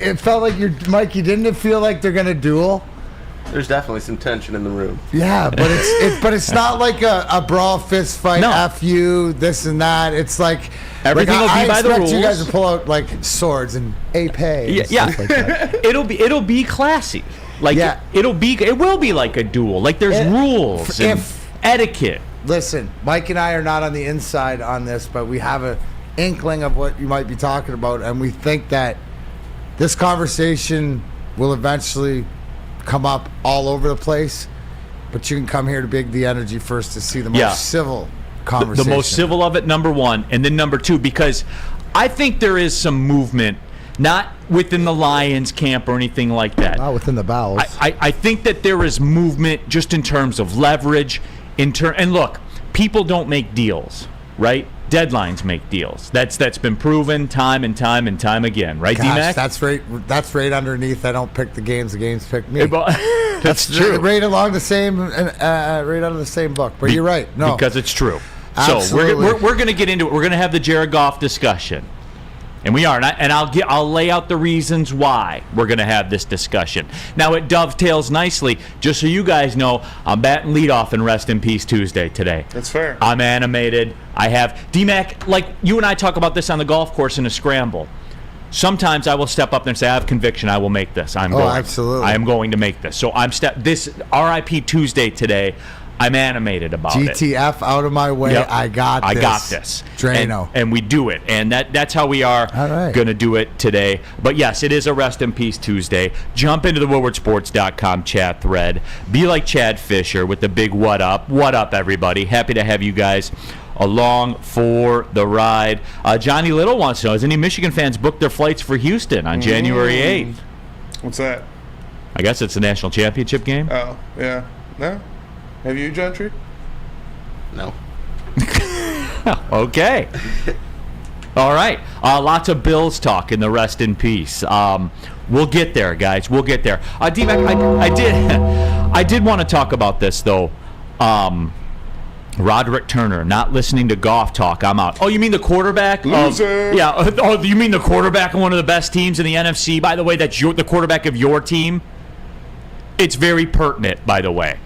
It felt like Mikey. Didn't it feel like they're gonna duel? There's definitely some tension in the room. Yeah, but it's not like a brawl, fist fight, No. F you, this and that. It's like everything will be by the rules. I expect you guys to pull out like swords and épée. Yeah, Like that. it'll be classy. Like it will be like a duel. Like there's rules and etiquette. Listen, Mike and I are not on the inside on this, but we have an inkling of what you might be talking about, and we think that this conversation will eventually come up all over the place. But you can come here to Big D Energy first to see the most civil conversation. The most civil of it, number one, and then number two, because I think there is some movement, not within the Lions camp or anything like that. Not within the bowels. I think that there is movement just in terms of leverage. And look, people don't make deals, right? Deadlines make deals. That's been proven time and time and time again, right, D-Mac? That's right underneath. I don't pick the games pick me. That's true. Right along the same, right out of the same book. But you're right. No, because it's true. Absolutely. So we're going to get into it. We're going to have the Jared Goff discussion. And we are, and I'll lay out the reasons why we're going to have this discussion. Now, it dovetails nicely. Just so you guys know, I'm batting leadoff in Rest in Peace Tuesday today. That's fair. I'm animated. I have D-Mac, like you and I talk about this on the golf course in a scramble. Sometimes I will step up there and say, I have conviction. I will make this. Absolutely. I am going to make this. So this RIP Tuesday today. I'm animated about it. GTF out of my way. Yep. I got this. Drano. And we do it. And that's how we are going to do it today. But yes, it is a Rest in Peace Tuesday. Jump into the WoodwardSports.com chat thread. Be like Chad Fisher with the big what up. What up, everybody? Happy to have you guys along for the ride. Johnny Little wants to know, has any Michigan fans booked their flights for Houston on January 8th? What's that? I guess it's the national championship game. Oh, yeah. No? Have you, Gentry? No. Okay. All right. Lots of Bills talk in the Rest in Peace. We'll get there, guys. We'll get there. D-Mac, I did want to talk about this, though. Roderick Turner, not listening to Goff talk. I'm out. Oh, you mean the quarterback? Loser. Yeah. Oh, you mean the quarterback of one of the best teams in the NFC? By the way, that's the quarterback of your team. It's very pertinent, by the way.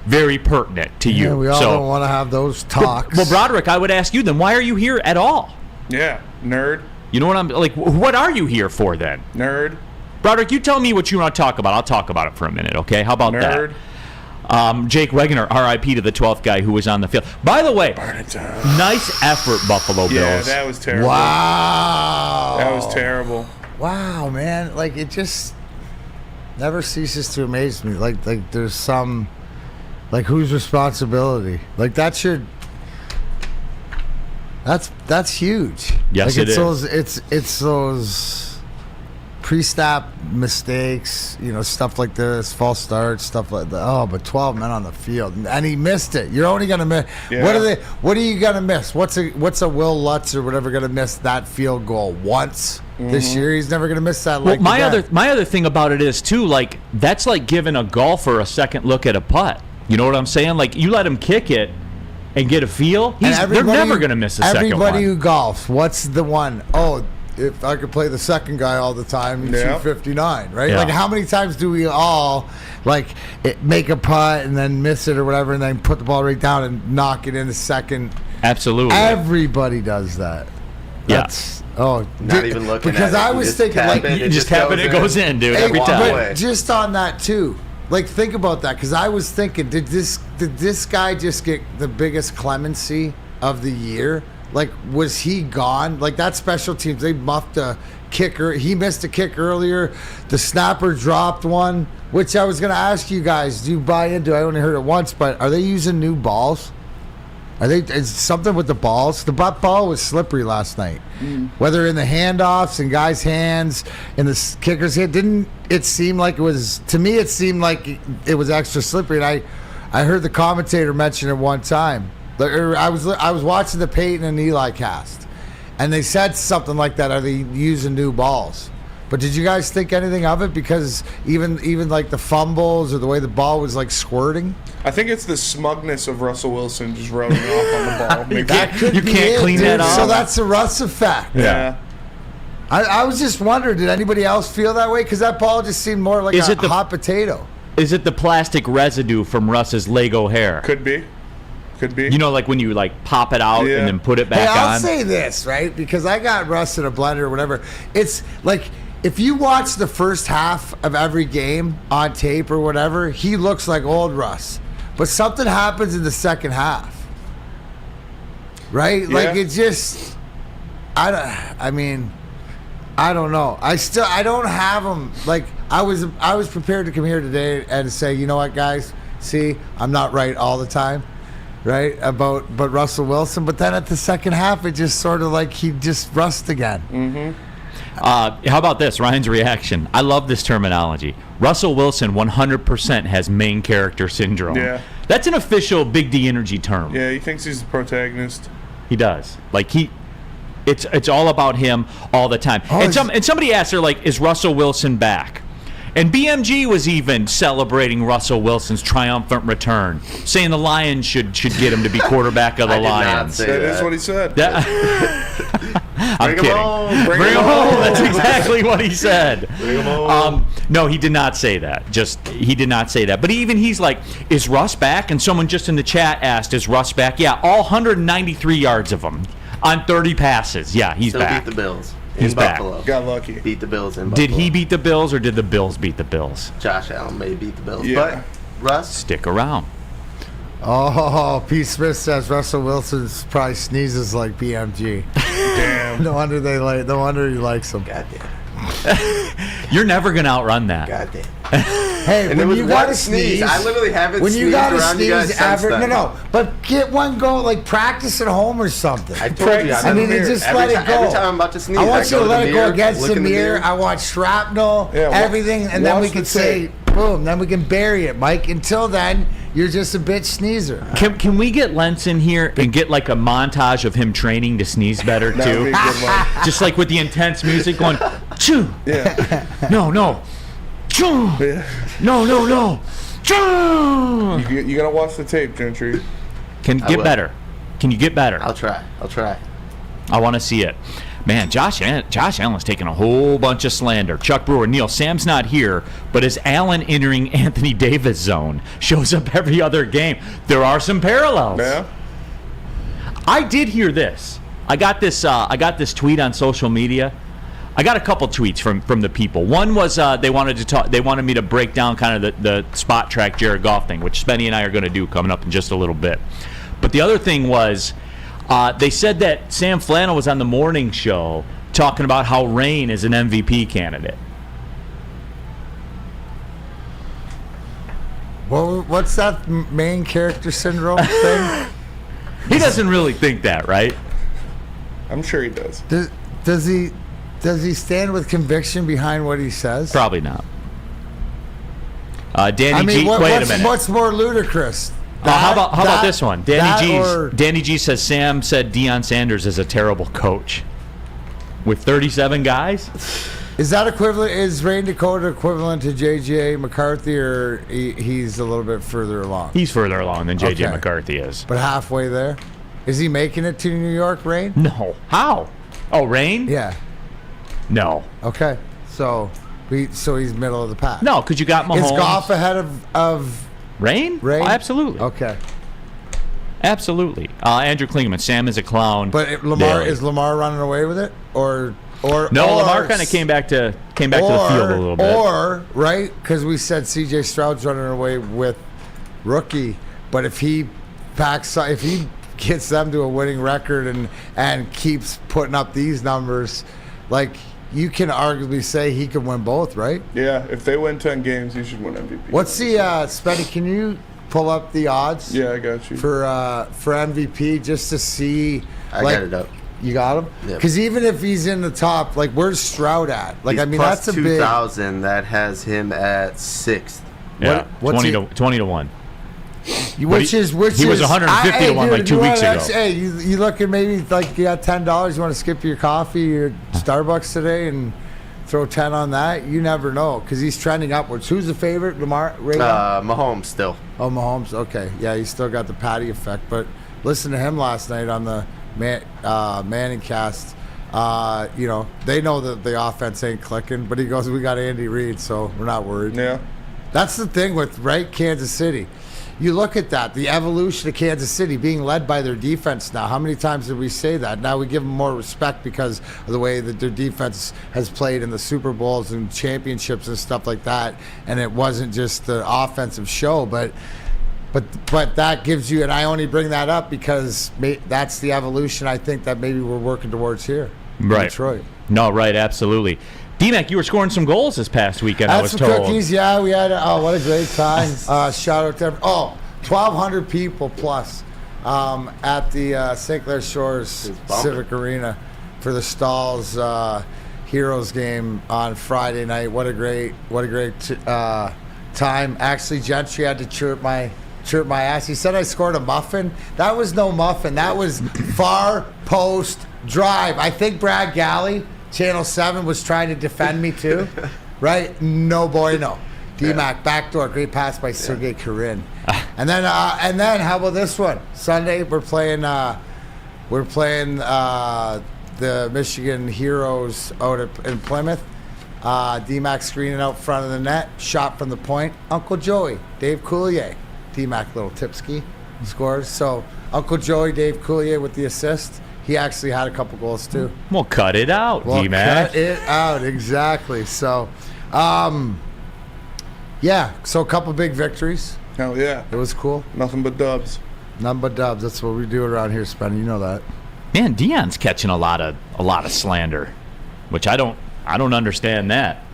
Very pertinent to you. Yeah, we all don't want to have those talks. Well, Broderick, I would ask you then, why are you here at all? Yeah, nerd. You know what I'm like? What are you here for then? Nerd. Broderick, you tell me what you want to talk about. I'll talk about it for a minute, okay? How about nerd. That? Jake Wegener, R.I.P. to the 12th guy who was on the field. By the way, nice effort, Buffalo Bills. Yeah, that was terrible. Wow. That was terrible. Wow, man. Like, it just never ceases to amaze me. Like there's some... Like, whose responsibility? Like, that's huge. Yes, like, it is. It's those pre-snap mistakes, stuff like this, false starts, stuff like that. Oh, but 12 men on the field, and he missed it. You're only gonna miss. Yeah. What are you gonna miss? What's a Will Lutz or whatever gonna miss that field goal once this year? He's never gonna miss that. Well, my other thing about it is too, like, that's like giving a golfer a second look at a putt. You know what I'm saying? Like, you let him kick it and get a feel, they're never going to miss a second one. Everybody who golfs, what's the one? Oh, if I could play the second guy all the time, he'd shoot 59, right? Yeah. Like, how many times do we all, like, make a putt and then miss it or whatever and then put the ball right down and knock it in a second? Absolutely. Everybody does that. Yes. Oh, not even looking because at it. I was thinking, like, you just tap it, it goes in, dude, every time. But just on that, too. Like, think about that, because I was thinking, did this guy just get the biggest clemency of the year? Like, was he gone? Like, that special teams, they muffed a kicker. He missed a kick earlier. The snapper dropped one, which I was going to ask you guys, do you buy into? I only heard it once, but are they using new balls? Is something with the balls? The butt ball was slippery last night. Whether in the handoffs and guys' hands and the kicker's hand, didn't it seem like it was? To me, it seemed like it was extra slippery. And I heard the commentator mention it one time. I was watching the Peyton and Eli cast, and they said something like that. Are they using new balls? But did you guys think anything of it? Because even like the fumbles or the way the ball was like squirting. I think it's the smugness of Russell Wilson just running off on the ball. You can't clean that up. So that's the Russ effect. Yeah. I was just wondering, did anybody else feel that way? Because that ball just seemed more like a hot potato. Is it the plastic residue from Russ's Lego hair? Could be. You know, like when you like pop it out and then put it back on? I'll say this, right? Because I got Russ in a blender or whatever. It's like, if you watch the first half of every game on tape or whatever, he looks like old Russ. But something happens in the second half. Right? Yeah. Like, it just... I don't know. I don't have him. Like, I was prepared to come here today and say, you know what, guys? See, I'm not right all the time. Right, but Russell Wilson. But then at the second half, it just sort of like he just rust again. Mm-hmm. How about this? Ryan's reaction. I love this terminology. Russell Wilson 100% has main character syndrome. Yeah. That's an official Big D Energy term. Yeah, he thinks he's the protagonist. He does. Like it's all about him all the time. And somebody asked her, like, is Russell Wilson back? And BMG was even celebrating Russell Wilson's triumphant return, saying the Lions should get him to be quarterback of the Lions. That is what he said. I'm kidding. Bring him home. That's exactly what he said. Bring him home. No, he did not say that. He did not say that. But he's like, is Russ back? And someone just in the chat asked, is Russ back? Yeah, all 193 yards of them on 30 passes. Yeah, he's Still back. beat the Bills. He's back. Buffalo. Got lucky. Beat the Bills in Did Buffalo. he beat the Bills or did the Bills beat the Bills? Josh Allen may beat the Bills. Yeah. But Russ, Stick around. Oh, Pete Smith says Russell Wilson probably sneezes like BMG. Damn. No wonder he likes him. goddamn. You're never going to outrun that. Goddamn. Hey, And when it you was gotta one sneeze, I literally haven't when you sneezed gotta around you guys sneeze since ever, then. no, but get one go, like practice at home or something. I told you. I mean, just let it go. Every time I'm about to sneeze, I want you to let it go against look the in mirror. I want shrapnel, Yeah, everything, and then watch we can the say, tape. boom, then we can bury it, Mike. Until then, you're just a bitch sneezer. Can we get Lentz in here and get like a montage of him training to sneeze better That would be too? a good one. Just like with the intense music going, choo, Yeah. no, choo, Yeah. no, choo. You gotta watch the tape, Gentry. Can I get will. better. Can you get better? I'll try. I want to see it. Man, Josh Allen's taking a whole bunch of slander. Chuck Brewer, Neal, Sam's not here, but as Allen entering Anthony Davis zone shows up every other game, there are some parallels. Yeah. I did hear this. I got this tweet on social media. I got a couple tweets from the people. One was they wanted me to break down kind of the spot track Jared Goff thing, which Spenny and I are going to do coming up in just a little bit. But the other thing was they said that Sam Flannel was on the morning show talking about how Rain is an MVP candidate. Well, what's that main character syndrome thing? He doesn't really think that, right? I'm sure he does. Does he stand with conviction behind what he says? Probably not. Danny G. Wait a minute. What's more ludicrous? How about this one? Danny G says Sam said Deion Sanders is a terrible coach. With 37 guys? Is that equivalent? Is Rain Dakota equivalent to J.J. McCarthy, or he's a little bit further along? He's further along than J.J. Okay. McCarthy is. But halfway there? Is he making it to New York, Rain? No. How? Oh, Rain? Yeah. No. Okay. So he's middle of the pack. No, because you got Mahomes. Is Goff ahead of Rain? Rain? Oh, absolutely. Okay. Absolutely. Andrew Klingman, Sam is a clown. But is Lamar running away with it, or no? Lamar kind of came back to the field a little bit. Or right, because we said C.J. Stroud's running away with rookie, but if he gets them to a winning record and keeps putting up these numbers, like, you can arguably say he can win both, right? Yeah, if they win 10 games, he should win MVP. What's the Spenny? Can you pull up the odds? Yeah, I got you. For MVP, just to see. I got it up. You got him? Yep. Because even if he's in the top, like, where's Stroud at? Like, He's I mean, plus that's a big. 2,000. That has him at 6th. Yeah, what's 20 to 1. Which is he was 150 to 1 like 2 weeks ago. Hey, you looking maybe like you got $10. You want to skip your coffee, your Starbucks today, and throw 10 on that? You never know, because he's trending upwards. Who's the favorite? Lamar? Mahomes still. Oh, Mahomes. Okay, yeah, he's still got the Patty effect. But listen to him last night on the Manning cast. They know that the offense ain't clicking, but he goes, we got Andy Reid, so we're not worried. Yeah. That's the thing with, Kansas City. You look at that, the evolution of Kansas City being led by their defense now. How many times did we say that? Now we give them more respect because of the way that their defense has played in the Super Bowls and championships and stuff like that. And it wasn't just the offensive show, but that gives you, and I only bring that up because that's the evolution I think that maybe we're working towards here in Detroit. No, right, absolutely. D-Mac, you were scoring some goals this past weekend, I was some told. Cookies, yeah. We had, what a great time. Shout out to 1,200 people plus at the St. Clair Shores Civic Arena for the Stalls Heroes game on Friday night. What a great time. Actually, Gentry had to chirp my ass. He said I scored a muffin. That was no muffin. That was far post drive. I think Brad Galley, Channel 7, was trying to defend me too. Right? No boy, no. D-Mac, backdoor, great pass by Sergei Karin. And then how about this one? Sunday we're playing the Michigan Heroes out in Plymouth. D-Mac screening out front of the net, shot from the point. Uncle Joey, Dave Coulier. D-Mac little tipski scores. So Uncle Joey, Dave Coulier with the assist. He actually had a couple goals too. Well, cut it out, D-Mac. Cut it out, exactly. So, so a couple big victories. Hell yeah. It was cool. Nothing but dubs. Nothing but dubs. That's what we do around here, Spenny. You know that. Man, Dion's catching a lot of slander, which I don't understand that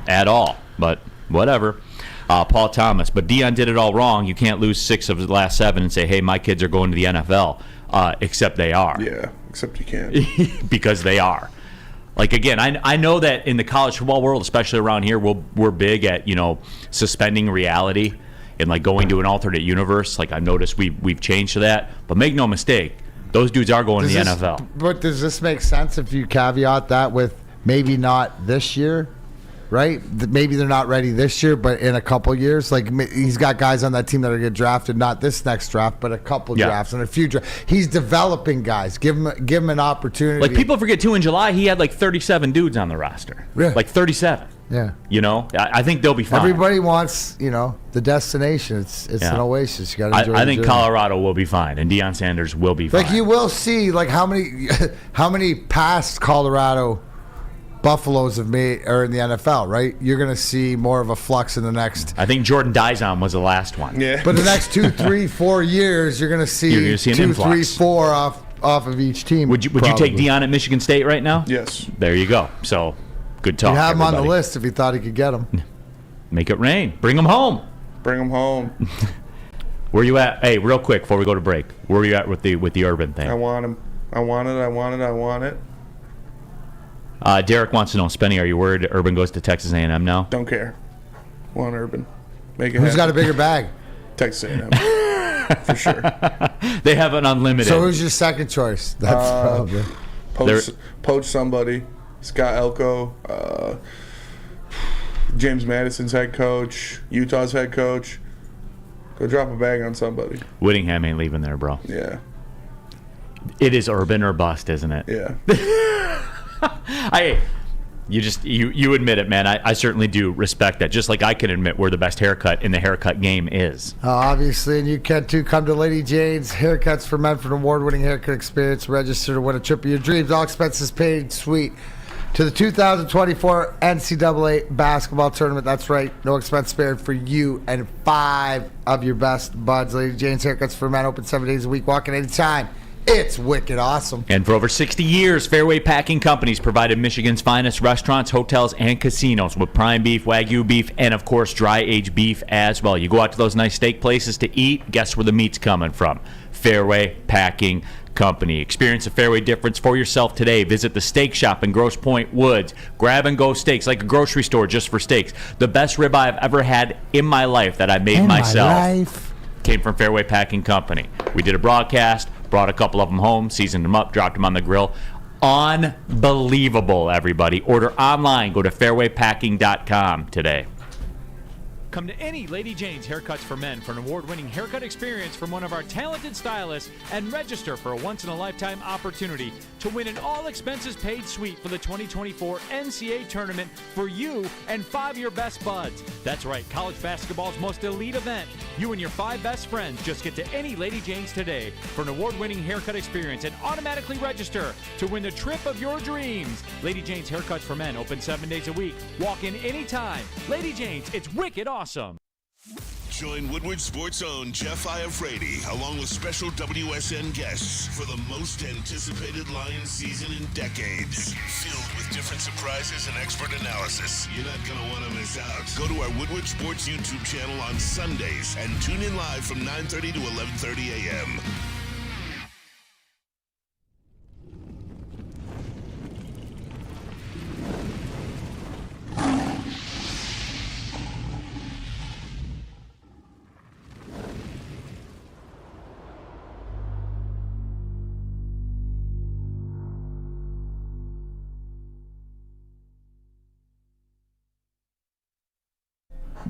at all. But whatever. Paul Thomas. But Dion did it all wrong. You can't lose 6 of the last 7 and say, hey, my kids are going to the NFL. Except they are. Yeah, except you can't. Because they are. Like, again, I know that in the college football world, especially around here, we're big at, suspending reality and, like, going to an alternate universe. Like, I've noticed we've changed to that. But make no mistake, those dudes are going to the NFL. But does this make sense if you caveat that with maybe not this year? Right? Maybe they're not ready this year, but in a couple years. Like, he's got guys on that team that are going to get drafted, not this next draft, but a couple drafts and a few drafts. He's developing guys. Give him an opportunity. Like, people forget, too, in July, he had, like, 37 dudes on the roster. Really? Like, 37. Yeah. I think they'll be fine. Everybody wants, the destination. It's an oasis. You got to enjoy I think Colorado will be fine, and Deion Sanders will be fine. Like, you will see, like, how many past Colorado Buffaloes are in the NFL, right? You're going to see more of a flux in the next. I think Jordan Dizon was the last one. Yeah. But the next 2, 3, 4 years, you're going to see 2, 3, 4 off of each team. Would you take Deion at Michigan State right now? Yes. There you go. So, good talk. You have him on the everybody. list if you thought he could get him. Make it rain. Bring him home. Bring him home. Where you at? Hey, real quick before we go to break, where are you at with the Urban thing? I want him. I want it. Derek wants to know, Spenny, are you worried Urban goes to Texas A&M now? Don't care. Want Urban. Make it Who's happen. got a bigger bag? Texas A&M. For sure. They have an unlimited. So who's your second choice? That's Poach somebody. Scott Elko. James Madison's head coach. Utah's head coach. Go drop a bag on somebody. Whittingham ain't leaving there, bro. Yeah. It is Urban or bust, isn't it? Yeah. You admit it, man. I certainly do respect that. Just like I can admit where the best haircut in the haircut game is. Obviously, and you can too. Come to Lady Jane's Haircuts for Men for an award-winning haircut experience. Register to win a trip of your dreams. All expenses paid. Sweet. To the 2024 NCAA basketball tournament. That's right. No expense spared for you and 5 of your best buds. Lady Jane's Haircuts for Men open 7 days a week. Walk in anytime. It's wicked awesome. And for over 60 years, Fairway Packing Company's provided Michigan's finest restaurants, hotels, and casinos with prime beef, Wagyu beef, and, of course, dry-aged beef as well. You go out to those nice steak places to eat, guess where the meat's coming from? Fairway Packing Company. Experience a Fairway difference for yourself today. Visit the Steak Shop in Grosse Pointe Woods. Grab-and-go steaks, like a grocery store just for steaks. The best ribeye I've ever had in my life that I made myself came from Fairway Packing Company. We did a broadcast. Brought a couple of them home, seasoned them up, dropped them on the grill. Unbelievable, everybody. Order online. Go to fairwaypacking.com today. Come to any Lady Jane's Haircuts for Men for an award-winning haircut experience from one of our talented stylists and register for a once-in-a-lifetime opportunity to win an all-expenses-paid suite for the 2024 NCAA tournament for you and 5 of your best buds. That's right, college basketball's most elite event. You and your 5 best friends just get to any Lady Jane's today for an award-winning haircut experience and automatically register to win the trip of your dreams. Lady Jane's Haircuts for Men open 7 days a week. Walk in anytime. Lady Jane's, it's wicked awesome. Join Woodward Sports' own Jeff Iafrate along with special WSN guests for the most anticipated Lions season in decades. Filled with different surprises and expert analysis. You're not going to want to miss out. Go to our Woodward Sports YouTube channel on Sundays and tune in live from 9:30 to 11:30 a.m.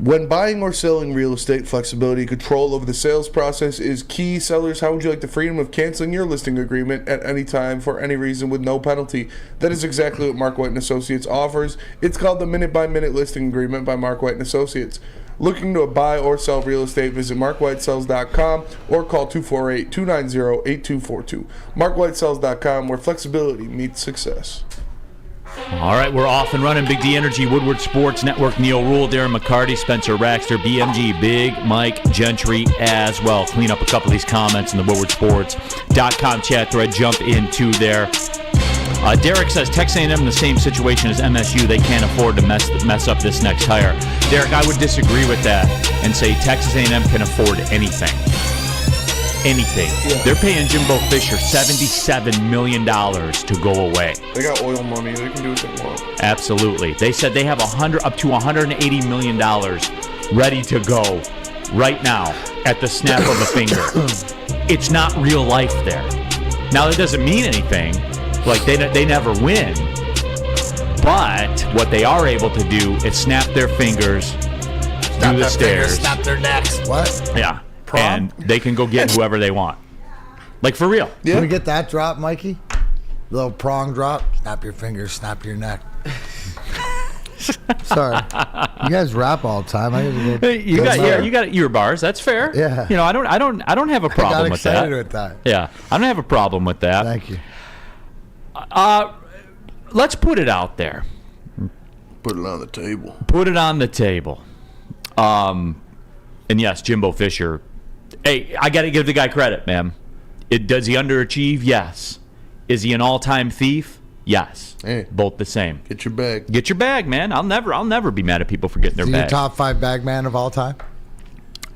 When buying or selling real estate, flexibility, control over the sales process is key. Sellers, how would you like the freedom of canceling your listing agreement at any time for any reason with no penalty? That is exactly what Mark White & Associates offers. It's called the Minute-by-Minute Listing Agreement by Mark White & Associates. Looking to buy or sell real estate, visit markwhitesells.com or call 248-290-8242. markwhitesells.com, where flexibility meets success. All right, we're off and running. Big D Energy, Woodward Sports Network, Neal, Ruhl, Darren, McCarty, Spencer Raxter, BMG, Big Mike Gentry as well. Clean up a couple of these comments in the woodwardsports.com chat thread. Jump into there. Derek says, Texas A&M in the same situation as MSU. They can't afford to mess up this next hire. Derek, I would disagree with that and say Texas A&M can afford anything. Anything. Yeah. They're paying Jimbo Fisher $77 million to go away. They got oil money. They can do what they want. Absolutely. They said they have up to $180 million ready to go right now at the snap of a finger. It's not real life there. Now, that doesn't mean anything. Like, they never win. But what they are able to do is snap their fingers, do the stairs. Snap their necks. What? Yeah. And they can go get whoever they want. Like, for real. Yeah. Can we get that drop, Mikey? Little prong drop. Snap your fingers, snap your neck. Sorry. You guys rap all the time. You got ear bars. That's fair. Yeah. You know, I don't have a problem with that. I got excited with that. Yeah. I don't have a problem with that. Thank you. Let's put it out there. Put it on the table. Put it on the table. And yes, Jimbo Fisher. Hey, I got to give the guy credit, man. Does he underachieve? Yes. Is he an all-time thief? Yes. Hey, both the same. Get your bag. Get your bag, man. I'll never be mad at people for getting their bag. Is he top 5 bag man of all time?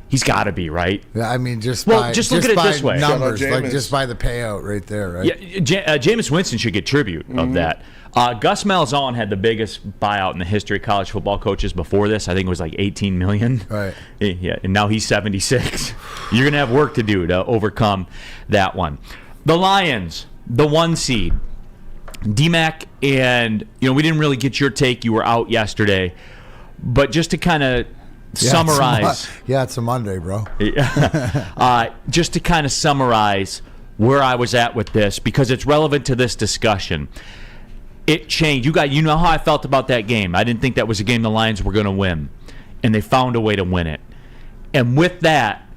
He's got to be, right? Yeah, I mean, just look at it this way. Numbers, like just by the payout right there, right? Yeah, Jameis Winston should get tribute of that. Gus Malzahn had the biggest buyout in the history of college football coaches before this. I think it was like $18 million. Right. Yeah, and now he's 76. You're going to have work to do to overcome that one. The Lions, the 1 seed. D-Mac, and we didn't really get your take. You were out yesterday. But just to kind of summarize. It's a Monday, bro. Just to kind of summarize where I was at with this, because it's relevant to this discussion. It changed. You know how I felt about that game. I didn't think that was a game the Lions were going to win, and they found a way to win it. And with that,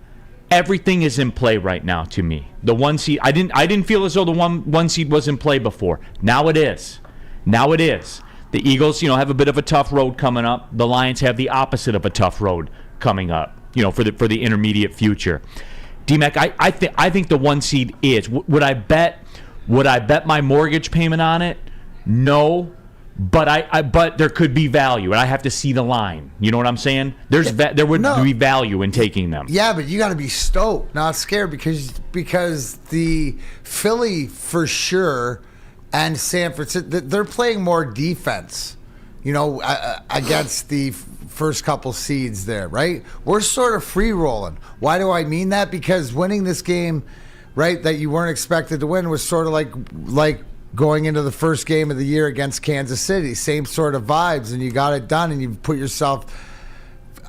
everything is in play right now to me. The 1 seed. I didn't feel as though the one seed was in play before. Now it is. Now it is. The Eagles, have a bit of a tough road coming up. The Lions have the opposite of a tough road coming up. For the intermediate future. D-Mac, I think the 1 seed is. Would I bet my mortgage payment on it? No, but there could be value, and I have to see the line. You know what I'm saying? There would be value in taking them. Yeah, but you got to be stoked, not scared, because the Philly for sure and San Francisco, they're playing more defense. Against the first couple seeds there, right? We're sort of free rolling. Why do I mean that? Because winning this game, right, that you weren't expected to win was sort of like going into the first game of the year against Kansas City. Same sort of vibes, and you got it done, and you put yourself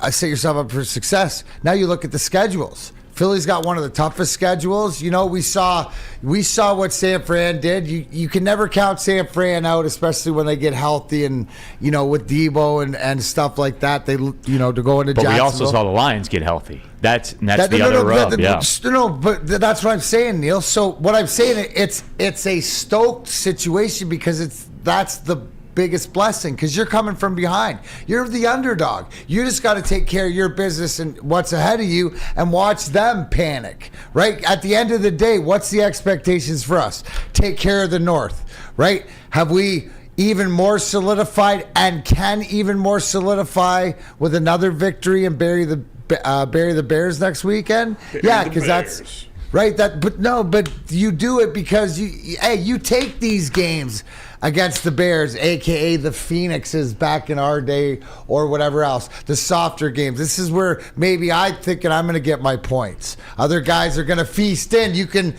set yourself up for success. Now you look at the schedules. Philly's got one of the toughest schedules. You know, we saw what San Fran did. You can never count San Fran out, especially when they get healthy and, you know, with Debo and stuff like that. They, you know, to go into But Jacksonville. we also saw the Lions get healthy. That's the other rub. No, but that's what I'm saying, Neil. So what I'm saying, it's a stoked situation because that's the biggest blessing because you're coming from behind. You're the underdog. You just got to take care of your business and what's ahead of you and watch them panic, right? At the end of the day, what's the expectations for us? Take care of the North, right? Have we even more solidified and can even more solidify with another victory and bury the Bears next weekend? Yeah, because that's right. But you do it because you take these games against the Bears, a.k.a. the Phoenixes back in our day or whatever else, the softer games. This is where maybe I'm thinking I'm going to get my points. Other guys are going to feast in. You can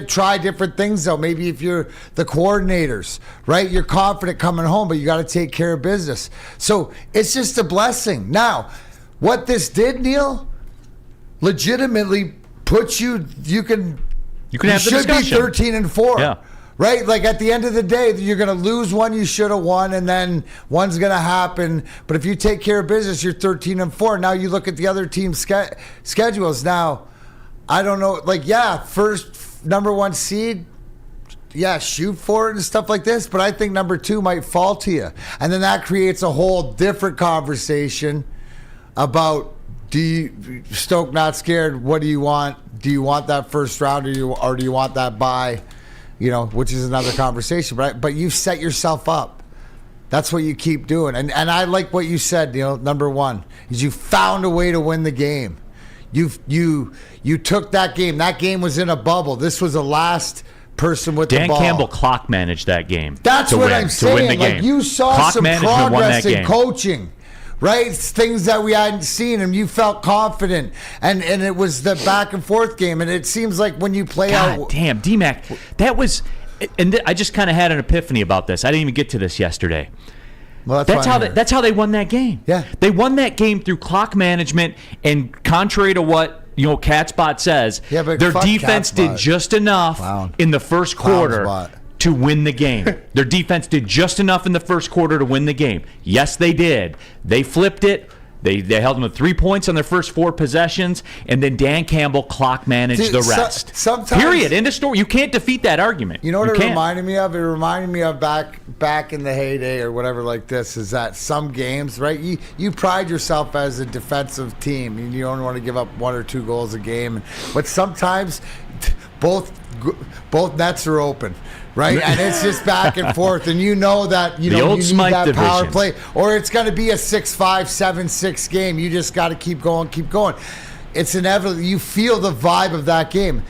try different things, though. Maybe if you're the coordinators, right? You're confident coming home, but you got to take care of business. So it's just a blessing. Now, what this did, Neal, legitimately puts you have the discussion. Should be 13-4. Yeah. Right? Like at the end of the day, you're going to lose one you should have won, and then one's going to happen. But if you take care of business, you're 13-4. Now you look at the other team's schedules. Now, I don't know. Like, yeah, first number one seed, yeah, shoot for it and stuff like this. But I think number two might fall to you. And then that creates a whole different conversation about Stoke not scared. What do you want? Do you want that first round or do you want that bye? You know, which is another conversation, right? But you've set yourself up. That's what you keep doing. And I like what you said, number one, is you found a way to win the game. You took that game. That game was in a bubble. This was the last person with the ball. Dan Campbell clock managed that game. That's what I'm saying. To win the like game. You saw clock some progress in game. coaching. Right? It's things that we hadn't seen, and you felt confident. And it was the back and forth game. And it seems like when you play out. Damn, D-Mac, that was. And I just kind of had an epiphany about this. I didn't even get to this yesterday. Well, that's how they won that game. Yeah. They won that game through clock management, and contrary to what Catspot says, their defense did just enough in the first quarter to win the game. Their defense did just enough in the first quarter to win the game. Yes, they did. They flipped it. They held them to 3 points on their first 4 possessions, and then Dan Campbell clock managed the rest. Sometimes, period. End of story. You can't defeat that argument. You know what reminded me of? It reminded me of back in the heyday or whatever like this, is that some games, right? You pride yourself as a defensive team, and you don't want to give up 1 or 2 goals a game. But sometimes both nets are open. Right, and it's just back and forth, and you know that you need that power play, or it's going to be a 6-5, 7-6 game. You just got to keep going. It's inevitable. You feel the vibe of that game.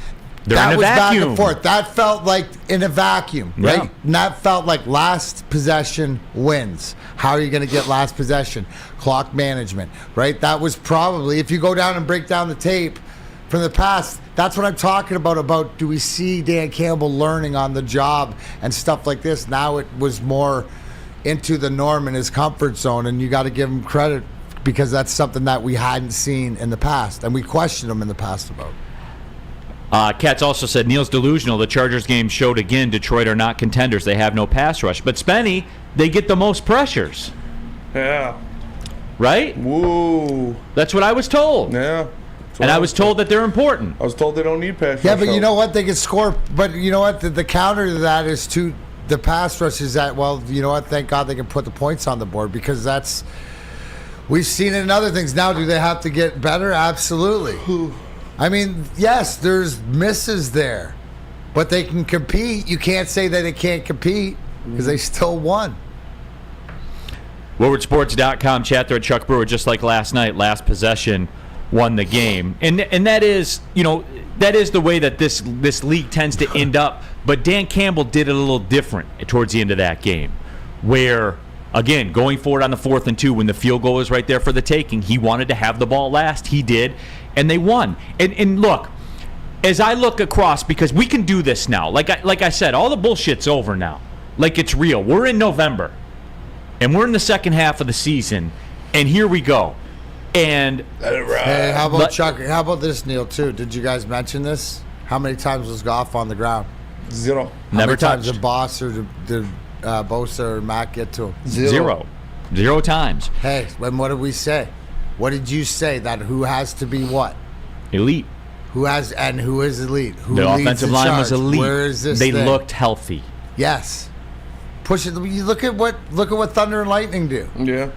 That was back and forth. That felt like in a vacuum, right? Yeah. And that felt like last possession wins. How are you going to get last possession? Clock management, right? That was probably, if you go down and break down the tape from the past, that's what I'm talking about do we see Dan Campbell learning on the job and stuff like this? Now it was more into the norm in his comfort zone, and you got to give him credit because that's something that we hadn't seen in the past, and we questioned him in the past about. Katz also said, Neal's delusional. The Chargers game showed again Detroit are not contenders. They have no pass rush. But Spenny, they get the most pressures. Yeah. Right? Whoa. That's what I was told. Yeah. And I was told that they're important. I was told they don't need pass rush. Yeah, but you know what? They can score. But you know what? The counter to that is the pass rush is that, well, you know what? Thank God they can put the points on the board because that's – we've seen it in other things. Now, do they have to get better? Absolutely. I mean, yes, there's misses there, but they can compete. You can't say that they can't compete because they still won. WoodwardSports.com chat thread, Chuck Brewer, just like last night, last possession won the game. And that is, that is the way that this league tends to end up. But Dan Campbell did it a little different towards the end of that game where, again, going forward on the 4th and 2 when the field goal was right there for the taking, he wanted to have the ball last. He did, and they won. And look, as I look across, because we can do this now. Like I said, all the bullshit's over now. Like it's real. We're in November, and we're in the second half of the season, and here we go. And Hey, how about Chuck? How about this, Neal? Too? Did you guys mention this? How many times was Goff on the ground? 0. How never many times touched. did Boss or did Bosa or Mac get to him? 0 times. Hey, and what did we say? What did you say? That who has to be what? Elite. Who is elite? Who The leads offensive the line charge? was elite. Where is this They thing? looked healthy. Yes. Push it. You look at what Thunder and Lightning do. Yeah.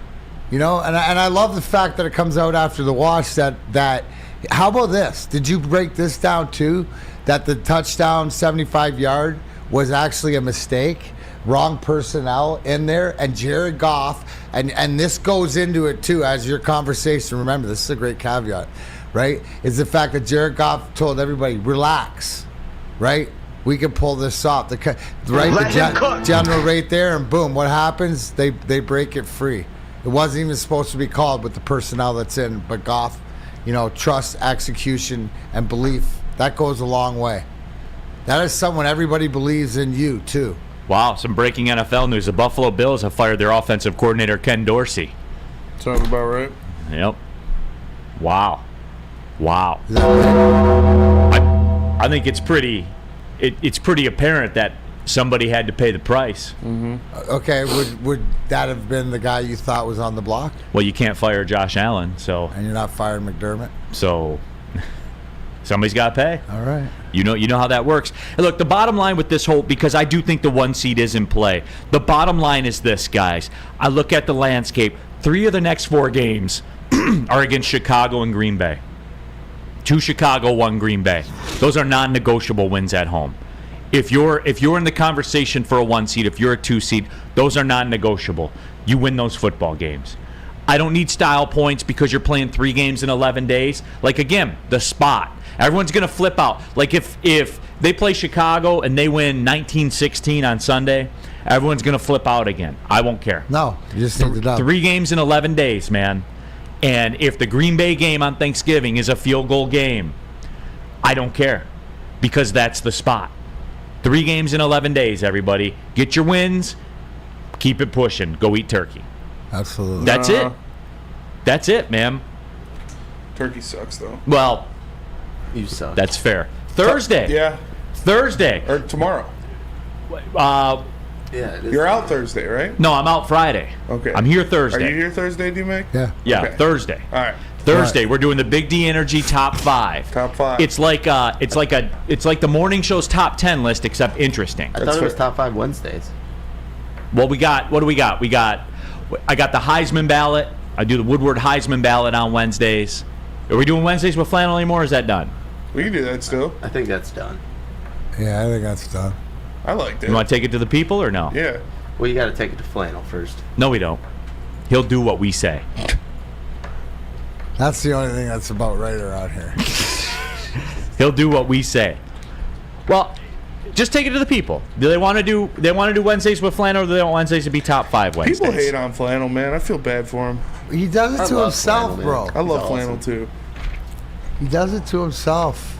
You know, and I love the fact that it comes out after the wash that how about this? Did you break this down too? That the touchdown 75-yard was actually a mistake, wrong personnel in there, and Jared Goff, and this goes into it too as your conversation. Remember, this is a great caveat, right? Is the fact that Jared Goff told everybody, relax, right? We can pull this off. The general right there, and boom, what happens? They break it free. It wasn't even supposed to be called with the personnel that's in, but Goff, trust, execution, and belief. That goes a long way. That is someone everybody believes in you, too. Wow, some breaking NFL news. The Buffalo Bills have fired their offensive coordinator, Ken Dorsey. Sounds about right. Yep. Wow. Is that right? I think it's pretty apparent that somebody had to pay the price. Okay, would that have been the guy you thought was on the block? Well, you can't fire Josh Allen, so And you're not firing McDermott? somebody's got to pay. All right. You know how that works. And look, the bottom line with this whole, because I do think the 1 seed is in play. The bottom line is this, guys. I look at the landscape. 3 of the next 4 games are against Chicago and Green Bay. 2 Chicago, 1 Green Bay. Those are non-negotiable wins at home. If you're in the conversation for a 1 seed, if you're a 2 seed, those are non-negotiable. You win those football games. I don't need style points because you're playing 3 games in 11 days. Like, again, the spot. Everyone's going to flip out. Like, if they play Chicago and they win 19-16 on Sunday, everyone's going to flip out again. I won't care. No, you just need to know. 3 games in 11 days, man. And if the Green Bay game on Thanksgiving is a field goal game, I don't care because that's the spot. 3 games in 11 days, everybody. Get your wins. Keep it pushing. Go eat turkey. Absolutely. That's it. That's it, man. Turkey sucks, though. Well, You suck. that's fair. Thursday. Yeah. Thursday. Or tomorrow. Yeah, it is. You're out Thursday, right? No, I'm out Friday. Okay. I'm here Thursday. Are you here Thursday, D-Mac? Yeah. Yeah, Okay. Thursday. All right. Thursday, we're doing the Big D Energy Top 5. Top 5. It's like the morning show's top 10 list, except interesting. I thought it was top 5 Wednesdays. Well, what do we got? I got the Heisman ballot. I do the Woodward Heisman ballot on Wednesdays. Are we doing Wednesdays with flannel anymore? Or is that done? We can do that still. I think that's done. Yeah, I think that's done. I liked it. You want to take it to the people or no? Yeah. Well, you got to take it to flannel first. No, we don't. He'll do what we say. That's the only thing that's about right around here. He'll do what we say. Well, just take it to the people. Do they want to do Wednesdays with flannel, or do they want Wednesdays to be top 5 Wednesdays? People hate on flannel, man. I feel bad for him. He does it I to love himself, flannel, bro. man. I love He's flannel, awesome. too. He does it to himself.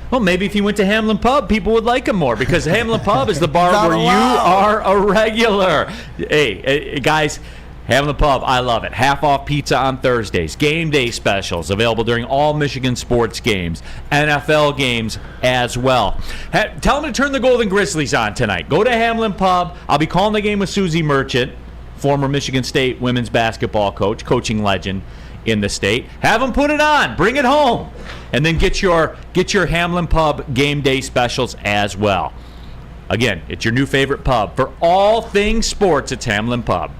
Well, maybe if he went to Hamlin Pub, people would like him more because Hamlin Pub is the bar Not where allowed. you are a regular. Hey, guys, Hamlin Pub, I love it. Half off pizza on Thursdays. Game day specials available during all Michigan sports games. NFL games as well. Tell them to turn the Golden Grizzlies on tonight. Go to Hamlin Pub. I'll be calling the game with Susie Merchant, former Michigan State women's basketball coach, coaching legend in the state. Have them put it on. Bring it home. And then get your Hamlin Pub game day specials as well. Again, it's your new favorite pub. For all things sports, it's Hamlin Pub.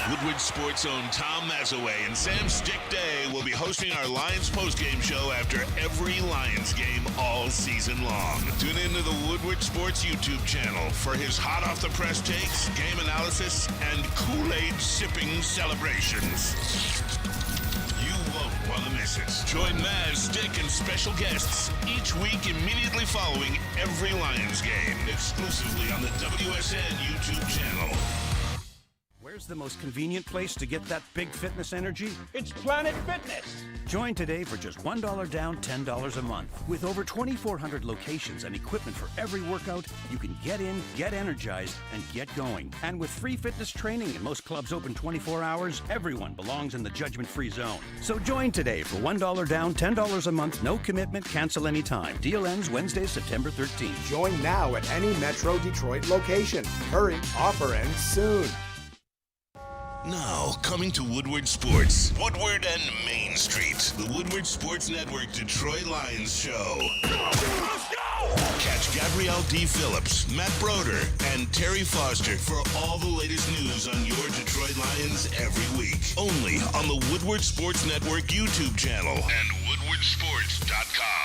Woodward Sports' own Tom Mazaway and Sam Stick Day will be hosting our Lions postgame show after every Lions game all season long. Tune into the Woodward Sports YouTube channel for his hot off the press takes, game analysis, and Kool-Aid sipping celebrations. You won't want to miss it. Join Maz, Stick, and special guests each week immediately following every Lions game, exclusively on the WSN YouTube channel. Where's the most convenient place to get that big fitness energy? It's Planet Fitness. Join today for just $1 down, $10 a month. With over 2,400 locations and equipment for every workout, you can get in, get energized, and get going. And with free fitness training and most clubs open 24 hours, everyone belongs in the judgment-free zone. So join today for $1 down, $10 a month, no commitment, cancel anytime. Deal ends Wednesday, September 13th. Join now at any Metro Detroit location. Hurry, offer ends soon. Now, coming to Woodward Sports. Woodward and Main Street. The Woodward Sports Network Detroit Lions Show. Let's go! Catch Gabrielle D. Phillips, Matt Broder, and Terry Foster for all the latest news on your Detroit Lions every week. Only on the Woodward Sports Network YouTube channel and woodwardsports.com.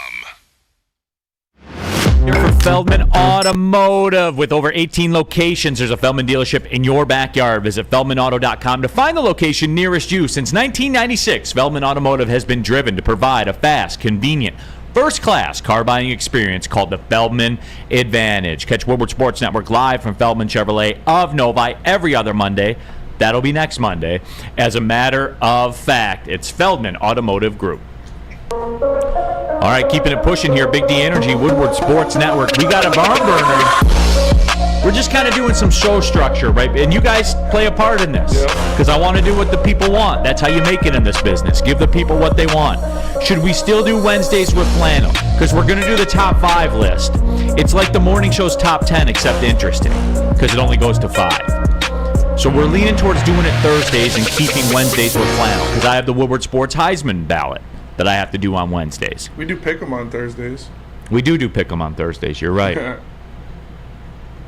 Here for Feldman Automotive. With over 18 locations, there's a Feldman dealership in your backyard. Visit feldmanauto.com to find the location nearest you. Since 1996, Feldman Automotive has been driven to provide a fast, convenient, first-class car buying experience called the Feldman Advantage. Catch Woodward Sports Network live from Feldman Chevrolet of Novi every other Monday. That'll be next Monday. As a matter of fact, it's Feldman Automotive Group. All right, keeping it pushing here. Big D Energy, Woodward Sports Network. We got a barn burner. We're just kind of doing some show structure, right? And you guys play a part in this because I want to do what the people want. That's how you make it in this business. Give the people what they want. Should we still do Wednesdays with flannel? Because we're going to do the top 5 list. It's like the morning show's top 10, except interesting because it only goes to 5. So we're leaning towards doing it Thursdays and keeping Wednesdays with flannel because I have the Woodward Sports Heisman ballot that I have to do on Wednesdays. We do pick 'em on Thursdays. We do pick 'em on Thursdays. You're right.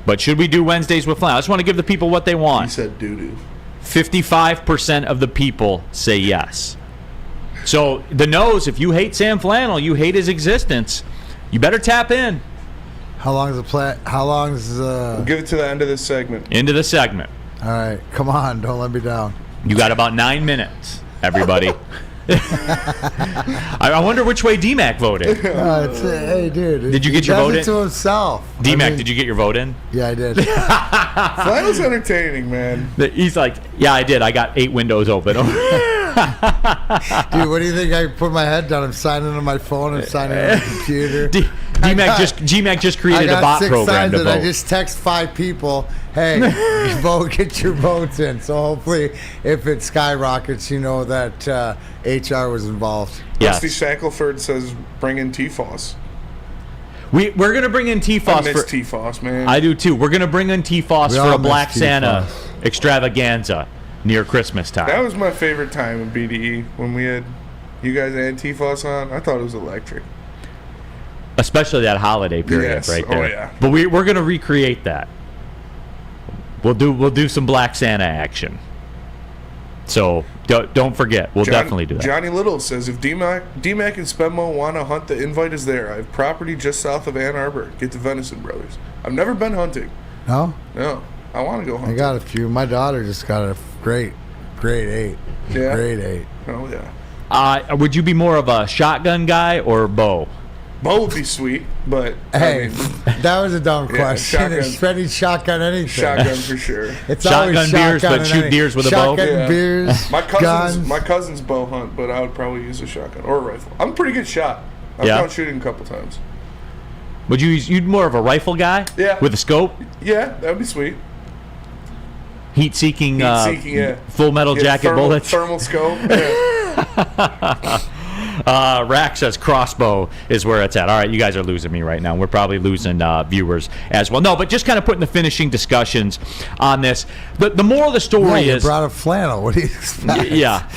But should we do Wednesdays with flannel? I just want to give the people what they want. He said doo-doo. 55% of the people say yes. So the no's, if you hate Sam Flannel, you hate his existence, you better tap in. How long is the play? How long is We'll give it to the end of this segment. Into the segment. All right, come on, don't let me down. You got about 9 minutes, everybody. I wonder which way D-Mac voted. Hey, dude. Did you get your vote in? He does it to himself. D-Mac, did you get your vote in? Yeah, I did. Flannel's entertaining, man. He's like, yeah, I did. I got 8 windows open. Dude, what do you think? I put my head down. I'm signing on my phone. I'm signing on my computer. G-Mac just created a bot program to vote. I just text 5 people, hey, vote, get your votes in. So hopefully, if it skyrockets, you know that HR was involved. Yes. Rusty Shackelford says bring in T-Foss. We're going to bring in T-Foss. I miss T-Foss, man. I do, too. We're going to bring in T-Foss for a Black Santa extravaganza near Christmas time. That was my favorite time in BDE when we had you guys and T-Foss on. I thought it was electric. Especially that holiday period right there. Oh, yeah. But we're going to recreate that. We'll do some Black Santa action. So don't forget. We'll definitely do that. Johnny Little says, if D-Mac and Spenmo want to hunt, the invite is there. I have property just south of Ann Arbor. Get the Venison Brothers. I've never been hunting. No? No. I want to go hunting. I got a few. My daughter just got a grade 8. Yeah? Grade 8. Oh, yeah. Would you be more of a shotgun guy or bow? Bow would be sweet, but hey, I mean, that was a dumb question. Shotgun. It's any shotgun anything. Shotgun for sure. It's shotgun always beers, shotgun but shoot deers with a bow. Shotgun beers. My guns. cousins bow hunt, but I would probably use a shotgun or a rifle. I'm a pretty good shot. I've gone shooting a couple times. Would you'd more of a rifle guy? Yeah. With a scope? Yeah, that'd be sweet. Heat-seeking, yeah. Full Metal Jacket bullets. Thermal scope. Yeah. Rack says crossbow is where it's at. All right, you guys are losing me right now. We're probably losing viewers as well. No, but just kind of putting the finishing discussions on this. The moral of the story is... You brought a flannel. What do you expect? Yeah,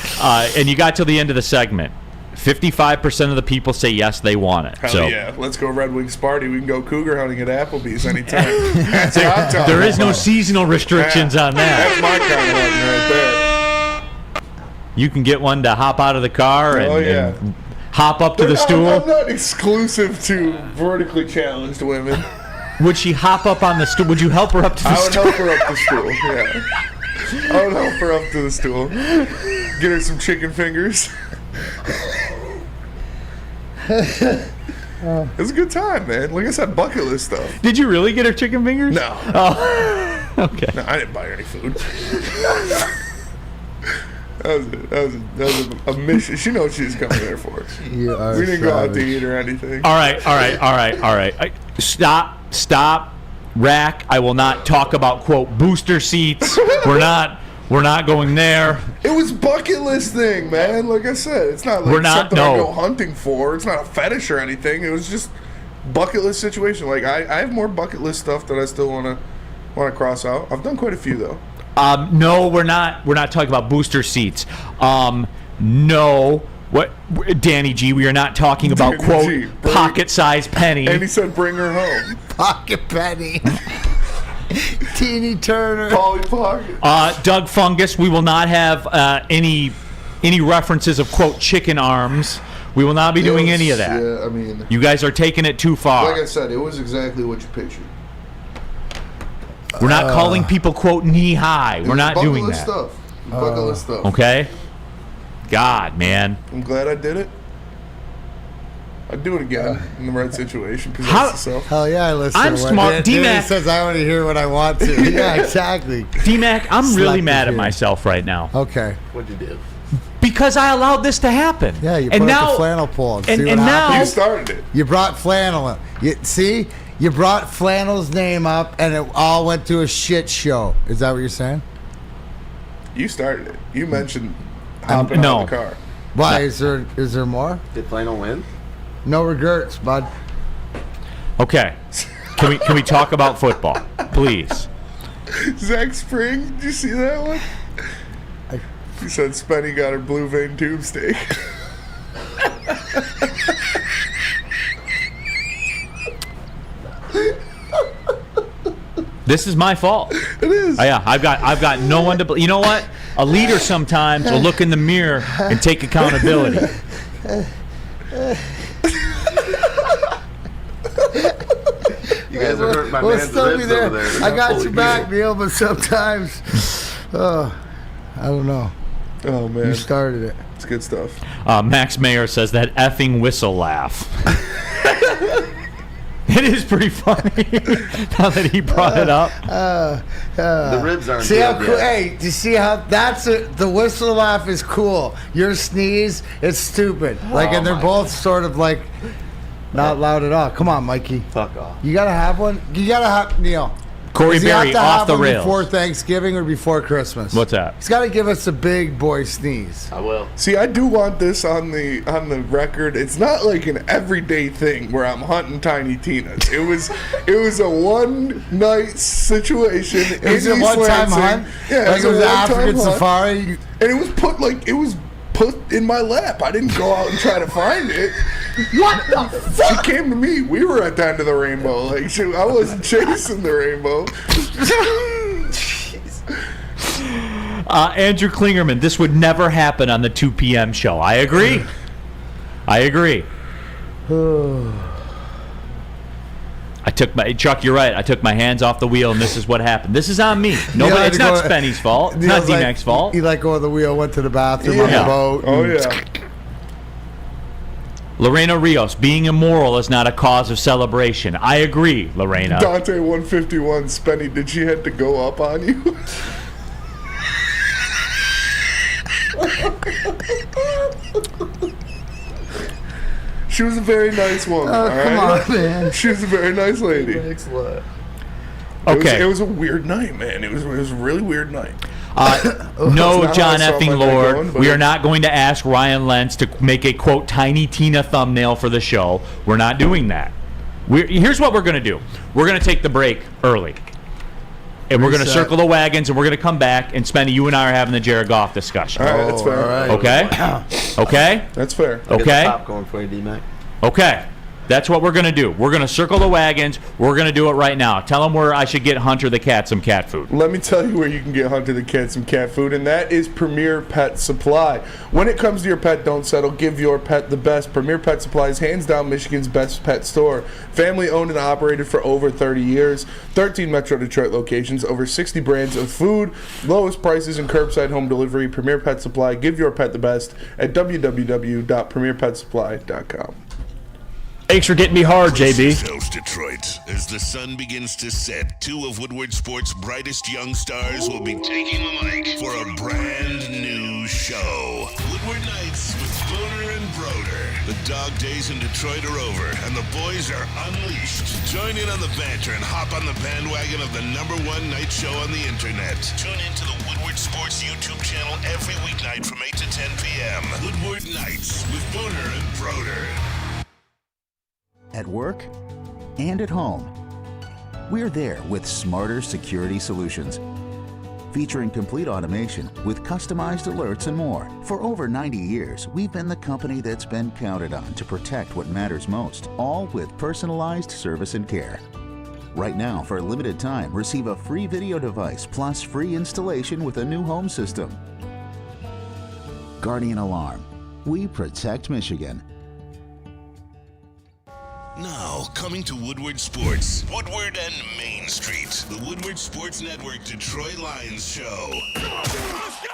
and you got till the end of the segment. 55% of the people say yes, they want it. Hell yeah. Let's go Red Wings party. We can go cougar hunting at Applebee's anytime. That's what I'm talking There is about. no seasonal restrictions on that. That's my kind of hunting right there. You can get one to hop out of the car and hop up to the stool. I'm not exclusive to vertically challenged women. Would she hop up on the stool? Would you help her up to the stool? I would help her up the stool, yeah. I would help her up to the stool. Get her some chicken fingers. It was a good time, man. Like I said, bucket list stuff. Did you really get her chicken fingers? No. Oh, okay. No, I didn't buy her any food. That was a mission. She knows she's coming there for us. We didn't go out to eat or anything. All right. Stop. Rack. I will not talk about, quote, booster seats. We're not going there. It was bucket list thing, man. Like I said, it's not like something I go hunting for. It's not a fetish or anything. It was just bucket list situation. Like I have more bucket list stuff that I still want to cross out. I've done quite a few though. No, we're not talking about booster seats. No. What, Danny G? We are not talking about, quote, pocket-sized penny. And he said, "Bring her home." Pocket penny. Teeny Turner. Polly Pocket. Doug Fungus. We will not have any references of, quote, chicken arms. We will not be doing any of that. Yeah, I mean, you guys are taking it too far. Like I said, it was exactly what you pictured. We're not calling people, quote, knee high. We're not doing that. Bucket list stuff. Okay. God, man. I'm glad I did it. I'd do it again in the right situation. Possess yourself. Hell yeah, I listen. I'm smart. D-Mac says I want to hear what I want to. Yeah, exactly. D-Mac, I'm really mad at myself right now. Okay. What'd you do? Because I allowed this to happen. Yeah, you put up the flannel pole and see what now you started it. You brought Flannel. You brought Flannel's name up, and it all went to a shit show. Is that what you're saying? You started it. You mentioned hopping no. out of the car. Why? Is there more? Did Flannel win? No regrets, bud. Okay. Can we talk about football, please? Zach Spring, did you see that one? He said Spenny got her blue vein tube steak. This is my fault. It is. Yeah, I've got no one to. You know what? A leader sometimes will look in the mirror and take accountability. You guys are hurting my man's ribs over there. I got your back, Neal, but sometimes, I don't know. Oh, man. You started it. It's good stuff. Max Mayer says that effing whistle laugh. It is pretty funny now that he brought it up. The ribs aren't see how good cool? yet. Hey, do you see how the whistle laugh is cool? Your sneeze, it's stupid. And they're both sort of like not loud at all. Come on, Mikey. Fuck off. You gotta have one. You gotta have Neal. Corey Does he Berry have to off have the one rails. before Thanksgiving or before Christmas? What's that? He's got to give us a big boy sneeze. I will. See, I do want this on the record. It's not like an everyday thing where I'm hunting Tiny Tina's. It was a one night situation. It was a one-time hunt. Yeah, like it was an African hunt. safari. And it was put in my lap. I didn't go out and try to find it. What the fuck? She came to me. We were at the end of the rainbow. I wasn't chasing the rainbow. Andrew Klingerman, this would never happen on the 2 p.m. show. I agree. Chuck, you're right. I took my hands off the wheel, and this is what happened. This is on me. Nobody. It's not Spenny's fault. It's not D-Mac's fault. He let go of the wheel, went to the bathroom on the boat. Oh, yeah. Lorena Rios, being immoral is not a cause of celebration. I agree, Lorena. Dante 151, Spenny, did she have to go up on you? She was a very nice woman. Come on, man. She was a very nice lady. Okay. It was a weird night, man. It was a really weird night. No, John how I saw effing my night Lord. going, We are not going to ask Ryan Lentz to make a, quote, Tiny Tina thumbnail for the show. We're not doing that. Here's what we're going to do. We're going to take the break early. And we're going to circle the wagons, and we're going to come back, and Spenny, you and I are having the Jared Goff discussion. All right, that's fair. All right. Okay? Okay? That's fair. Get the Okay? popcorn for you, D-Mac. Okay. That's what we're going to do. We're going to circle the wagons. We're going to do it right now. Tell them where I should get Hunter the cat some cat food. Let me tell you where you can get Hunter the cat some cat food, and that is Premier Pet Supply. When it comes to your pet, don't settle. Give your pet the best. Premier Pet Supply is hands down Michigan's best pet store. Family owned and operated for over 30 years. 13 Metro Detroit locations, over 60 brands of food, lowest prices and curbside home delivery. Premier Pet Supply. Give your pet the best at www.premierpetsupply.com. Thanks for getting me hard, JB. South Detroit. As the sun begins to set, two of Woodward Sports' brightest young stars will be taking the mic for a brand new show. The dog days in Detroit are over, and the boys are unleashed. Join in on the banter and hop on the bandwagon of the #1 night show on the internet. Tune in to the Woodward Sports YouTube channel every weeknight from 8 to 10 p.m. Woodward Nights with Booner and Broder. At work and at home, we're there with smarter security solutions. Featuring complete automation with customized alerts and more. For over 90 years, we've been the company that's been counted on to protect what matters most, all with personalized service and care. Right now, for a limited time, receive a free video device plus free installation with a new home system. Guardian Alarm. We protect Michigan. Now, coming to Woodward Sports, Woodward and Main Street, the Woodward Sports Network Detroit Lions Show. Let's go!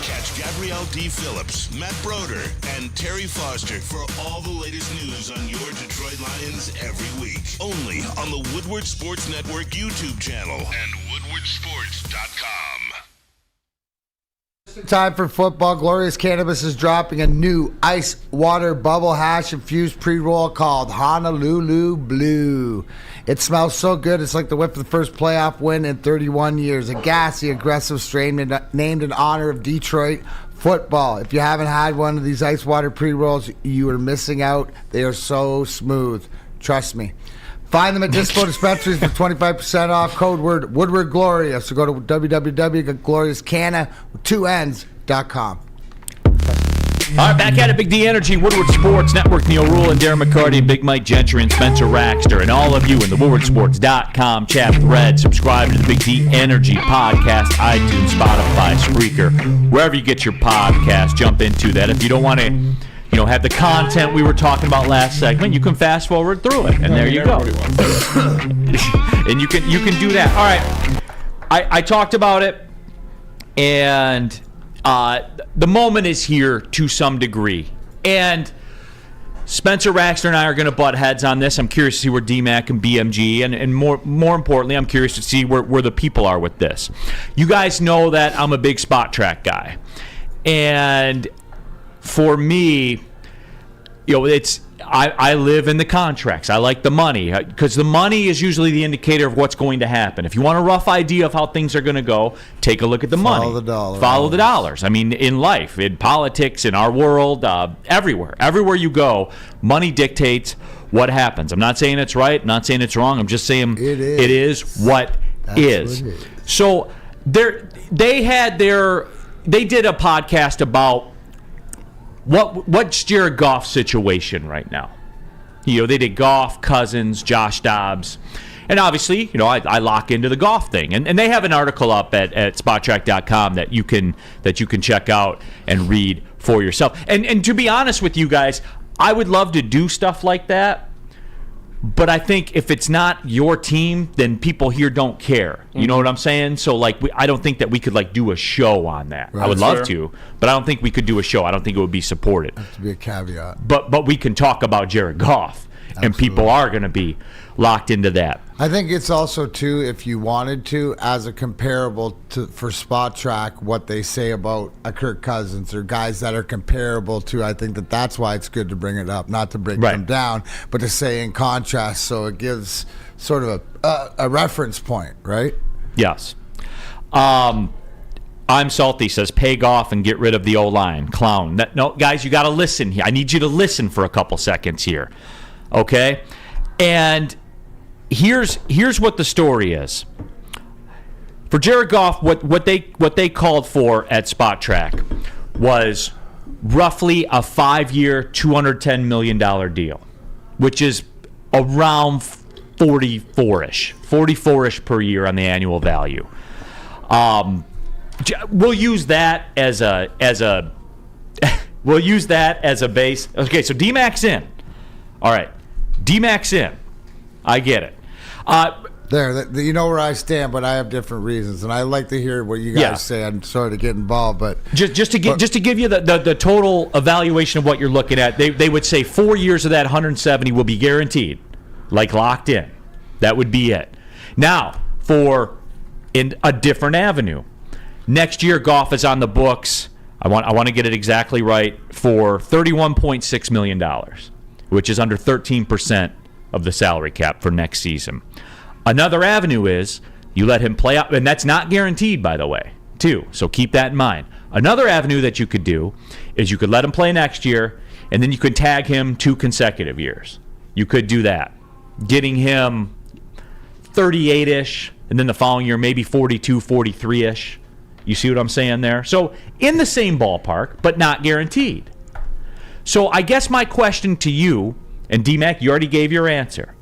Catch Gabrielle D. Phillips, Matt Broder, and Terry Foster for all the latest news on your Detroit Lions every week. Only on the Woodward Sports Network YouTube channel and woodwardsports.com. Time for football. Glorious Cannabis is dropping a new ice water bubble hash infused pre-roll called Honolulu Blue. It smells so good, it's like the whiff of the first playoff win in 31 years. A gassy, aggressive strain named in honor of Detroit football. If you haven't had one of these ice water pre-rolls, you are missing out. They are so smooth. Trust me. Find them at Dispo Dispensaries for 25% off. Code word Woodward Gloria. So go to www.gloriouscanna2ns.com. All right, back at it, Big D Energy, Woodward Sports Network, Neal, Ruhl, and Darren McCarty, and Big Mike Gentry, and Spencer Raxter, and all of you in the WoodwardSports.com chat thread. Subscribe to the Big D Energy podcast, iTunes, Spotify, Spreaker, wherever you get your podcast. Jump into that. If you don't want to, have the content we were talking about last segment, you can fast forward through it, and there you go. And you can do that. All right, I talked about it, and the moment is here to some degree. And Spencer Raxter and I are going to butt heads on this. I'm curious to see where DMAC and BMG, and more importantly, I'm curious to see where the people are with this. You guys know that I'm a big spot track guy. And for me, I live in the contracts. I like the money because the money is usually the indicator of what's going to happen. If you want a rough idea of how things are going to go, take a look at the money. Follow the dollar. Follow the dollars. I mean, in life, in politics, in our world, everywhere you go, money dictates what happens. I'm not saying it's right. I'm not saying it's wrong. I'm just saying it is what is. What it is. So they did a podcast about what's Jared Goff's situation right now. They did Goff, Cousins, Josh Dobbs, and obviously, I lock into the Goff thing, and they have an article up at spottrack.com that you can check out and read for yourself. And to be honest with you guys, I would love to do stuff like that. But I think if it's not your team, then people here don't care. You know what I'm saying? So, I don't think that we could, do a show on that. Right. I would love to, but I don't think we could do a show. I don't think it would be supported. That has to be a caveat. But we can talk about Jared Goff, and people are going to be locked into that. I think it's also, too, if you wanted to, as a comparable for Spot Track, what they say about a Kirk Cousins or guys that are comparable to, I think that's why it's good to bring it up, not to bring them down, but to say in contrast, so it gives sort of a reference point, right? Yes. I'm Salty says, pay Goff and get rid of the O-line. Clown. No, guys, you got to listen here. I need you to listen for a couple seconds here, okay? And here's what the story is. For Jared Goff, what they called for at Spot Track was roughly a 5-year, $210 million deal, which is around 44-ish per year on the annual value. We'll use that as a base. Okay, so D-Mac's in. All right, D-Mac's in. I get it. You know where I stand, but I have different reasons, and I like to hear what you guys say. I'm sorry to get involved, but just to give you the total evaluation of what you're looking at, they would say 4 years of that 170 will be guaranteed, locked in. That would be it. Now, in a different avenue, next year Goff is on the books. I want to get it exactly right, for $31.6 million, which is under 13% of the salary cap for next season. Another avenue is you let him play out, and that's not guaranteed, by the way, too. So keep that in mind. Another avenue that you could do is you could let him play next year, and then you could tag him 2 consecutive years. You could do that, getting him 38-ish, and then the following year maybe 42, 43-ish. You see what I'm saying there? So in the same ballpark, but not guaranteed. So I guess my question to you, and D-Mac, you already gave your answer.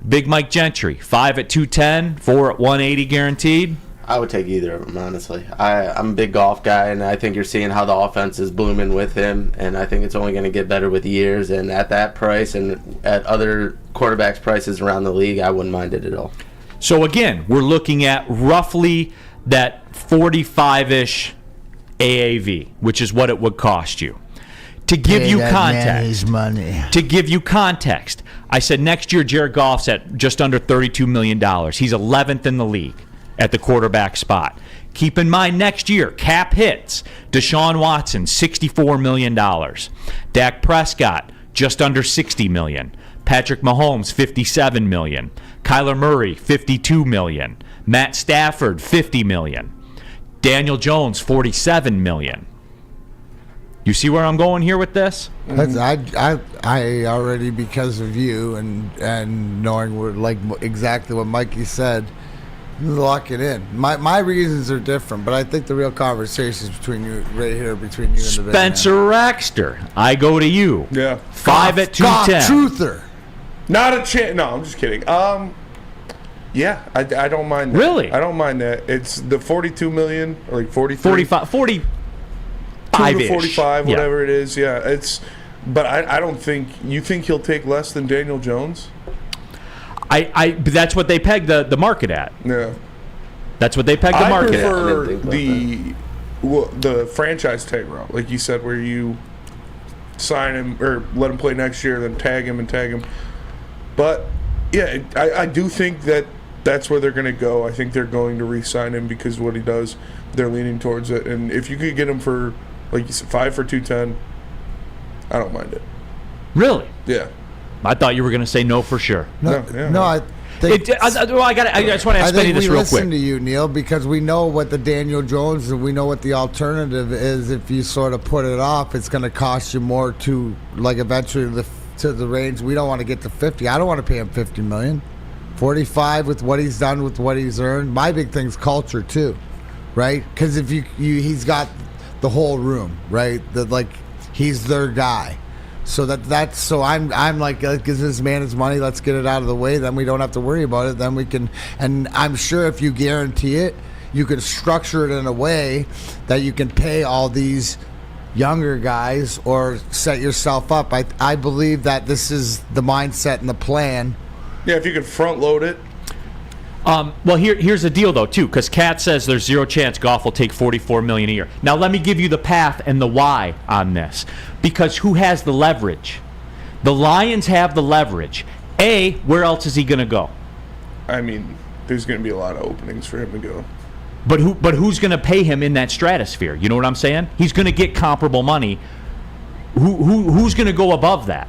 Big Mike Gentry, 5 at 210, 4 at 180 guaranteed. I would take either of them, honestly. I'm a big golf guy, and I think you're seeing how the offense is blooming with him, and I think it's only going to get better with years. And at that price and at other quarterbacks' prices around the league, I wouldn't mind it at all. So again, we're looking at roughly that 45-ish AAV, which is what it would cost you. To give you context, to give you context, I said next year Jared Goff's at just under $32 million. He's 11th in the league at the quarterback spot. Keep in mind next year, cap hits. Deshaun Watson, $64 million. Dak Prescott, just under $60 million. Patrick Mahomes, $57 million. Kyler Murray, $52 million. Matt Stafford, $50 million. Daniel Jones, $47 million. You see where I'm going here with this? I already, because of you and knowing like exactly what Mikey said, lock it in. My reasons are different, but I think the real conversation is between you right here, between you and the Spencer Raxter. I go to you. Yeah. 5 at 210. Truther. Not a chance. No, I'm just kidding. Yeah, I don't mind that. Really? I don't mind that. It's the $42 million, or like 43. 45-ish. 2 to 45, whatever it is. Yeah, but I don't think, you think he'll take less than Daniel Jones? But that's what they pegged the market at. Yeah. That's what they pegged the market at. I prefer the franchise tag route, like you said, where you sign him or let him play next year, then tag him. But yeah, I do think that's where they're going to go. I think they're going to re-sign him because of what he does. They're leaning towards it, and if you could get him for, like you said, 5 for 210, I don't mind it. Really? Yeah. I thought you were going to say no for sure. No, I think. I just want to ask Benny this real quick. We listen to you, Neal, because we know what the Daniel Jones and we know what the alternative is. If you sort of put it off, it's going to cost you more to, like, eventually to the range. We don't want to get to 50. I don't want to pay him $50 million. 45 with what he's done, with what he's earned. My big thing's culture too, right? Because if he's got the whole room, right? He's their guy. So I'm like, gives this man his money, let's get it out of the way, then we don't have to worry about it, then we can, and I'm sure if you guarantee it, you can structure it in a way that you can pay all these younger guys or set yourself up. I believe that this is the mindset and the plan. Yeah, if you could front load it. Well, here's the deal, though, too, because Kat says there's zero chance Goff will take $44 million a year. Now, let me give you the path and the why on this, because who has the leverage? The Lions have the leverage. Where else is he going to go? I mean, there's going to be a lot of openings for him to go. But who's going to pay him in that stratosphere? You know what I'm saying? He's going to get comparable money. Who's going to go above that?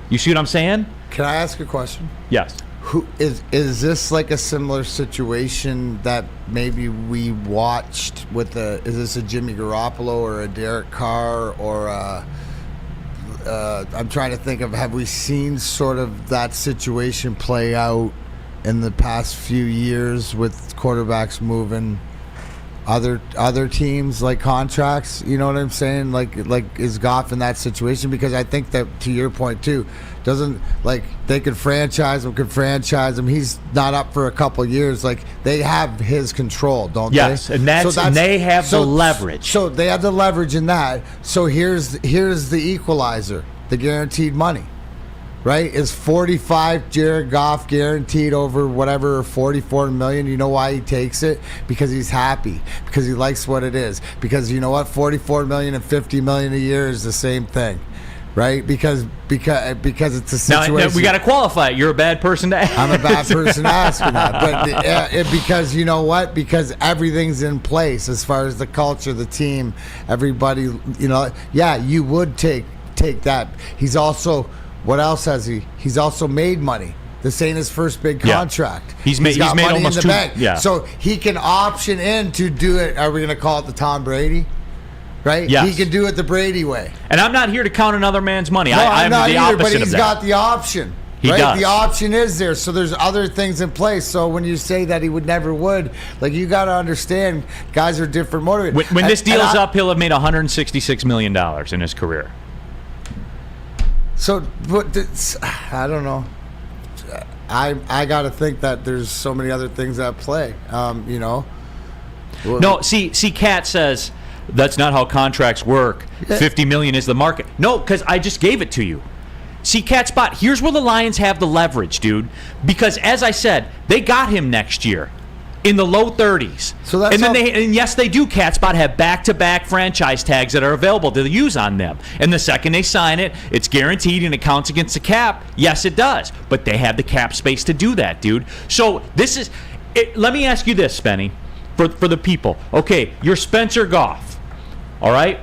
You see what I'm saying? Can I ask a question? Yes. Who is this like a similar situation that maybe we watched with is this a Jimmy Garoppolo or a Derek Carr or I'm trying to think of, have we seen sort of that situation play out in the past few years with quarterbacks moving other teams, like contracts? You know what I'm saying? Like is Goff in that situation? Because I think that, to your point too, doesn't, like, they could franchise him. He's not up for a couple years. Like, they have his control, don't they? Yes, and they have the leverage. So they have the leverage in that. So here's the equalizer, the guaranteed money. Right? Is 45 Jared Goff guaranteed over whatever, $44 million? You know why he takes it? Because he's happy. Because he likes what it is. Because you know what? $44 million and $50 million a year is the same thing. right? Because it's a situation. Now we got to qualify it. You're a bad person to ask. I'm a bad person to ask for that, but because you know what? Because everything's in place as far as the culture, the team, everybody. You know, yeah, you would take that. He's also, what else has he? He's also made money. This ain't his first big contract. Yeah. He's made money almost in the two. bank. Yeah. So he can option in to do it. Are we going to call it the Tom Brady? Right? Yes. He can do it the Brady way. And I'm not here to count another man's money. No, I'm not the either, opposite but he's of that. got the option. He right? does. The option is there, so there's other things in place. So when you say that he never would, like, you got to understand, guys are different motivated. When this deal's up, he'll have made $166 million in his career. So, but I don't know. I got to think that there's so many other things at play. You know. No, see, Kat says that's not how contracts work. $50 million is the market. No, because I just gave it to you. See, Cat Spot, here's where the Lions have the leverage, dude. Because as I said, they got him next year in the low 30s. So that's and yes, they do, Cat Spot, have back-to-back franchise tags that are available to use on them. And the second they sign it, it's guaranteed and it counts against the cap. Yes, it does. But they have the cap space to do that, dude. So this is let me ask you this, Spenny, for the people. Okay, you're Spencer Goff, all right?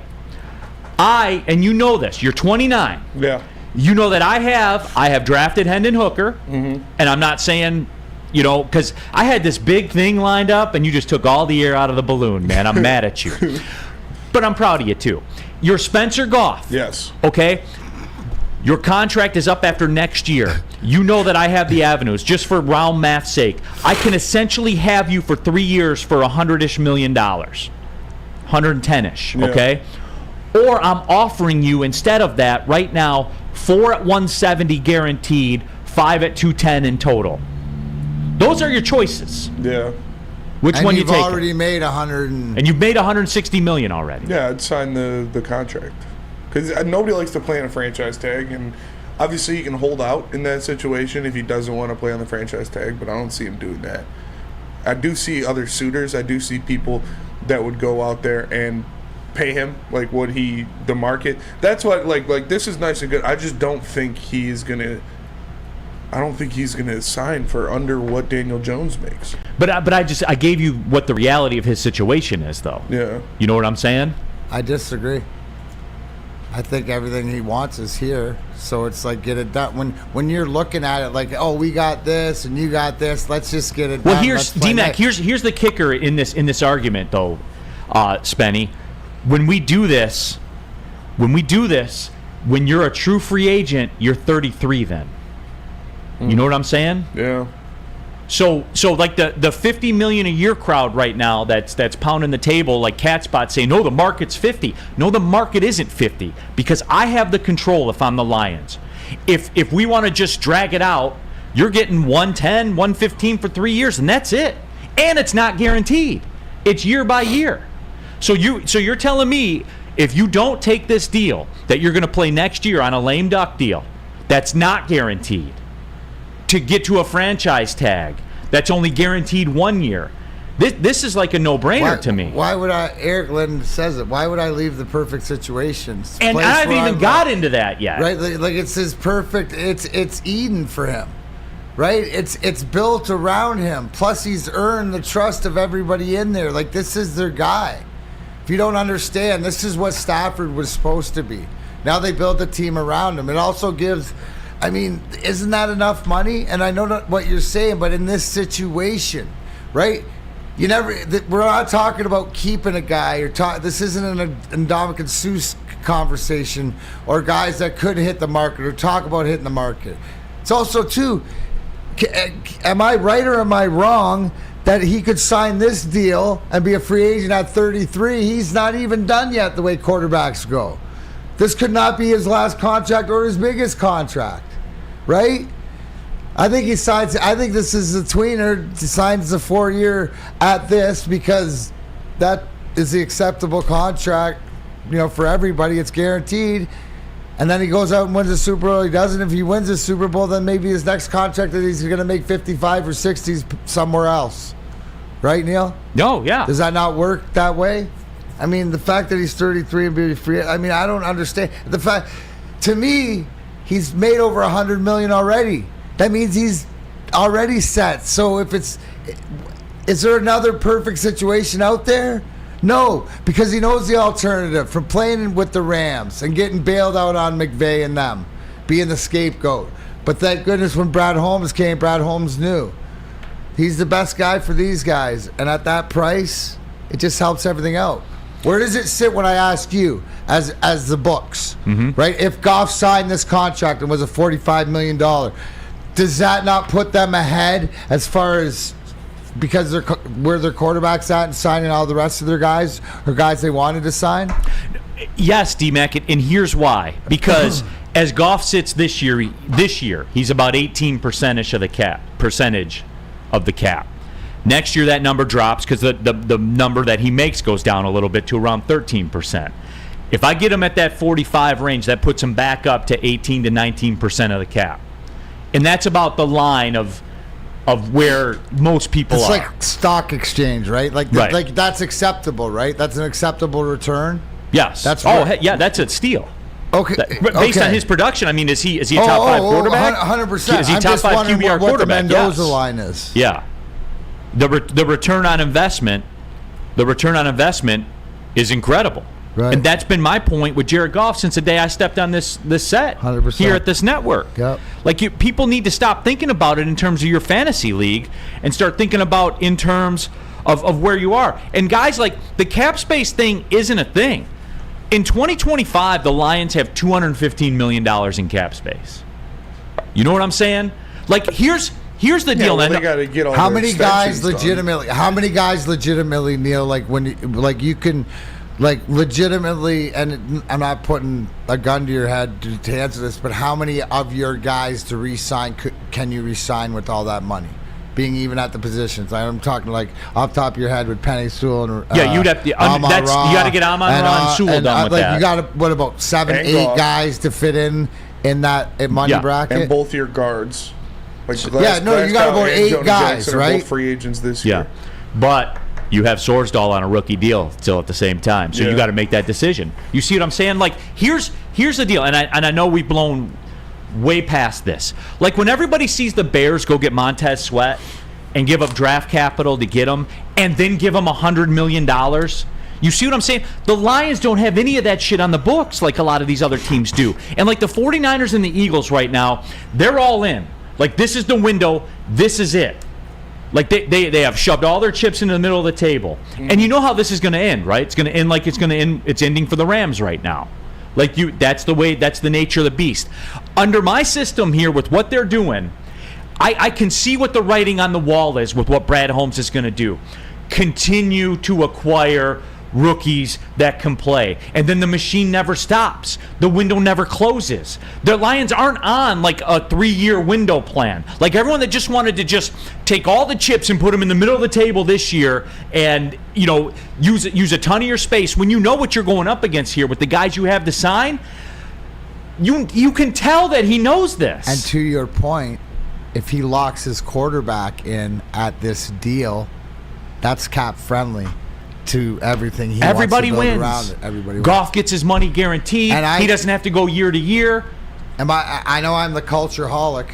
And you know this, you're 29. Yeah. You know that I have drafted Hendon Hooker, and I'm not saying, you know, because I had this big thing lined up, and you just took all the air out of the balloon, man. I'm mad at you. But I'm proud of you, too. You're Spencer Goff. Yes. Okay? Your contract is up after next year. You know that I have the avenues. Just for round math's sake, I can essentially have you for 3 years for $100-ish million. 110-ish, okay? Or I'm offering you, instead of that, right now, 4 at 170 guaranteed, 5 at 210 in total. Those are your choices. Yeah. Which one you take? And you've already made and you've made $160 million already. Yeah, I'd sign the contract. Because nobody likes to play on a franchise tag, and obviously he can hold out in that situation if he doesn't want to play on the franchise tag, but I don't see him doing that. I do see other suitors. I do see people that would go out there and pay him like what the market. That's what like this is nice and good. I just don't think he's gonna sign for under what Daniel Jones makes. But I gave you what the reality of his situation is, though. Yeah. You know what I'm saying? I disagree. I think everything he wants is here, so it's like, get it done. When you're looking at it like, oh, we got this and you got this, let's just get it done. Well, here's D-Mac. Here's the kicker in this argument, though, Spenny. When we do this, when you're a true free agent, you're 33 then. You know what I'm saying? Yeah. So like the $50 million a year crowd right now that's pounding the table like Cat Spot saying, no, the market's 50. No, the market isn't 50 because I have the control if I'm the Lions. If we want to just drag it out, you're getting 110, 115 for 3 years, and that's it. And it's not guaranteed. It's year by year. So you're telling me if you don't take this deal that you're going to play next year on a lame duck deal that's not guaranteed to get to a franchise tag that's only guaranteed 1 year. This is like a no-brainer to me. Why would I? Eric Lynn says it. Why would I leave the perfect situation? And I haven't even got into that yet. Right, like it's his perfect. It's Eden for him. Right, it's built around him. Plus, he's earned the trust of everybody in there. Like, this is their guy. If you don't understand, this is what Stafford was supposed to be. Now they built a team around him. It also gives, I mean, isn't that enough money? And I know what you're saying, but in this situation, right? We're not talking about keeping a guy. This isn't an Ndamukong Suh conversation or guys that could hit the market or talk about hitting the market. It's also, too, am I right or am I wrong that he could sign this deal and be a free agent at 33? He's not even done yet the way quarterbacks go. This could not be his last contract or his biggest contract, right? I think he signs. I think this is a tweener. He signs a 4-year at this because that is the acceptable contract, for everybody. It's guaranteed. And then he goes out and wins a Super Bowl. He doesn't. If he wins a Super Bowl, then maybe his next contract that he's going to make 55 or 60s somewhere else. Right, Neal? No, yeah. Does that not work that way? I mean, the fact that he's 33 and be free, I mean, I don't understand. The fact, to me, he's made over $100 million already. That means he's already set. So is there another perfect situation out there? No, because he knows the alternative from playing with the Rams and getting bailed out on McVay and them, being the scapegoat. But thank goodness when Brad Holmes came, Brad Holmes knew. He's the best guy for these guys. And at that price, it just helps everything out. Where does it sit when I ask you, as the books, right? If Goff signed this contract and was a $45 million, does that not put them ahead as far as because they're where their quarterback's at and signing all the rest of their guys or guys they wanted to sign? Yes, D-Mac, and here's why. Because as Goff sits this year, he's about 18% of the cap percentage of the cap. Next year, that number drops because the number that he makes goes down a little bit to around 13%. If I get him at that 45 range, that puts him back up to 18 to 19% of the cap. And that's about the line of where most people are. It's like stock exchange, right? Like that's acceptable, right? That's an acceptable return? Yes. That's a steal. Okay. Based on his production, I mean, is he a top 5 quarterback? 100%. Is he top 5 QBR what quarterback? The Mendoza line is. Yeah. The return on investment, is incredible. Right. And that's been my point with Jared Goff since the day I stepped on this set 100%. Here at this network. Yep. Like people need to stop thinking about it in terms of your fantasy league and start thinking about in terms of where you are. And guys, like the cap space thing isn't a thing. In 2025, the Lions have $215 million in cap space. You know what I'm saying? Like here's the deal. Well, they got to get all how their many guys extensions done. How many guys legitimately, Neal? Like when you can. Like legitimately, and I'm not putting a gun to your head to answer this, but how many of your guys to re-sign can you re-sign with all that money, being even at the positions? I'm talking like off the top of your head with Penny Sewell and you'd have to. You got to get Amon-Ra and Sewell done with like that. You got what about 7-8 guys to fit in that money bracket, and both your guards. Like you got about 8 guys, Jackson right? Both free agents this year. But you have Sorsdahl on a rookie deal still at the same time, so you got to make that decision. You see what I'm saying? Like here's the deal, and I know we've blown way past this. Like when everybody sees the Bears go get Montez Sweat and give up draft capital to get him, and then give him $100 million. You see what I'm saying? The Lions don't have any of that shit on the books like a lot of these other teams do. And like the 49ers and the Eagles right now, they're all in. Like this is the window. This is it. Like they have shoved all their chips into the middle of the table. And you know how this is going to end, right? It's going to end like it's ending for the Rams right now. Like that's the nature of the beast. Under my system here with what they're doing, I can see what the writing on the wall is with what Brad Holmes is going to do. Continue to acquire rookies that can play. And then the machine never stops. The window never closes. The Lions aren't on like a 3-year window plan. Like everyone that just wanted to just take all the chips and put them in the middle of the table this year and, use a ton of your space when you know what you're going up against here with the guys you have to sign. You can tell that he knows this. And to your point, if he locks his quarterback in at this deal, that's cap friendly to everything he Everybody wants to build wins. around it. Everybody wins. Goff gets his money guaranteed. And he doesn't have to go year to year. I know I'm the culture-holic,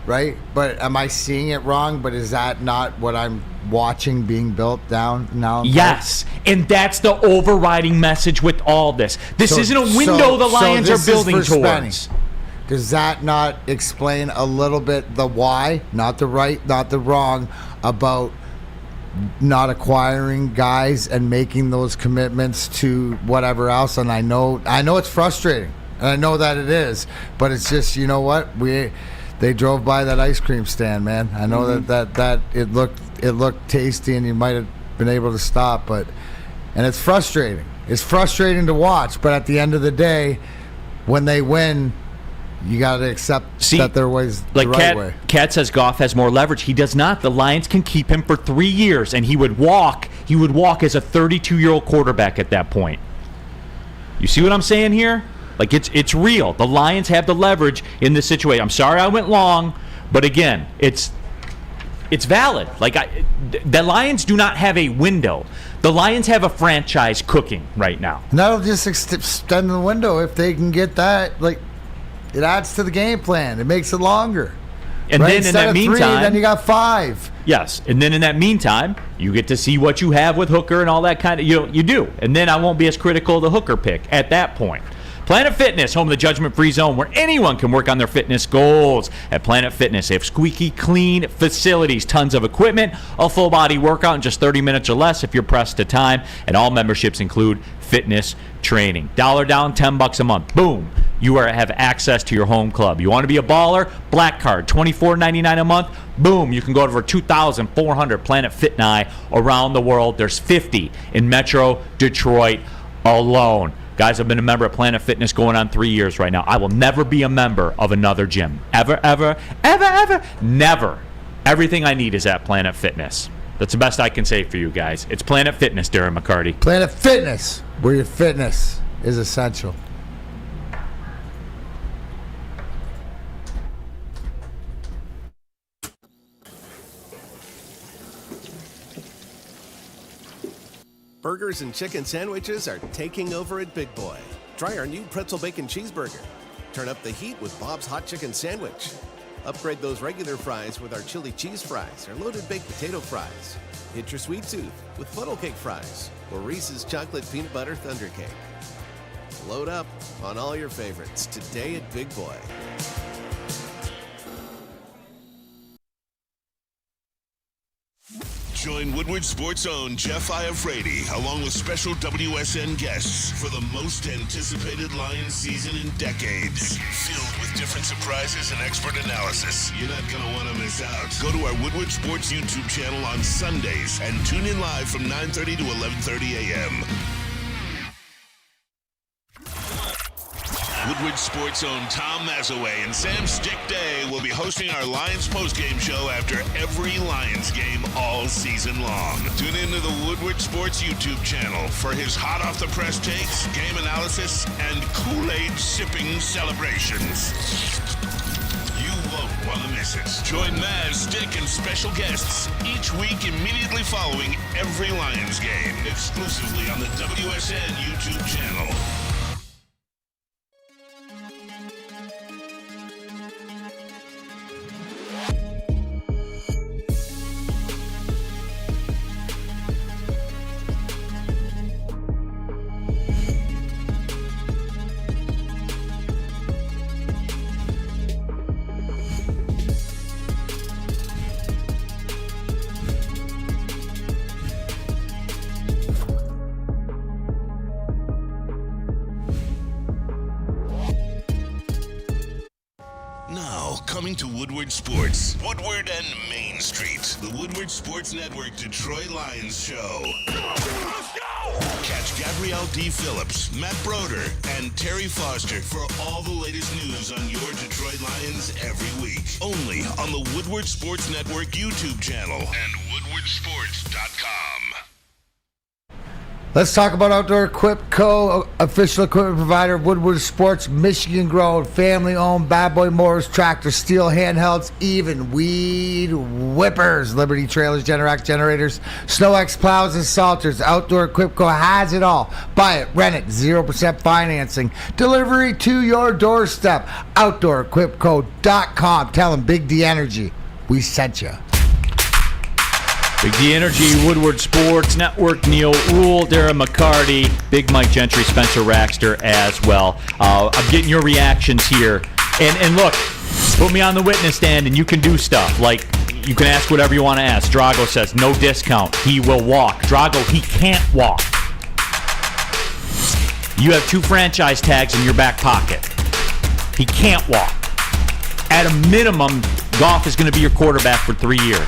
right? But am I seeing it wrong? But is that not what I'm watching being built down now? Yes, and that's the overriding message with all this. This isn't a window the Lions are building towards. Does that not explain a little bit the why, not the right, not the wrong, about not acquiring guys and making those commitments to whatever else? And I know it's frustrating, and I know that it is, but it's just, you know what, they drove by that ice cream stand, man. I know that it looked tasty, and you might have been able to stop, and it's frustrating. It's frustrating to watch, but at the end of the day, when they win, you got to accept that their way's the right way. Cat says Goff has more leverage. He does not. The Lions can keep him for 3 years, and he would walk as a 32-year-old quarterback at that point. You see what I'm saying here? Like it's real. The Lions have the leverage in this situation. I'm sorry I went long, but again, it's valid. Like the Lions do not have a window. The Lions have a franchise cooking right now. And that'll just extend the window if they can get that. Like, It adds to the game plan. It makes it longer. And right? then Instead in that of 3, meantime, then you got 5. Yes, and then in that meantime, you get to see what you have with Hooker and all that kind of, you do. And then I won't be as critical of the Hooker pick at that point. Planet Fitness, home of the judgment-free zone, where anyone can work on their fitness goals. At Planet Fitness, they have squeaky clean facilities, tons of equipment, a full-body workout in just 30 minutes or less if you're pressed to time, and all memberships include fitness training. $1 down, $10 a month. Boom. You have access to your home club. You want to be a baller? Black Card, $24.99 a month. Boom. You can go to over 2,400 Planet Fitni around the world. There's 50 in Metro Detroit alone. Guys, I've been a member of Planet Fitness going on 3 years right now. I will never be a member of another gym. Ever, ever, ever, ever, never. Everything I need is at Planet Fitness. That's the best I can say for you guys. It's Planet Fitness, Darren McCarty. Planet Fitness, where your fitness is essential. Burgers and chicken sandwiches are taking over at Big Boy. Try our new pretzel bacon cheeseburger. Turn up the heat with Bob's Hot Chicken Sandwich. Upgrade those regular fries with our chili cheese fries or loaded baked potato fries. Hit your sweet tooth with funnel cake fries or Reese's chocolate peanut butter thunder cake. Load up on all your favorites today at Big Boy. Join Woodward Sports' own Jeff Iafrate along with special WSN guests for the most anticipated Lions season in decades. Filled with different surprises and expert analysis. You're not going to want to miss out. Go to our Woodward Sports YouTube channel on Sundays and tune in live from 9:30 to 11:30 a.m. Woodward Sports' own Tom Mazaway and Sam Stick Day will be hosting our Lions postgame show after every Lions game all season long. Tune into the Woodward Sports YouTube channel for his hot-off-the-press takes, game analysis, and Kool-Aid sipping celebrations. You won't want to miss it. Join Maz, Stick, and special guests each week immediately following every Lions game, exclusively on the WSN YouTube channel. Coming to Woodward Sports, Woodward and Main Street, the Woodward Sports Network Detroit Lions Show. Let's go! Catch Gabrielle D. Phillips, Matt Broder, and Terry Foster for all the latest news on your Detroit Lions every week. Only on the Woodward Sports Network YouTube channel and woodwardsports.com. Let's talk about Outdoor Equip Co., official equipment provider of Woodward Sports, Michigan-grown, family-owned, bad boy mowers, tractors, steel handhelds, even weed whippers, Liberty trailers, Generac generators, SnowX plows and salters. Outdoor Equip Co. has it all. Buy it, rent it, 0% financing, delivery to your doorstep. OutdoorEquipCo.com. Tell them Big D Energy, we sent you. Big D Energy, Woodward Sports Network, Neal, Ruhl, Darren McCarty, Big Mike Gentry, Spencer Raxter as well. I'm getting your reactions here. And look, put me on the witness stand and you can do stuff. Like, you can ask whatever you want to ask. Drago says, no discount. He will walk. Drago, he can't walk. You have 2 franchise tags in your back pocket. He can't walk. At a minimum, Goff is going to be your quarterback for 3 years.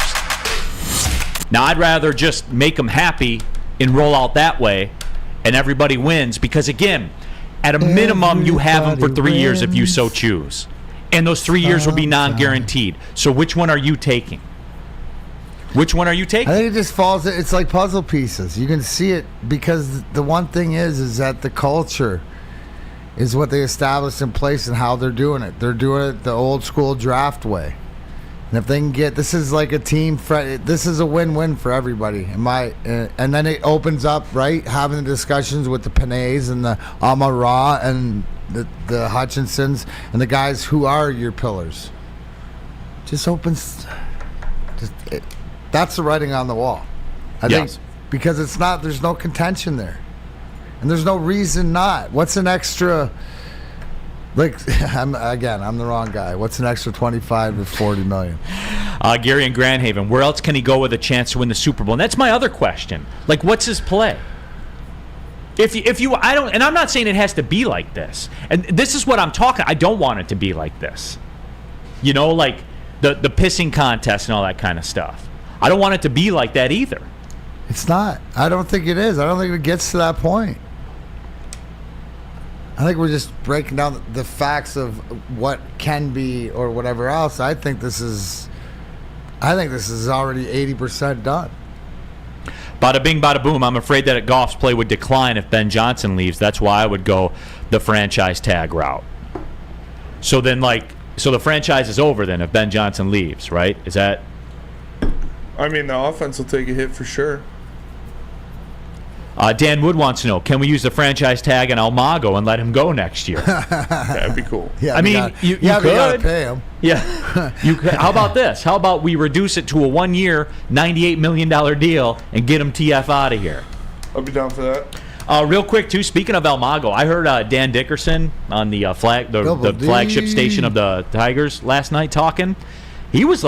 Now, I'd rather just make them happy and roll out that way, and everybody wins. Because, again, at a minimum, you have them for 3 years if you so choose. And those 3 years will be non-guaranteed. So which one are you taking? Which one are you taking? I think it just falls, it's like puzzle pieces. You can see it because the one thing is that the culture is what they established in place and how they're doing it. They're doing it the old school draft way. And if they can get, this is like a team, this is a win-win for everybody. And then it opens up, right, having the discussions with the Panays and the Amara and the Hutchinsons and the guys who are your pillars. Just opens. That's the writing on the wall. I think because it's not. There's no contention there, and there's no reason not. What's an extra? Like I'm the wrong guy. What's an extra 25 to 40 million? Gary in Grand Haven. Where else can he go with a chance to win the Super Bowl? And that's my other question. Like, what's his play? If you, I don't, and I'm not saying it has to be like this. And this is what I'm talking. I don't want it to be like this. You know, like the pissing contest and all that kind of stuff. I don't want it to be like that either. It's not. I don't think it is. I don't think it gets to that point. I think we're just breaking down the facts of what can be or whatever else. I think this is already 80% done. Bada bing, bada boom. I'm afraid that Goff's play would decline if Ben Johnson leaves. That's why I would go the franchise tag route. So then, so the franchise is over then if Ben Johnson leaves, right? Is that? I mean, the offense will take a hit for sure. Dan Wood wants to know, can we use the franchise tag on Almago and let him go next year? That'd be cool. Yeah, I mean, you could. You gotta pay him. Yeah. You could. How about this? How about we reduce it to a 1-year, $98 million deal and get him TF out of here? I'll be down for that. Real quick, too, speaking of Almago, I heard Dan Dickerson on the flagship station of the Tigers last night talking. He was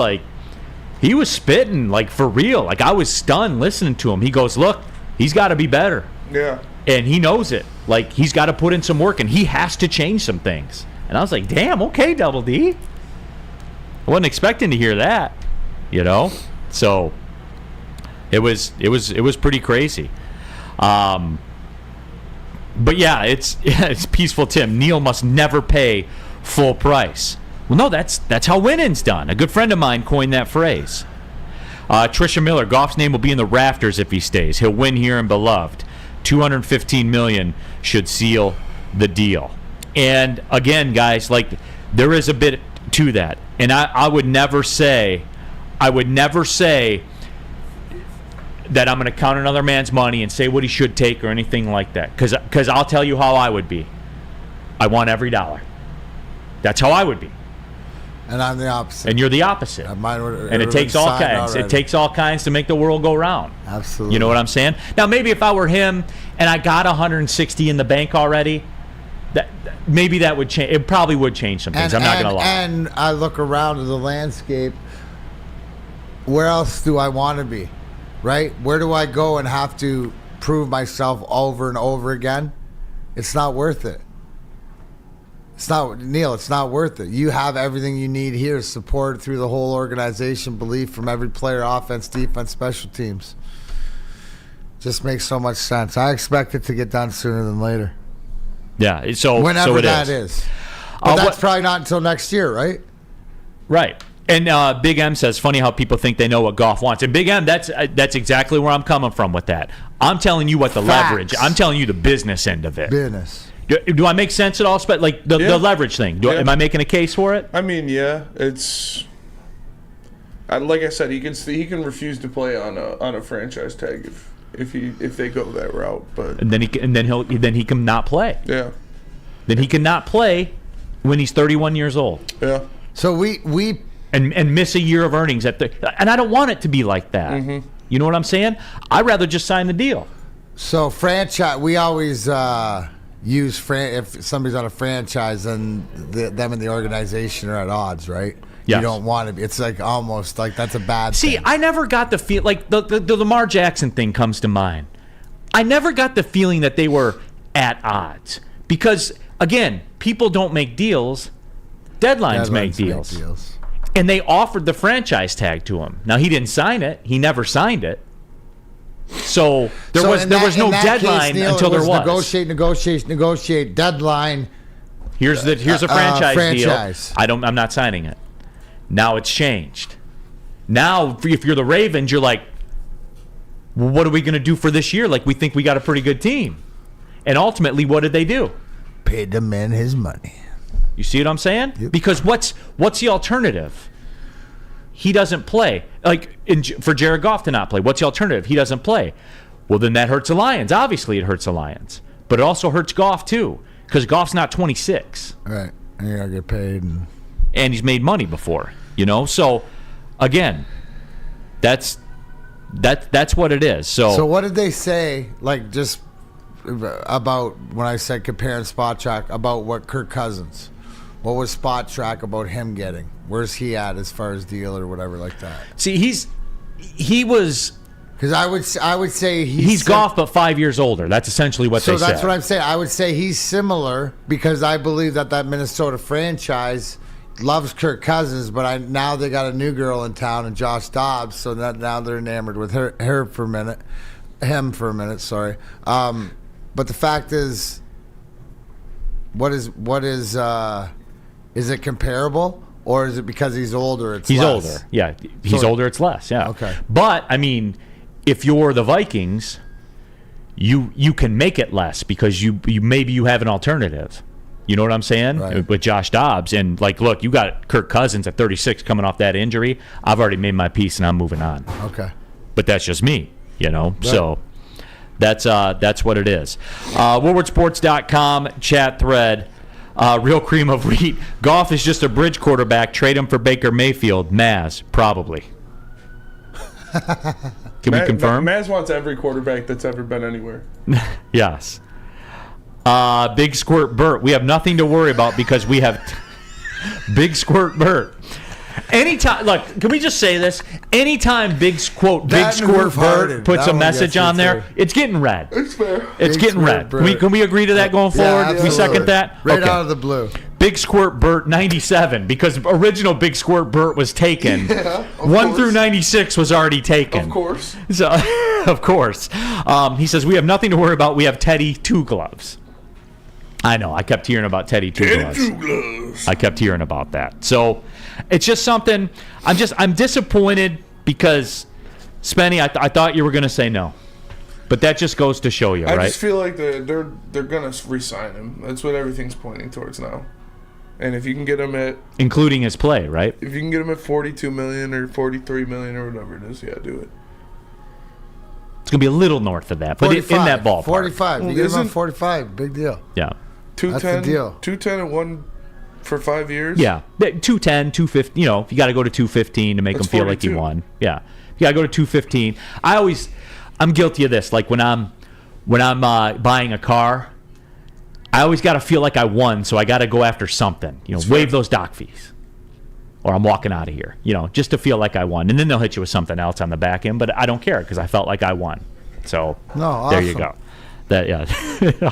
spitting, like, for real. Like, I was stunned listening to him. He goes, look, he's got to be better. Yeah. And he knows it. Like, he's got to put in some work, and he has to change some things. And I was like, damn, okay, Double D. I wasn't expecting to hear that, you know? So it was pretty crazy. But yeah, it's Peaceful Tim. Neal must never pay full price. Well, no, that's how winning's done. A good friend of mine coined that phrase. Trisha Miller, Goff's name will be in the rafters if he stays. He'll win here and beloved. $215 million should seal the deal. And again, guys, like, there is a bit to that. And I would never say that I'm going to count another man's money and say what he should take or anything like that. Because I'll tell you how I would be. I want every dollar. That's how I would be. And I'm the opposite. And you're the opposite. And it takes all kinds. It takes all kinds to make the world go round. Absolutely. You know what I'm saying? Now, maybe if I were him and I got 160 in the bank already, maybe that would change. It probably would change some things. I'm not going to lie. And I look around at the landscape. Where else do I want to be? Right? Where do I go and have to prove myself over and over again? It's not worth it. Neal, it's not worth it. You have everything you need here, support through the whole organization, belief from every player, offense, defense, special teams. Just makes so much sense. I expect it to get done sooner than later. Yeah, so whenever it that is. But that's probably not until next year, right? Right. And Big M says, funny how people think they know what Goff wants. And Big M, that's exactly where I'm coming from with that. I'm telling you what the leverage. I'm telling you the business end of it. Business. Do I make sense at all? Like the leverage thing. Am I making a case for it? I mean, yeah, it's. Like I said, he can refuse to play on a franchise tag if they go that route. But and then he can not play. Yeah. Then he cannot play when he's 31 years old. Yeah. So we and miss a year of earnings and I don't want it to be like that. Mm-hmm. You know what I'm saying? I'd rather just sign the deal. So franchise, we always use if somebody's on a franchise, then them and the organization are at odds, right? Yes. You don't want to be. It's like almost like that's a bad thing. I never got the feel, like the Lamar Jackson thing comes to mind. I never got the feeling that they were at odds because, again, people don't make deals. Deadlines make deals. And they offered the franchise tag to him. Now, he didn't sign it. He never signed it. So there was no deadline case, Neal, until there was. Negotiate, deadline. Here's a franchise deal. I'm not signing it. Now it's changed. Now, if you're the Ravens, you're like, well, what are we going to do for this year? Like, we think we got a pretty good team. And ultimately, what did they do? Paid the man his money. You see what I'm saying? Yep. Because what's the alternative? He doesn't play. For Jared Goff to not play, what's the alternative? He doesn't play. Well, then that hurts the Lions. Obviously, it hurts the Lions. But it also hurts Goff, too. because Goff's not 26. Right. And you got to get paid. And he's made money before, So, again, that's what it is. So what did they say, like, just about when I said comparing Spot Track about what Kirk Cousins? What was Spot Track about him getting? Where's he at as far as deal or whatever like that? See, he was... Because I would say he's Goff, but 5 years older. That's essentially what they said. So that's what I'm saying. I would say he's similar because I believe that Minnesota franchise loves Kirk Cousins, but now they got a new girl in town and Josh Dobbs, so now they're enamored with him for a minute. Sorry, but the fact is, is it comparable? Or is it because he's older? He's less? Older. Yeah, he's older. It's less. Yeah. Okay. But I mean, if you're the Vikings, you can make it less because you maybe you have an alternative. You know what I'm saying? Right. With Josh Dobbs and look, you got Kirk Cousins at 36 coming off that injury. I've already made my peace and I'm moving on. Okay. But that's just me. Right. So that's what it is. Woodwardsports.com chat thread. Real cream of wheat. Goff is just a bridge quarterback. Trade him for Baker Mayfield. Maz, probably. Can we confirm? Maz wants every quarterback that's ever been anywhere. Yes. Big Squirt Burt. We have nothing to worry about because we have Big Squirt Burt. Anytime, look, can we just say this? Anytime Big Squirt Burt puts a message on there, it's getting read. It's fair. It's getting read. Can we agree to that going forward? Yeah, we second that? Right out of the blue. Big Squirt Burt 97 because original Big Squirt Burt was taken. 1 through 96 was already taken. Of course. So, of course. He says, we have nothing to worry about. We have Teddy Two Gloves. I know. I kept hearing about Teddy Two Gloves. I kept hearing about that. So it's just something. I'm disappointed because, Spenny, I thought you were going to say no. But that just goes to show you, right? I just feel like they're going to re-sign him. That's what everything's pointing towards now. And if you can get him at... Including his play, right? If you can get him at $42 million or $43 million or whatever it is, yeah, do it. It's going to be a little north of that, but in that ballpark. 45. You get him on 45. Big deal. Yeah. 210, that's the deal. 210 and 1 for 5 years? Yeah. 210, 215. You know, you got to go to 215 to make That's him feel 42. like he won. Yeah. You got to go to 215. I'm guilty of this. Like when I'm buying a car, I always got to feel like I won, so I got to go after something. You know, waive those dock fees, or I'm walking out of here. You know, just to feel like I won, and then they'll hit you with something else on the back end. But I don't care because I felt like I won. So there you go.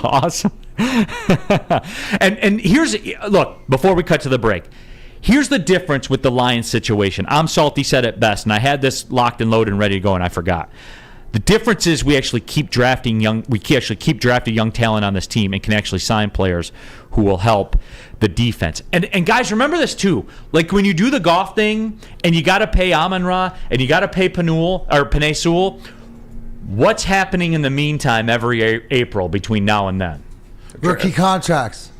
Awesome. and look, before we cut to the break, here's the difference with the Lions situation. I'm Salty said it best, and I had this locked and loaded and ready to go, and I forgot. The difference is we actually keep drafting young talent on this team and can actually sign players who will help the defense. And guys, remember this too. Like when you do the Goff thing and you got to pay Amon-Ra and you got to pay Penei Sewell, what's happening in the meantime every April between now and then? Rookie contracts.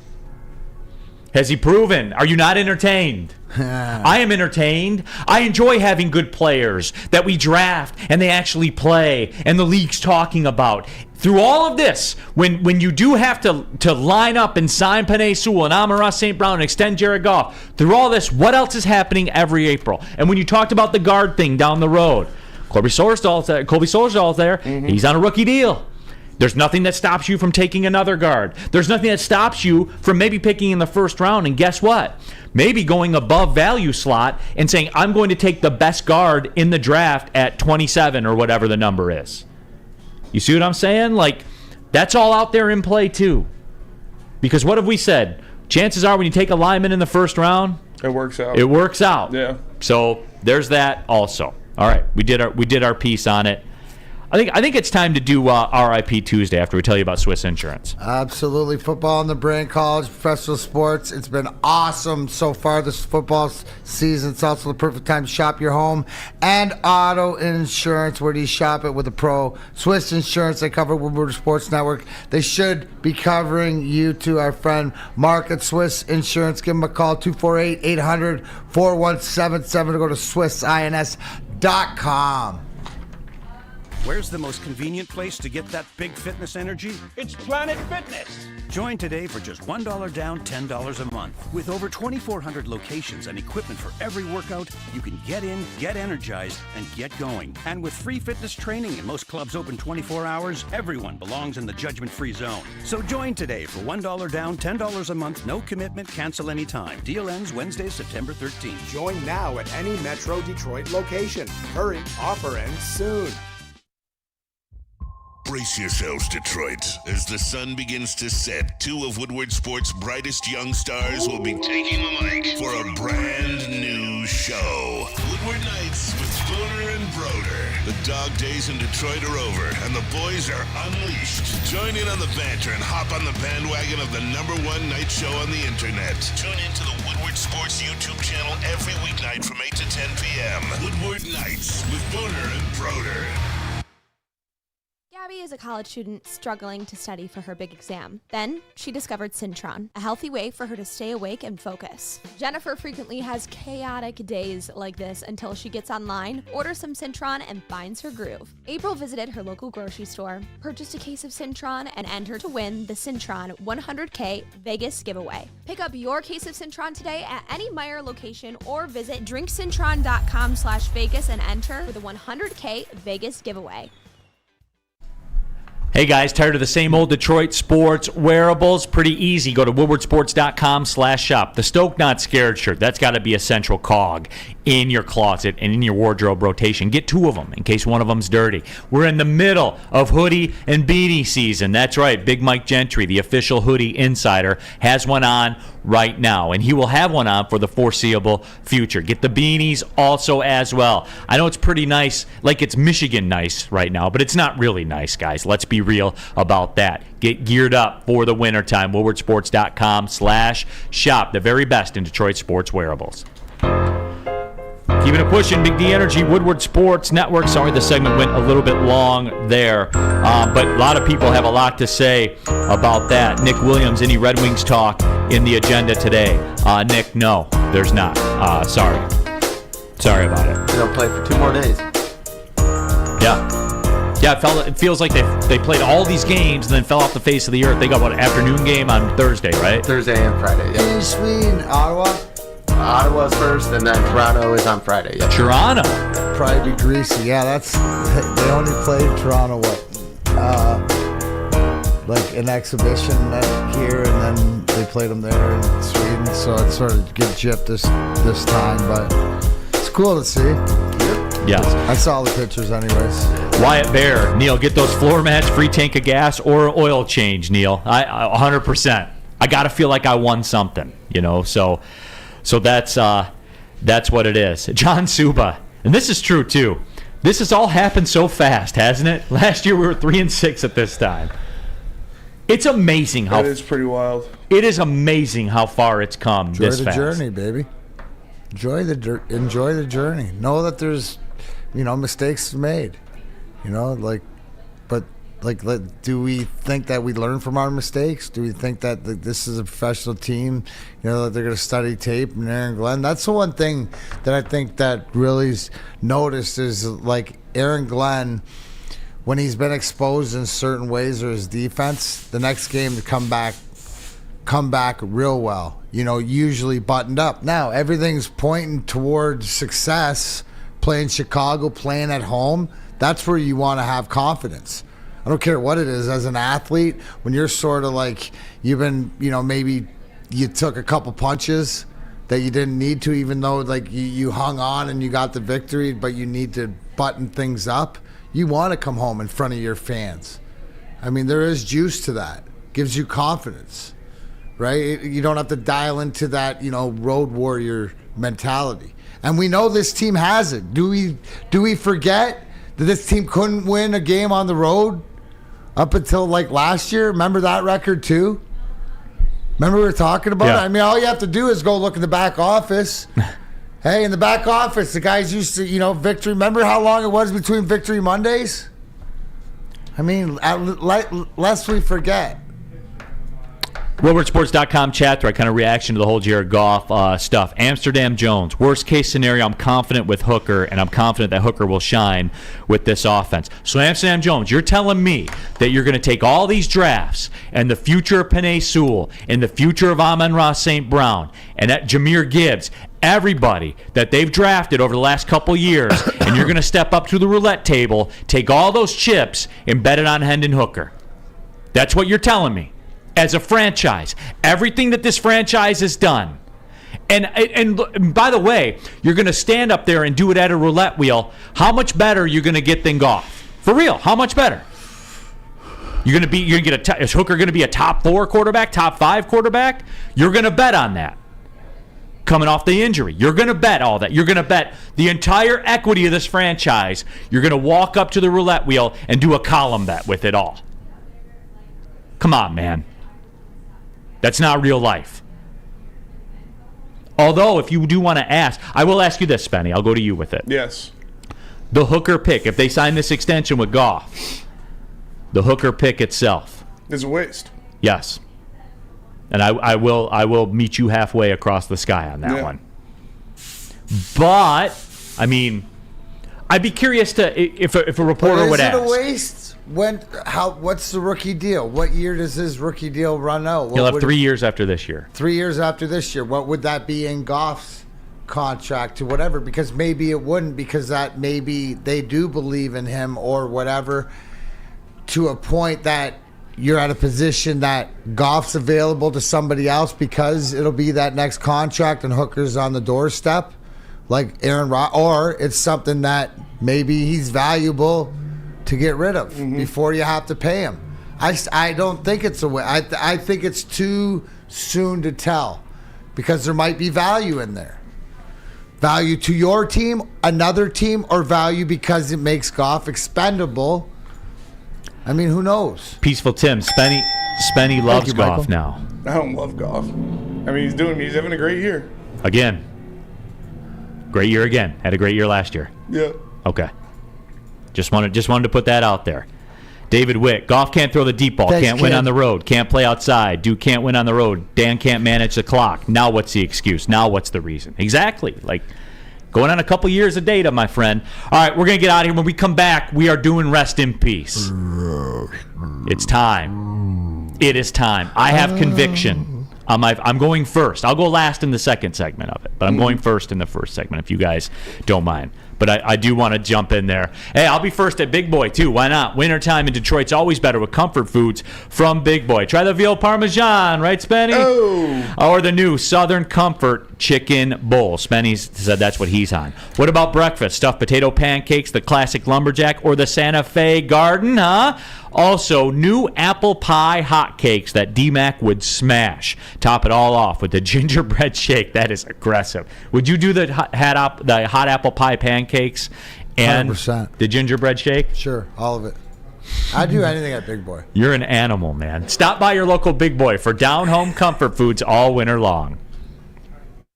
Has he proven? Are you not entertained? I am entertained. I enjoy having good players that we draft and they actually play and the league's talking about. Through all of this, when you do have to line up and sign Penei Sewell and Amon-Ra St. Brown and extend Jared Goff, through all this, what else is happening every April? And when you talked about the guard thing down the road, Colby Sorsdal's there. Mm-hmm. He's on a rookie deal. There's nothing that stops you from taking another guard. There's nothing that stops you from maybe picking in the first round. And guess what? Maybe going above value slot and saying, I'm going to take the best guard in the draft at 27 or whatever the number is. You see what I'm saying? Like, that's all out there in play too. Because what have we said? Chances are when you take a lineman in the first round, it works out. It works out. Yeah. So there's that also. All right, we did our piece on it. I think it's time to do RIP Tuesday after we tell you about Swiss Insurance. Absolutely. Football on the brain, college, professional sports. It's been awesome so far this football season. It's also the perfect time to shop your home and auto insurance. Where do you shop it? With a pro. Swiss Insurance. They cover Woodward Sports Network. They should be covering you too, our friend Mark at Swiss Insurance. Give them a call, 248-800-4177 to go to SwissINS.com. Where's the most convenient place to get that big fitness energy? It's Planet Fitness. Join today for just $1 down, $10 a month. With over 2,400 locations and equipment for every workout, you can get in, get energized, and get going. And with free fitness training and most clubs open 24 hours, everyone belongs in the judgment-free zone. So join today for $1 down, $10 a month, no commitment, cancel anytime. Deal ends Wednesday, September 13th. Join now at any Metro Detroit location. Hurry, offer ends soon. Brace yourselves, Detroit. As the sun begins to set, two of Woodward Sports' brightest young stars will be taking the mic for a brand new show. Woodward Nights with Spooner and Broder. The dog days in Detroit are over, and the boys are unleashed. Join in on the banter and hop on the bandwagon of the #1 night show on the internet. Tune into the Woodward Sports YouTube channel every weeknight from 8 to 10 p.m. Woodward Nights with Spooner and Broder. Gabby is a college student struggling to study for her big exam. Then she discovered Syntron, a healthy way for her to stay awake and focus. Jennifer frequently has chaotic days like this until she gets online, orders some Syntron, and finds her groove. April visited her local grocery store, purchased a case of Syntron, and entered to win the Syntron 100K Vegas giveaway. Pick up your case of Syntron today at any Meijer location or visit drinksyntron.com/Vegas and enter for the 100K Vegas giveaway. Hey guys, tired of the same old Detroit sports wearables? Pretty easy. Go to woodwardsports.com/shop. The Stoke Not Scared shirt, that's got to be a central cog in your closet and in your wardrobe rotation. Get two of them in case one of them's dirty. We're in the middle of hoodie and beanie season. That's right. Big Mike Gentry, the official hoodie insider, has one on right now, and he will have one on for the foreseeable future. Get the beanies also as well. I know it's pretty nice, like it's Michigan nice right now, but it's not really nice, guys. Let's be real about that. Get geared up for the wintertime. woodwardsports.com/shop. The very best in Detroit sports wearables. Keeping it pushing, Big D Energy, Woodward Sports Network. Sorry the segment went a little bit long there, but a lot of people have a lot to say about that. Nick Williams, any Red Wings talk in the agenda today? Nick, no, there's not. Sorry about it. They'll play for 2 more days. Yeah, it feels like they played all these games and then fell off the face of the earth. They got an afternoon game on Thursday, right? Thursday and Friday, yeah. Between Ottawa? Ottawa's first, and then Toronto is on Friday. Yep. Toronto? Probably be greasy. Yeah, they only played Toronto, like an exhibition here, and then they played them there in Sweden, so it's sort of get gypped this time, but it's cool to see. Yes. I saw the pictures anyways. Wyatt Bear, Neal, get those floor mats, free tank of gas, or oil change, Neal. I 100%. I got to feel like I won something, so that's what it is. John Suba, and this is true too. This has all happened so fast, hasn't it? Last year we were 3-6 at this time. It's amazing how. It is pretty wild. It is amazing how far it's come this fast. Enjoy the journey, baby. Enjoy the journey. Know that there's, mistakes made. Do we think that we learn from our mistakes? Do we think that this is a professional team, that they're going to study tape and Aaron Glenn? That's the one thing that I think that really's noticed is, Aaron Glenn, when he's been exposed in certain ways or his defense, the next game to come back real well, usually buttoned up. Now, everything's pointing towards success, playing Chicago, playing at home. That's where you want to have confidence. I don't care what it is. As an athlete, when you're sort of you've been, maybe you took a couple punches that you didn't need to, even though you hung on and you got the victory, but you need to button things up. You want to come home in front of your fans. I mean, there is juice to that. Gives you confidence, right? You don't have to dial into that, road warrior mentality. And we know this team has it. Do we forget that this team couldn't win a game on the road up until last year? Remember that record too? Remember we were talking about it? I mean, all you have to do is go look in the back office. Hey, in the back office, the guys used to, victory. Remember how long it was between Victory Mondays? I mean, lest we forget. WoodwardSports.com chat thread, kind of reaction to the whole Jared Goff stuff. Amsterdam Jones, worst case scenario, I'm confident with Hooker, and I'm confident that Hooker will shine with this offense. So Amsterdam Jones, you're telling me that you're going to take all these drafts and the future of Penei Sewell and the future of Amon-Ra St. Brown and that Jahmyr Gibbs, everybody that they've drafted over the last couple years, and you're going to step up to the roulette table, take all those chips, and bet it on Hendon Hooker. That's what you're telling me. As a franchise, everything that this franchise has done. And by the way, you're going to stand up there and do it at a roulette wheel. How much better are you going to get than Goff? For real, how much better? Is Hooker going to be a top 4 quarterback, top 5 quarterback? You're going to bet on that. Coming off the injury, you're going to bet all that. You're going to bet the entire equity of this franchise. You're going to walk up to the roulette wheel and do a column bet with it all. Come on, man. That's not real life. Although, if you do want to ask, I will ask you this, Spenny. I'll go to you with it. Yes. The Hooker pick, if they sign this extension with Goff, the Hooker pick itself is a waste. Yes. And I will meet you halfway across the sky on that one. But, I mean, I'd be curious to if a reporter would ask. Is it a waste? What's the rookie deal? What year does his rookie deal run out? He'll have 3 years after this year. 3 years after this year. What would that be in Goff's contract to whatever? Because maybe it wouldn't, because that maybe they do believe in him or whatever, to a point that you're at a position that Goff's available to somebody else because it'll be that next contract and Hooker's on the doorstep, like Aaron Rodgers, or it's something that maybe he's valuable to get rid of before you have to pay him. I don't think it's a way. I think it's too soon to tell, because there might be value in there. Value to your team, another team, or value because it makes Goff expendable. I mean, who knows? Peaceful Tim, Spenny loves Goff now. I don't love Goff. I mean, he's having a great year. Again. Great year again. Had a great year last year. Yeah. Okay. Just wanted to put that out there. David Witt, Goff can't throw the deep ball, can't win on the road, can't play outside, Duke can't win on the road, Dan can't manage the clock. Now what's the excuse? Now what's the reason? Exactly. Like, going on a couple years of data, my friend. All right, we're going to get out of here. When we come back, we are doing Rest in Peace. It's time. It is time. I have conviction. I'm going first. I'll go last in the second segment of it, but I'm going first in the first segment, if you guys don't mind. But I do want to jump in there. Hey, I'll be first at Big Boy, too. Why not? Wintertime in Detroit's always better with comfort foods from Big Boy. Try the veal parmesan, right, Spenny? Oh. Or the new Southern Comfort Chicken Bowl. Spenny said that's what he's on. What about breakfast? Stuffed potato pancakes, the classic lumberjack, or the Santa Fe Garden, huh? Also, new apple pie hotcakes that D-Mac would smash. Top it all off with the gingerbread shake. That is aggressive. Would you do the hot apple pie pancakes and 100%. The gingerbread shake? Sure, all of it. I'd do anything at Big Boy. You're an animal, man. Stop by your local Big Boy for down-home comfort foods all winter long.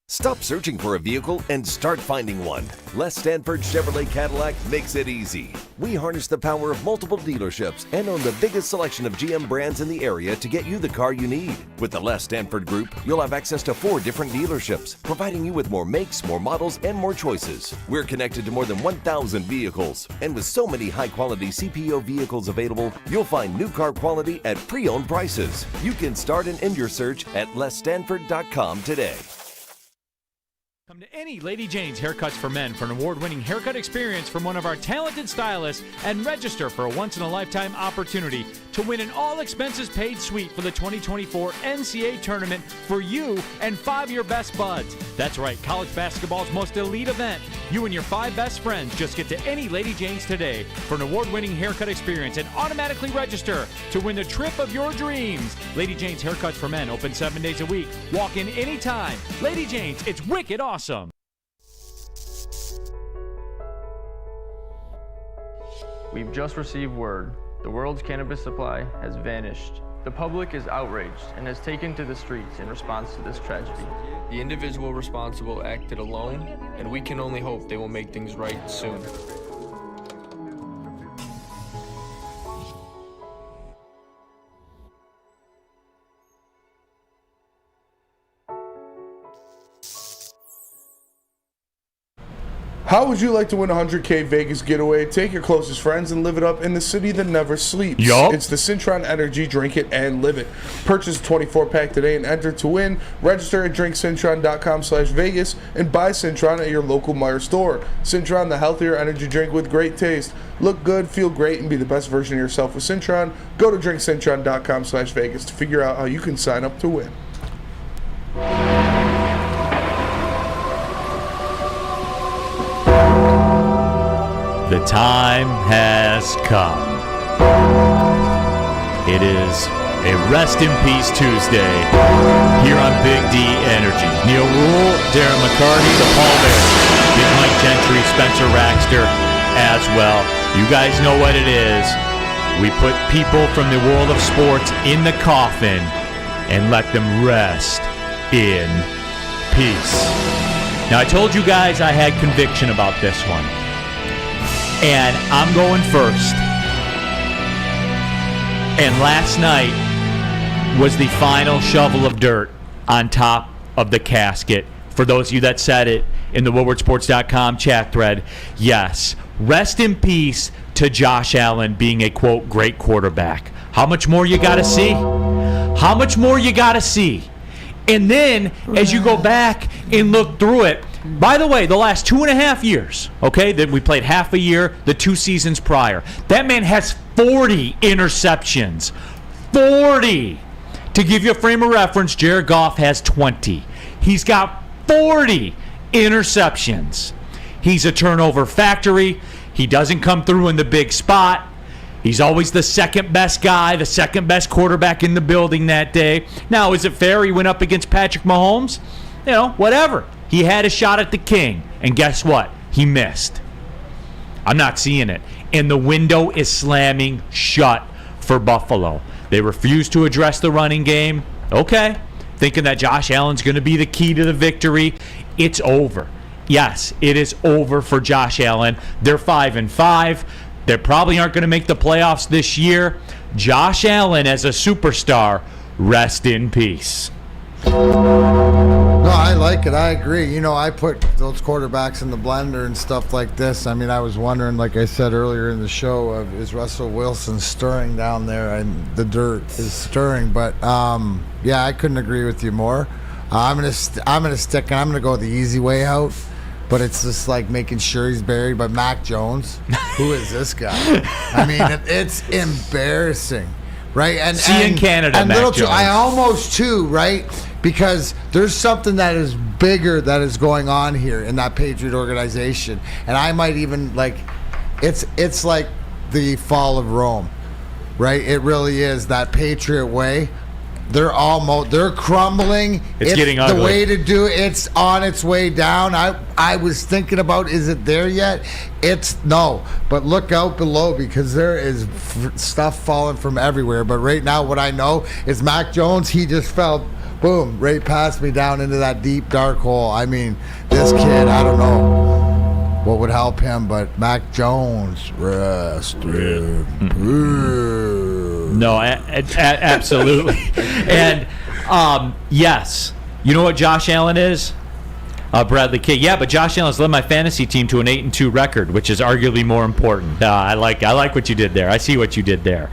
Stop searching for a vehicle and start finding one. Les Stanford Chevrolet Cadillac makes it easy. We harness the power of multiple dealerships and own the biggest selection of GM brands in the area to get you the car you need. With the Les Stanford Group, you'll have access to 4 different dealerships, providing you with more makes, more models, and more choices. We're connected to more than 1,000 vehicles. And with so many high-quality CPO vehicles available, you'll find new car quality at pre-owned prices. You can start and end your search at lesstanford.com today. Come to any Lady Jane's Haircuts for Men for an award-winning haircut experience from one of our talented stylists and register for a once-in-a-lifetime opportunity to win an all-expenses-paid suite for the 2024 NCAA tournament for you and 5 of your best buds. That's right, college basketball's most elite event. You and your 5 best friends just get to any Lady Jane's today for an award-winning haircut experience and automatically register to win the trip of your dreams. Lady Jane's Haircuts for Men, open 7 days a week. Walk in anytime. Lady Jane's, it's wicked awesome. We've just received word. The world's cannabis supply has vanished. The public is outraged and has taken to the streets in response to this tragedy. The individual responsible acted alone, and we can only hope they will make things right soon. How would you like to win a $100K Vegas getaway? Take your closest friends and live it up in the city that never sleeps. Yup. It's the Cintron Energy. Drink it and live it. Purchase a 24-pack today and enter to win. Register at drinkcintron.com/Vegas and buy Cintron at your local Meijer store. Cintron, the healthier energy drink with great taste. Look good, feel great, and be the best version of yourself with Cintron. Go to drinkcintron.com/Vegas to figure out how you can sign up to win. The time has come. It is a Rest in Peace Tuesday here on Big D Energy. Neal Ruhl, Darren McCarty, the Paul Bear, Big Mike Gentry, Spencer Raxter as well. You guys know what it is. We put people from the world of sports in the coffin and let them rest in peace. Now, I told you guys I had conviction about this one. And I'm going first. And last night was the final shovel of dirt on top of the casket. For those of you that said it in the WoodwardSports.com chat thread, yes, rest in peace to Josh Allen being a, quote, great quarterback. How much more you got to see? How much more you got to see? And then, as you go back and look through it, by the way, the last 2.5 years, okay, that we played half a year, the 2 seasons prior, that man has 40 interceptions. 40. To give you a frame of reference, Jared Goff has 20. He's got 40 interceptions. He's a turnover factory. He doesn't come through in the big spot. He's always the second best guy, the second best quarterback in the building that day. Now, is it fair he went up against Patrick Mahomes? You know, whatever. He had a shot at the king, and guess what? He missed. I'm not seeing it. And the window is slamming shut for Buffalo. They refuse to address the running game. Okay. Thinking that Josh Allen's going to be the key to the victory. It's over. Yes, it is over for Josh Allen. They're 5-5. They probably aren't going to make the playoffs this year. Josh Allen as a superstar, rest in peace. No, I like it. I agree. You know, I put those quarterbacks in the blender and stuff like this. I mean, I was wondering, like I said earlier in the show, is Russell Wilson stirring down there? And the dirt is stirring. But, yeah, I couldn't agree with you more. I'm gonna stick, and I'm going to go the easy way out. But it's just like making sure he's buried. But Mac Jones, who is this guy? I mean, it's embarrassing, right? And in Canada, and Mac little Jones. I almost too, right? Because there's something that is bigger that is going on here in that Patriot organization, and I might even like, it's like the fall of Rome, right? It really is that Patriot way. They're crumbling. It's getting ugly. The way to do it, it's on its way down. I was thinking about, is it there yet? It's no, but look out below because there is stuff falling from everywhere. But right now, what I know is Mac Jones, he just fell, boom, right past me down into that deep, dark hole. I mean, this kid, I don't know what would help him, but Mac Jones, rest in peace. No, absolutely. And, yes, you know what Josh Allen is? Bradley King. Yeah, but Josh Allen's led my fantasy team to an 8-2 record, which is arguably more important. I like what you did there. I see what you did there.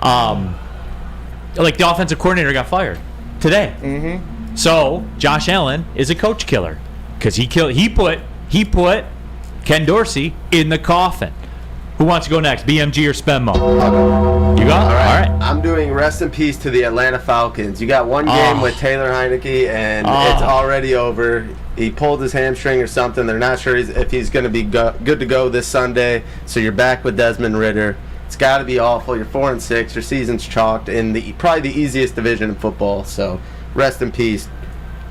Like the offensive coordinator got fired today. Mm-hmm. So Josh Allen is a coach killer because he put Ken Dorsey in the coffin. Who wants to go next, BMG or Spenmo? You got? All right. I'm doing rest in peace to the Atlanta Falcons. You got one game with Taylor Heineke, and it's already over. He pulled his hamstring or something. They're not sure if he's going to be good to go this Sunday. So you're back with Desmond Ridder. It's got to be awful. You're 4-6. Your season's chalked in probably the easiest division in football. So rest in peace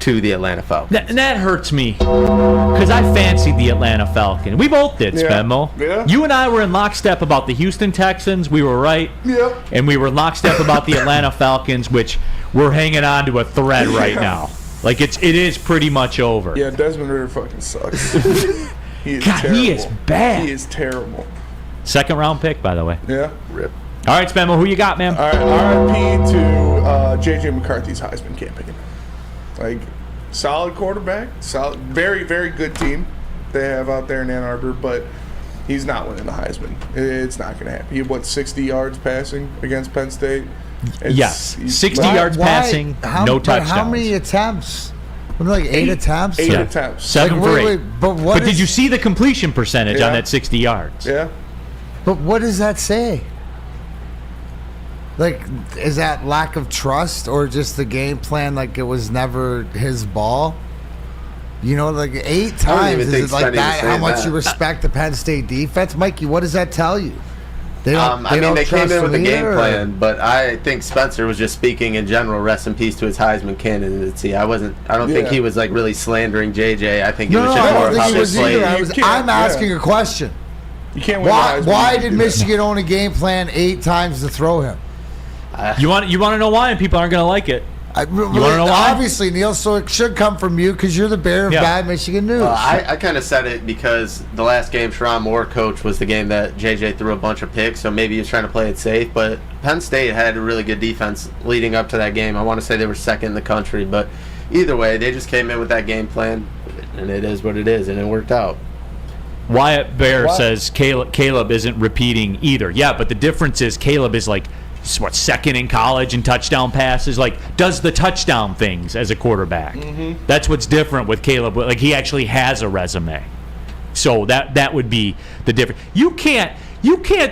to the Atlanta Falcons. And that hurts me because I fancied the Atlanta Falcons. We both did, Spenmo. Yeah. You and I were in lockstep about the Houston Texans. We were right. Yeah. And we were in lockstep about the Atlanta Falcons, which we're hanging on to a thread right now. Like it is pretty much over. Yeah, Desmond Ridder fucking sucks. He is God, terrible. he is bad. He is terrible. 2nd round pick, by the way. Yeah. Rip. All right, Spenmo, who you got, man? All right, RIP to J.J. McCarthy's Heisman campaign. Like, solid quarterback, solid, very, very good team. they have out there in Ann Arbor, but he's not winning the Heisman. It's not going to happen. He had, 60 yards passing against Penn State? Yes, 60 yards passing, no touchdowns. How many attempts? Like 8 attempts? 8 attempts. 7 for 8. But did you see the completion percentage on that 60 yards? Yeah. But what does that say? Like, is that lack of trust or just the game plan? Like, it was never his ball? You know, like 8 times. Is it like that? How much you respect the Penn State defense? Mikey, what does that tell you? They came in with a game plan, but I think Spencer was just speaking in general. Rest in peace to his Heisman candidacy. I don't think he was like really slandering JJ. I think it was just more about his play. I'm asking a question. You can't win. Why did Michigan own a game plan 8 times to throw him? You want to know why, and people aren't going to like it. You want to know why? Obviously, Neal, so it should come from you because you're the bearer of bad Michigan news. Well, I kind of said it because the last game Sherrone Moore coached was the game that JJ threw a bunch of picks, so maybe he was trying to play it safe. But Penn State had a really good defense leading up to that game. I want to say they were second in the country, but either way, they just came in with that game plan, and it is what it is, and it worked out. Wyatt Bear says Caleb isn't repeating either. Yeah, but the difference is Caleb is like, second in college in touchdown passes, like does the touchdown things as a quarterback. Mm-hmm. That's what's different with Caleb. Like, he actually has a resume, so that would be the difference. You can't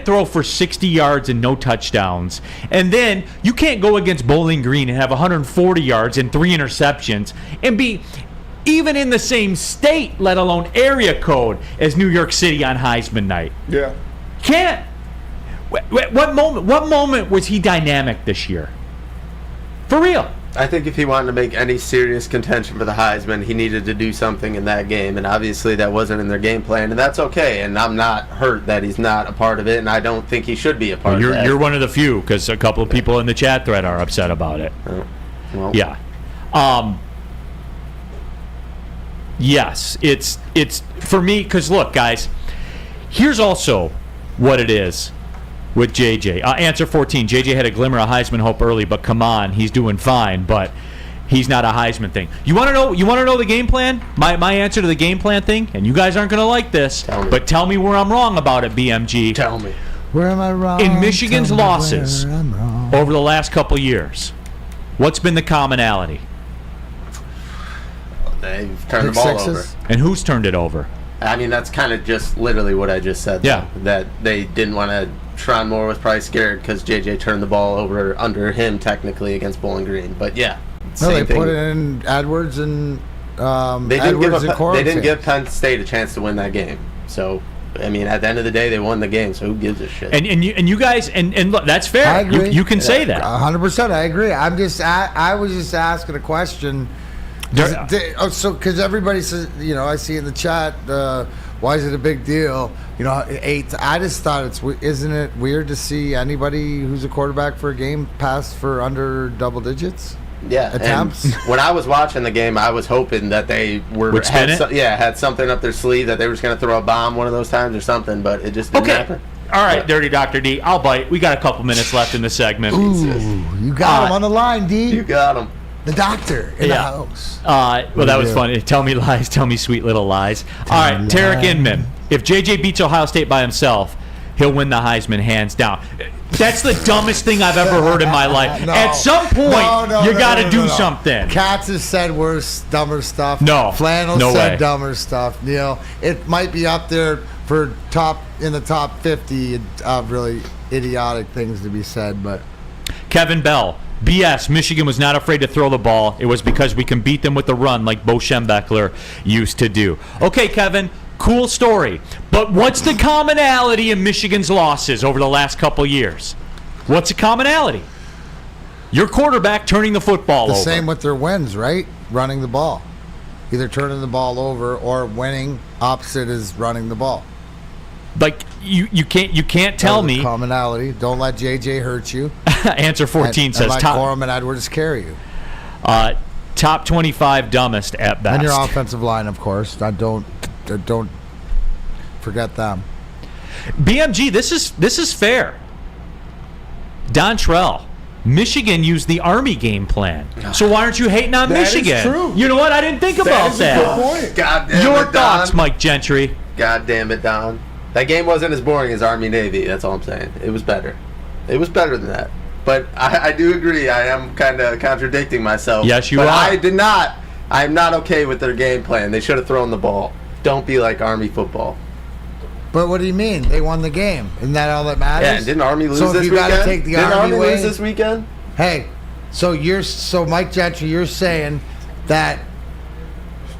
throw for 60 yards and no touchdowns, and then you can't go against Bowling Green and have 140 yards and 3 interceptions and be even in the same state, let alone area code, as New York City on Heisman night. Yeah, can't. What moment was he dynamic this year? For real. I think if he wanted to make any serious contention for the Heisman, he needed to do something in that game, and obviously that wasn't in their game plan, and that's okay. And I'm not hurt that he's not a part of it, and I don't think he should be a part of it. You're one of the few, because a couple of people in the chat thread are upset about it. Well. Yeah. Yes, it's for me, because look, guys, here's also what it is with JJ. Answer 14. JJ had a glimmer of Heisman hope early, but come on, he's doing fine, but he's not a Heisman thing. You want to know the game plan? My answer to the game plan thing, and you guys aren't going to like this, but tell me where I'm wrong about it, BMG. Tell me. Where am I wrong? In Michigan's losses over the last couple years, what's been the commonality? They've turned the ball over. And who's turned it over? I mean, that's kind of just literally what I just said. Yeah. That they didn't want to. Sherrone Moore was probably scared because JJ turned the ball over under him technically against Bowling Green. But yeah, they put it in Edwards and they didn't give Penn State a chance to win that game. So I mean, at the end of the day, they won the game. So who gives a shit? And you guys and look, that's fair. I agree. You can say that 100%. I agree. I was just asking a question. So because everybody says, I see in the chat, why is it a big deal? 8. I just thought isn't it weird to see anybody who's a quarterback for a game pass for under double digits? Yeah, attempts. When I was watching the game, I was hoping that they had something up their sleeve, that they were just going to throw a bomb one of those times or something, but it just didn't happen. All right, Dirty Dr. D, I'll bite. We got a couple minutes left in the segment. Ooh, you got him on the line, D. You got him. The doctor in the house. Well, that was funny. Tell me lies. Tell me sweet little lies. All right, Tarek Inman. If JJ beats Ohio State by himself, he'll win the Heisman hands down. That's the dumbest thing I've ever heard in my life. No. At some point, you got to do something. Katz has said worse, dumber stuff. No. Flannel no said way. dumber stuff. Neal, it might be up there for in the top 50 of really idiotic things to be said. But Kevin Bell. BS. Michigan was not afraid to throw the ball. It was because we can beat them with the run like Bo Schembechler used to do. Okay, Kevin, cool story. But what's the commonality in Michigan's losses over the last couple years? What's the commonality? Your quarterback turning the football over. The same with their wins, right? Running the ball. Either turning the ball over or winning opposite is running the ball. Like you can't tell me commonality. Don't let JJ hurt you. Answer 14 says let Corum and Edwards carry you. Top 25 dumbest at best. And your offensive line, of course. Don't forget them. BMG, this is fair. Dontrell Michigan used the Army game plan. So why aren't you hating on Michigan? That is true. You know what? I didn't think about that. That is a good point. God damn Your it, thoughts, Don. Mike Gentry. God damn it, Don. That game wasn't as boring as Army-Navy. That's all I'm saying. It was better. It was better than that. But I do agree. I am kind of contradicting myself. Yes, you but are. I'm not okay with their game plan. They should have thrown the ball. Don't be like Army football. But what do you mean? They won the game. Isn't that all that matters? Yeah, didn't Army lose so this if you weekend? gotta take the Didn't Army way, lose this weekend? Hey, so Mike Gentry, you're saying that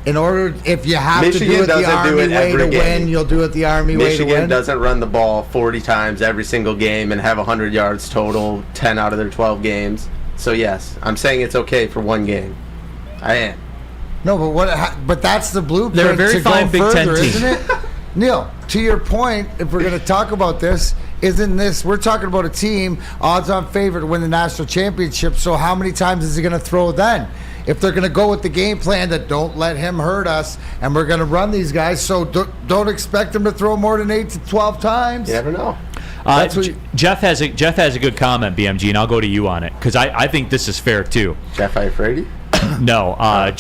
in order, if you have Michigan to do it the doesn't do Army it way every to game. win, you'll do it the Army way to Michigan win? doesn't run the ball 40 times every single game and have 100 yards total 10 out of their 12 games. So yes, I'm saying it's okay for one game. I am. No, but that's the blueprint. They're a very to fine go Big Ten further, team. isn't it? Neal, to your point, if we're going to talk about this, we're talking about a team odds-on favorite to win the national championship. So how many times is he going to throw then? If they're going to go with the game plan that don't let him hurt us, and we're going to run these guys, so don't expect him to throw more than 8 to 12 times. You never know. Jeff has a good comment, BMG, and I'll go to you on it because I think this is fair too. Jeff, are you afraid? No,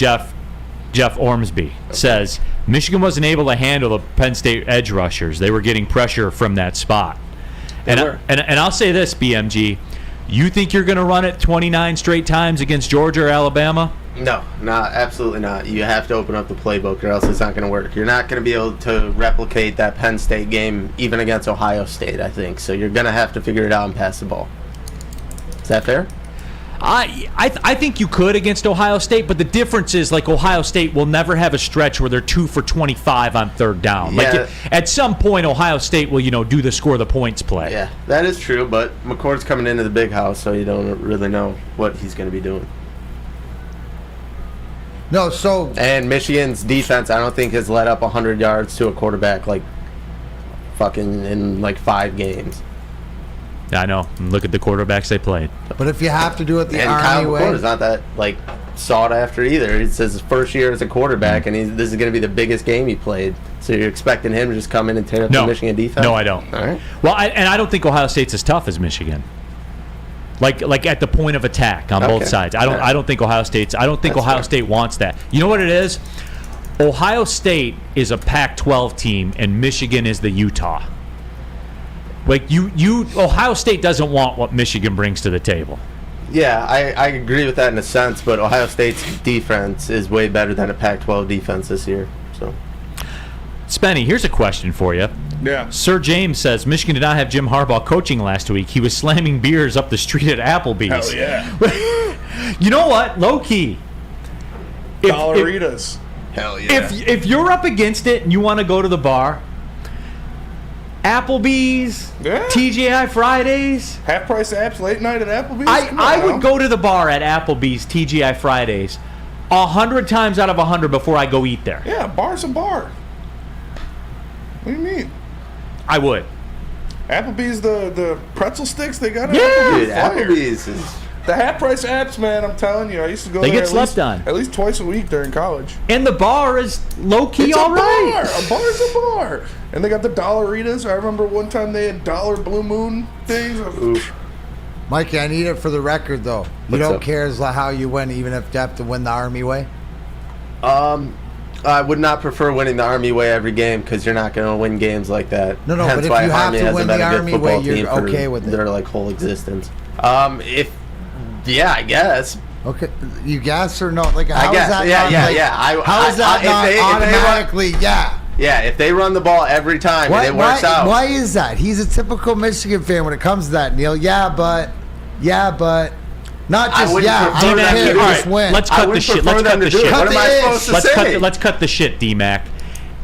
Jeff Ormsby says Michigan wasn't able to handle the Penn State edge rushers. They were getting pressure from that spot. And I'll say this, BMG, you think you're going to run it 29 straight times against Georgia or Alabama? No, absolutely not. You have to open up the playbook or else it's not going to work. You're not going to be able to replicate that Penn State game even against Ohio State, I think. So you're going to have to figure it out and pass the ball. Is that fair? I think you could against Ohio State, but the difference is like Ohio State will never have a stretch where they're 2 for 25 on third down. Yeah. Like at some point, Ohio State will do the score the points play. Yeah, that is true, but McCord's coming into the big house, so you don't really know what he's going to be doing. No, so... And Michigan's defense, I don't think, has let up 100 yards to a quarterback like fucking in like 5 games. I know. Look at the quarterbacks they played. But if you have to do it the and Army Kyle way... McCord is not that like sought after either. It's his first year as a quarterback, and this is going to be the biggest game he played. So you're expecting him to just come in and tear up the Michigan defense? No, I don't. All right. Well, I don't think Ohio State's as tough as Michigan. Like at the point of attack on both sides. I don't think Ohio State wants that. You know what it is? Ohio State is a Pac-12 team, and Michigan is the Utah. Like Ohio State doesn't want what Michigan brings to the table. Yeah, I agree with that in a sense, but Ohio State's defense is way better than a Pac-12 defense this year. So, Spenny, here's a question for you. Yeah. Sir James says Michigan did not have Jim Harbaugh coaching last week. He was slamming beers up the street at Applebee's. Hell yeah. You know what? Low key. Dollaritas. Hell yeah. If you're up against it and you want to go to the bar, Applebee's, TGI Fridays. Half price apps, late night at Applebee's? I would go to the bar at Applebee's, TGI Fridays, 100 times out of 100 before I go eat there. Yeah, bar's a bar. What do you mean? I would. Applebee's, the pretzel sticks they got at Dude, Applebee's. Applebee's is... The half price apps, man, I'm telling you. I used to go They there get slept on. at least twice a week during college. And the bar is low-key It's all right. A bar's a bar. And they got the Dollaritas. I remember one time they had $1 Blue Moon things. Oof. Mikey, I need it for the record, though. You What's don't up? care as how you win, even if you have to win the Army way? I would not prefer winning the Army way every game because you're not going to win games like that. No, Hence but if why you have Army to hasn't win been the a good Army football way, you're team for okay with it. their like whole existence. Yeah, I guess. Okay, you guess or no? Like, how I guess. is that? How is that not automatically? Yeah, if they run the ball every time and it works out. Why is that? He's a typical Michigan fan when it comes to that, Neal. Yeah, but not just I don't care. Just win. Let's cut the shit. Let's cut the shit. What am I supposed to say? Let's cut the shit, D-Mac.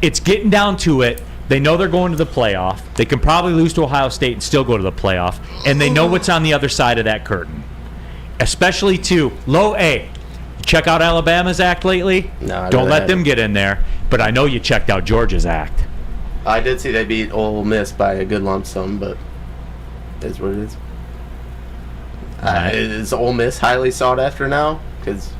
It's getting down to it. They know they're going to the playoff. They can probably lose to Ohio State and still go to the playoff. And they know what's on the other side of that curtain. Especially to low A. Check out Alabama's act lately. No, don't let them get in there. But I know you checked out Georgia's act. I did see they beat Ole Miss by a good lump sum, but it is what it is. Is Ole Miss highly sought after now? Because,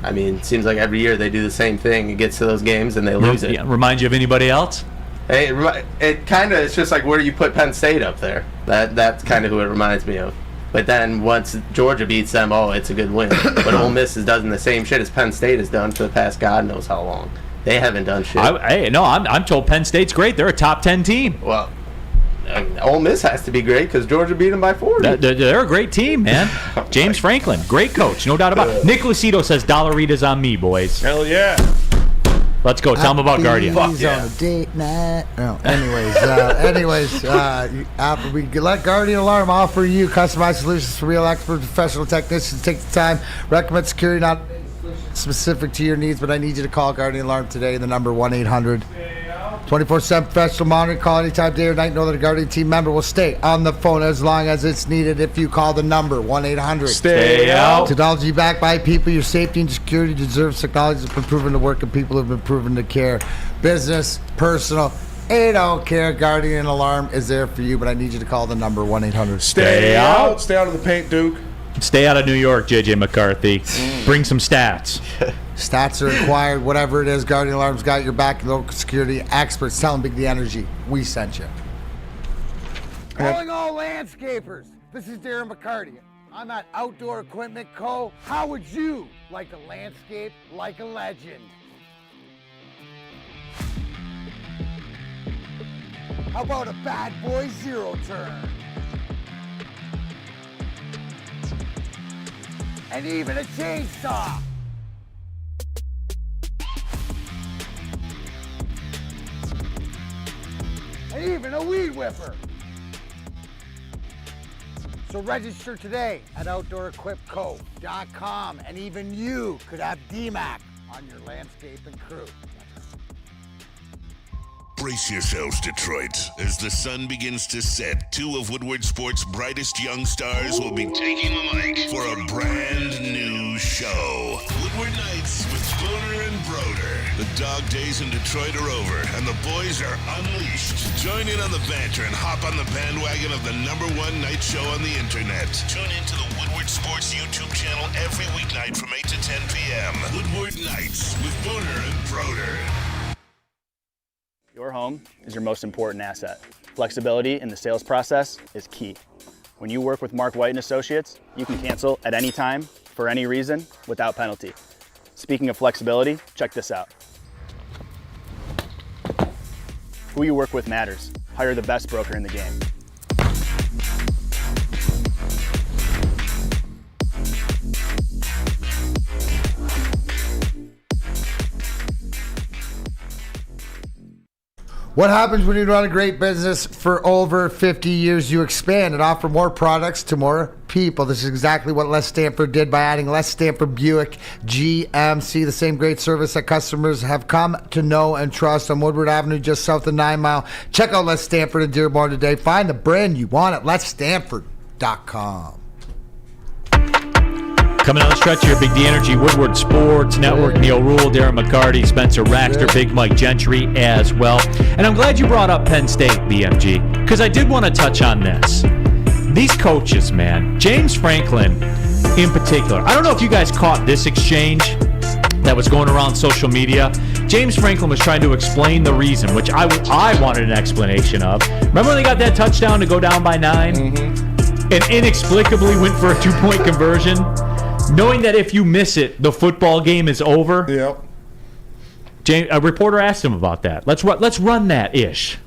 I mean, it seems like every year they do the same thing. It gets to those games and they lose it. Remind you of anybody else? Hey, it kind of, it's just like where do you put Penn State up there? That's kind of who it reminds me of. But then once Georgia beats them, it's a good win. But Ole Miss is doing the same shit as Penn State has done for the past God knows how long. They haven't done shit. I'm told Penn State's great. They're a top 10 team. Well, Ole Miss has to be great because Georgia beat them by 40. They're a great team, man. James Franklin, great coach, no doubt about it. Nick Lucido says Dollaritas on me, boys. Hell yeah. Let's go. Tell them about Guardian. Fuck yeah. On a date night. No. Anyways, we let Guardian Alarm offer you customized solutions for real expert professional technicians. Take the time, recommend security not specific to your needs, but I need you to call Guardian Alarm today. The number 1-800. 24/7 professional monitoring. Call anytime, day or night. Know that a Guardian team member will stay on the phone as long as it's needed if you call the number 1-800. Stay out. Technology backed by people. Your safety and security deserves technology that's been proven to work and people have been proven to care. Business, personal, they don't care. Guardian Alarm is there for you, but I need you to call the number 1-800. Stay out. Stay out of the paint, Duke. Stay out of New York, JJ McCarthy. Bring some stats. Stats are required. Whatever it is, Guardian Alarm's got your back. Local security experts. Tell them Big D Energy we sent you. Calling all landscapers. This is Darren McCarty. I'm at Outdoor Equipment Co. How would you like a landscape like a legend? How about a bad boy zero turn? And even a chainsaw. And even a weed whipper. So register today at OutdoorEquipCo.com, and even you could have DMAC on your landscaping crew. Brace yourselves, Detroit. As the sun begins to set, two of Woodward Sports' brightest young stars will be taking the mic for a brand new show. Woodward Nights with Spooner and Broder. The dog days in Detroit are over, and the boys are unleashed. Join in on the banter and hop on the bandwagon of the #1 night show on the internet. Tune into the Woodward Sports YouTube channel every weeknight from 8 to 10 p.m. Woodward Nights with Spooner and Broder. Your home is your most important asset. Flexibility in the sales process is key. When you work with Mark White & Associates, you can cancel at any time, for any reason, without penalty. Speaking of flexibility, check this out. Who you work with matters. Hire the best broker in the game. What happens when you run a great business for over 50 years? You expand and offer more products to more people. This is exactly what Les Stanford did by adding Les Stanford Buick GMC, the same great service that customers have come to know and trust on Woodward Avenue, just south of 9 Mile. Check out Les Stanford in Dearborn today. Find the brand you want at lesstanford.com. Coming on the stretch here, Big D Energy, Woodward Sports Network, Neal Ruhl, Darren McCarty, Spencer Raxter, Big Mike Gentry as well. And I'm glad you brought up Penn State, BMG, because I did want to touch on this. These coaches, man, James Franklin in particular. I don't know if you guys caught this exchange that was going around social media. James Franklin was trying to explain the reason, which I wanted an explanation of. Remember when they got that touchdown to go down by 9? Mm-hmm. And inexplicably went for a 2-point conversion? Knowing that if you miss it, the football game is over. Yep. A reporter asked him about that. Let's run that ish.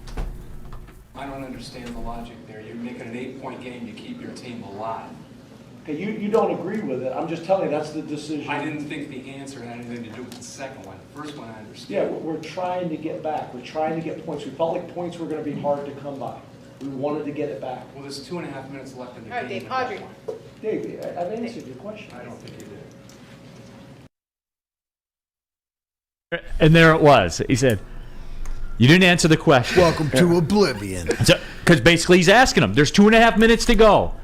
I don't understand the logic there. You're making an 8-point game to keep your team alive. Okay, you don't agree with it. I'm just telling you that's the decision. I didn't think the answer had anything to do with the second one. The first one I understand. Yeah, we're trying to get back. We're trying to get points. We felt like points were going to be hard to come by. We wanted to get it back. Well, there's 2.5 minutes left in the game. All right, Dave. Audrey. Dave, I've answered your question. I don't think you did. And there it was. He said, you didn't answer the question. Welcome to oblivion. Because basically he's asking him, there's 2.5 minutes to go.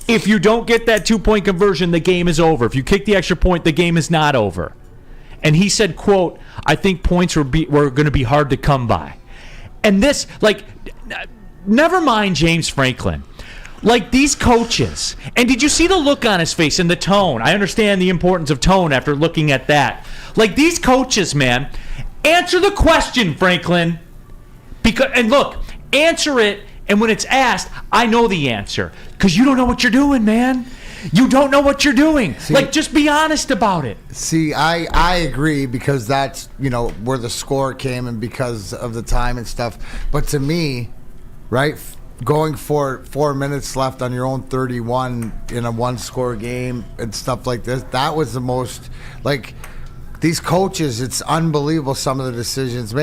If you don't get that 2-point conversion, the game is over. If you kick the extra point, the game is not over. And he said, quote, I think points were going to be hard to come by. And this, never mind James Franklin. Like these coaches, and did you see the look on his face and the tone? I understand the importance of tone after looking at that. Like these coaches, man, answer the question, Franklin. And look, answer it, and when it's asked, I know the answer. Because you don't know what you're doing, man. You don't know what you're doing. Just be honest about it. See, I agree because that's, where the score came and because of the time and stuff. But to me, right, going for 4 minutes left on your own 31 in a one-score game and stuff like this, that was the most, these coaches, it's unbelievable some of the decisions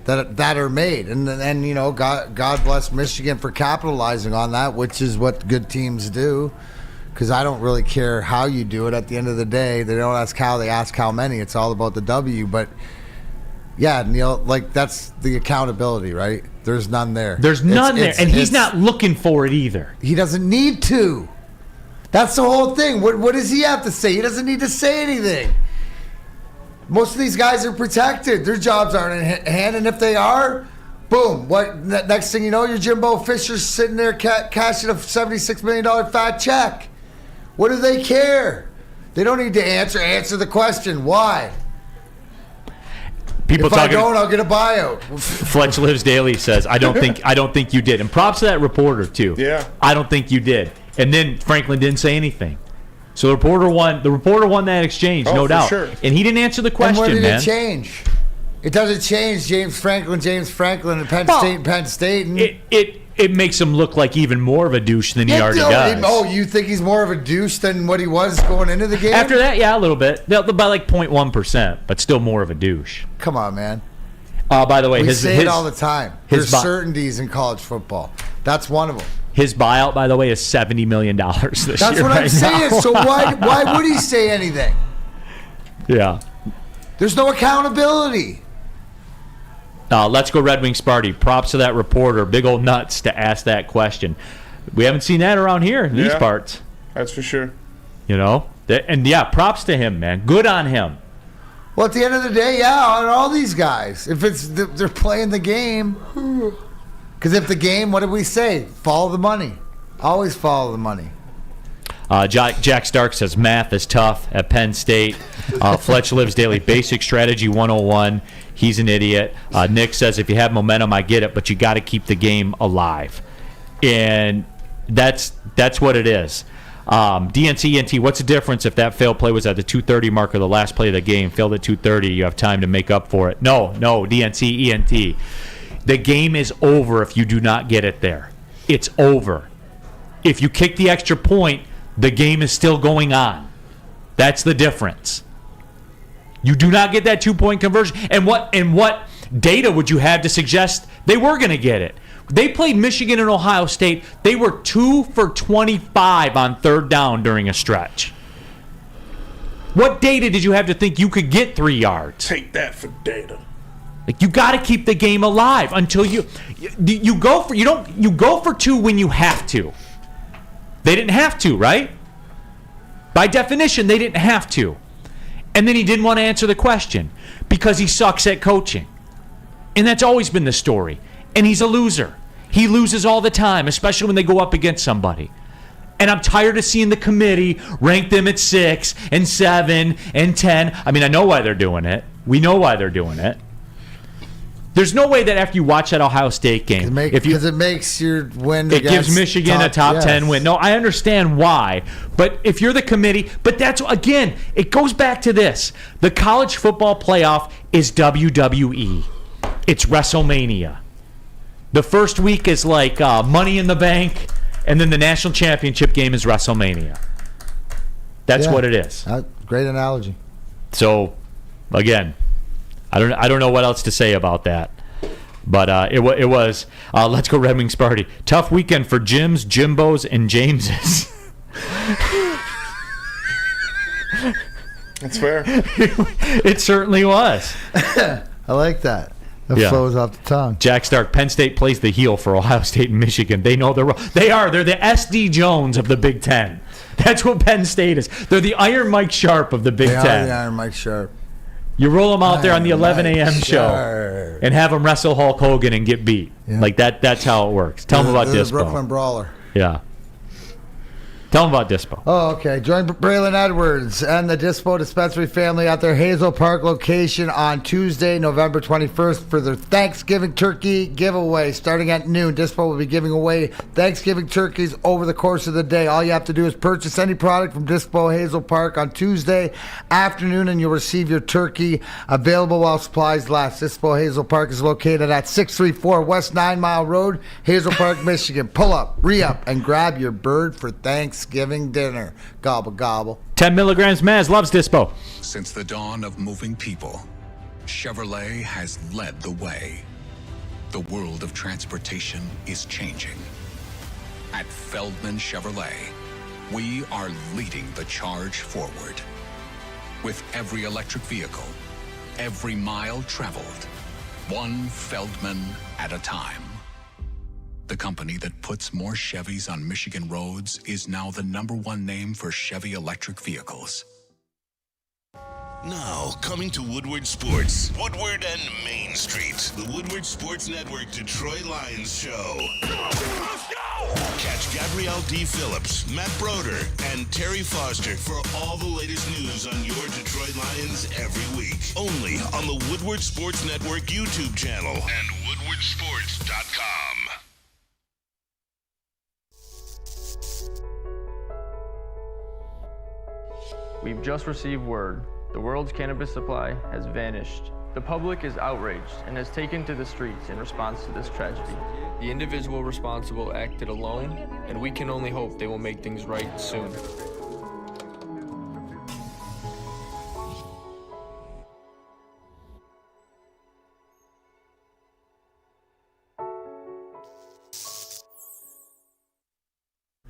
that are made. And God bless Michigan for capitalizing on that, which is what good teams do. Because I don't really care how you do it. At the end of the day, they don't ask how, they ask how many. It's all about the W. But, yeah, Neal, that's the accountability, right? There's none there. There's none there. And he's not looking for it either. He doesn't need to. That's the whole thing. What does he have to say? He doesn't need to say anything. Most of these guys are protected. Their jobs aren't in hand. And if they are, boom. Next thing you know, your Jimbo Fisher's sitting there cashing a $76 million fat check. What do they care? They don't need to answer the question. Why? If I don't, I'll get a buyout. Fletch Lives Daily says, I don't think you did. And props to that reporter too. Yeah. I don't think you did. And then Franklin didn't say anything. So the reporter won that exchange, no doubt. Sure. And he didn't answer the question, and when did man. It change? It doesn't change James Franklin, and Penn State. And it makes him look like even more of a douche than he already does. Oh, you think he's more of a douche than what he was going into the game? After that, yeah, a little bit. By 0.1%, but still more of a douche. Come on, man. By the way, we say it all the time. There's certainties in college football. That's one of them. His buyout, by the way, is $70 million this year. That's what I'm saying. So why would he say anything? Yeah. There's no accountability. Let's go Red Wings Sparty. Props to that reporter. Big old nuts to ask that question. We haven't seen that around here in these parts. That's for sure. And props to him, man. Good on him. Well, at the end of the day, on all these guys, if they're playing the game, because if the game, what did we say? Follow the money. Always follow the money. Jack Stark says math is tough at Penn State. Fletch Lives Daily, basic strategy 101. He's an idiot. Nick says if you have momentum, I get it, but you got to keep the game alive, and that's what it is. DNC ENT, what's the difference if that failed play was at the 2:30 mark or the last play of the game? Failed at 2:30, you have time to make up for it. No, DNC ENT. The game is over if you do not get it there. It's over. If you kick the extra point, the game is still going on. That's the difference. You do not get that 2-point conversion. And what data would you have to suggest they were going to get it? They played Michigan and Ohio State. They were 2 for 25 on third down during a stretch. What data did you have to think you could get 3 yards? Take that for data. You got to keep the game alive until you go for 2 when you have to. They didn't have to, right? By definition, they didn't have to. And then he didn't want to answer the question because he sucks at coaching. And that's always been the story. And he's a loser. He loses all the time, especially when they go up against somebody. And I'm tired of seeing the committee rank them at 6 and 7 and 10. I mean, I know why they're doing it. We know why they're doing it. There's no way that after you watch that Ohio State game, because it makes your win. It gives Michigan a top 10 win. No, I understand why, but if you're the committee, but that's again, it goes back to this: the college football playoff is WWE. It's WrestleMania. The first week is like Money in the Bank, and then the national championship game is WrestleMania. That's what it is. Great analogy. So, again. I don't know what else to say about that, but it was let's go Red Wings Party. Tough weekend for Jims, Jimbos, and Jameses. That's fair. It certainly was. I like that. It flows off the tongue. Jack Stark, Penn State plays the heel for Ohio State and Michigan. They know they're the SD Jones of the Big Ten. That's what Penn State is. They're the Iron Mike Sharp of the Big Ten. They are the Iron Mike Sharp. You roll them out there on the 11 a.m. show and have them wrestle Hulk Hogan and get beat. Yeah. Like that. That's how it works. Tell them about this. Brooklyn Brawler. Yeah. Tell them about Dispo. Oh, okay. Join Braylon Edwards and the Dispo Dispensary family at their Hazel Park location on Tuesday, November 21st for their Thanksgiving turkey giveaway. Starting at noon, Dispo will be giving away Thanksgiving turkeys over the course of the day. All you have to do is purchase any product from Dispo Hazel Park on Tuesday afternoon, and you'll receive your turkey available while supplies last. Dispo Hazel Park is located at 634 West 9 Mile Road, Hazel Park, Michigan. Pull up, re-up, and grab your bird for Thanksgiving dinner. Gobble, gobble. 10 milligrams Maz loves Dispo. Since the dawn of moving people, Chevrolet has led the way. The world of transportation is changing. At Feldman Chevrolet, we are leading the charge forward. With every electric vehicle, every mile traveled, one Feldman at a time. The company that puts more Chevys on Michigan roads is now the #1 name for Chevy electric vehicles. Now, coming to Woodward Sports, Woodward and Main Street, the Woodward Sports Network Detroit Lions show. Let's go! Catch Gabrielle D. Phillips, Matt Broder, and Terry Foster for all the latest news on your Detroit Lions every week. Only on the Woodward Sports Network YouTube channel and woodwardsports.com. We've just received word. The world's cannabis supply has vanished. The public is outraged and has taken to the streets in response to this tragedy. The individual responsible acted alone, and we can only hope they will make things right soon.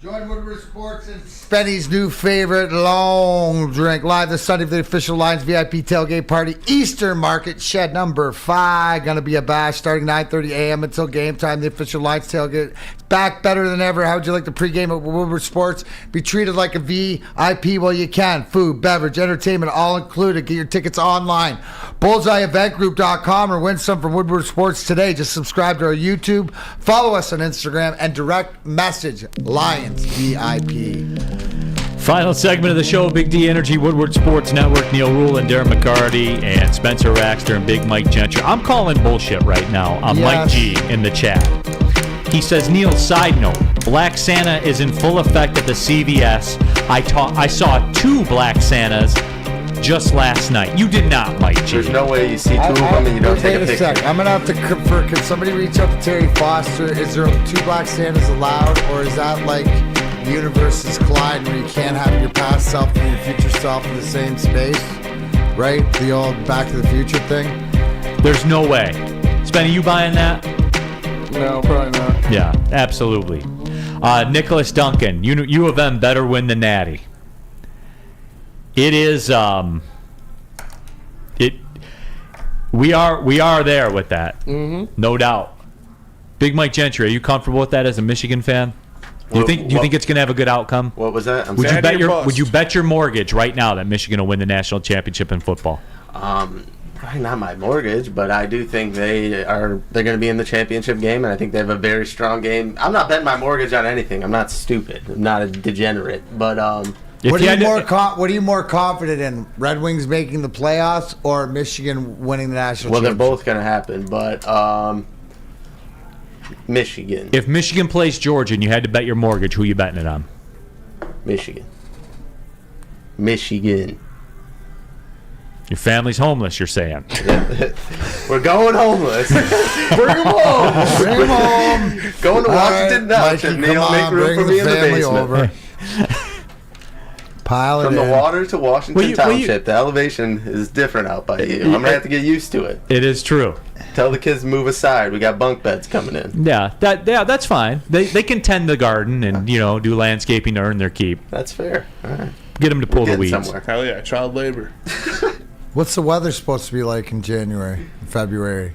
Join Woodward Sports and Spenny's new favorite long drink. Live this Sunday for the official Lions VIP tailgate party. Eastern Market, shed number 5. Going to be a bash starting 9:30 a.m. until game time. The official Lions tailgate back better than ever. How would you like the pregame at Woodward Sports? Be treated like a VIP while you can. Food, beverage, entertainment, all included. Get your tickets online. BullseyeEventGroup.com or win some from Woodward Sports today. Just subscribe to our YouTube, follow us on Instagram, and direct message Lions VIP. Final segment of the show, Big D Energy, Woodward Sports Network, Neal Ruhl and Darren McCarty, and Spencer Raxter and Big Mike Gentry. I'm calling bullshit right now on Mike G in the chat. He says, Neal, side note, Black Santa is in full effect at the CVS. I saw 2 Black Santas just last night. You did not, Mike G. There's no way you see 2 of them and you don't take a picture. I'm going to have to confer. Can somebody reach out to Terry Foster? Is there 2 Black Santas allowed, or is that like the universes collide where you can't have your past self and your future self in the same space? Right? The old Back to the Future thing? There's no way. Spenny, you buying that? No, probably not. Yeah, absolutely. Nicholas Duncan, U of M better win the Natty. It is we are there with that. No doubt. Big Mike Gentry, are you comfortable with that as a Michigan fan? Do you think it's going to have a good outcome? What was that? Would you bet your mortgage right now that Michigan will win the national championship in football? Probably not my mortgage, but I do think they're going to be in the championship game, and I think they have a very strong game. I'm not betting my mortgage on anything. I'm not stupid. I'm not a degenerate, but what are you more confident in? Red Wings making the playoffs or Michigan winning the national championship? Well, they're both going to happen, but Michigan. If Michigan plays Georgia and you had to bet your mortgage, who are you betting it on? Michigan. Your family's homeless, you're saying. We're going homeless. Bring them home. Bring them home. Going to Washington Township. Neal, make room for me in the basement. Over. Pile it From in. the water to Washington Township, the elevation is different out by you. I'm going to have to get used to it. It is true. Tell the kids to move aside. We got bunk beds coming in. Yeah, that's fine. They can tend the garden and do landscaping to earn their keep. That's fair. All right. Get them to pull the weeds. Somewhere. Hell yeah, child labor. What's the weather supposed to be like in January, February?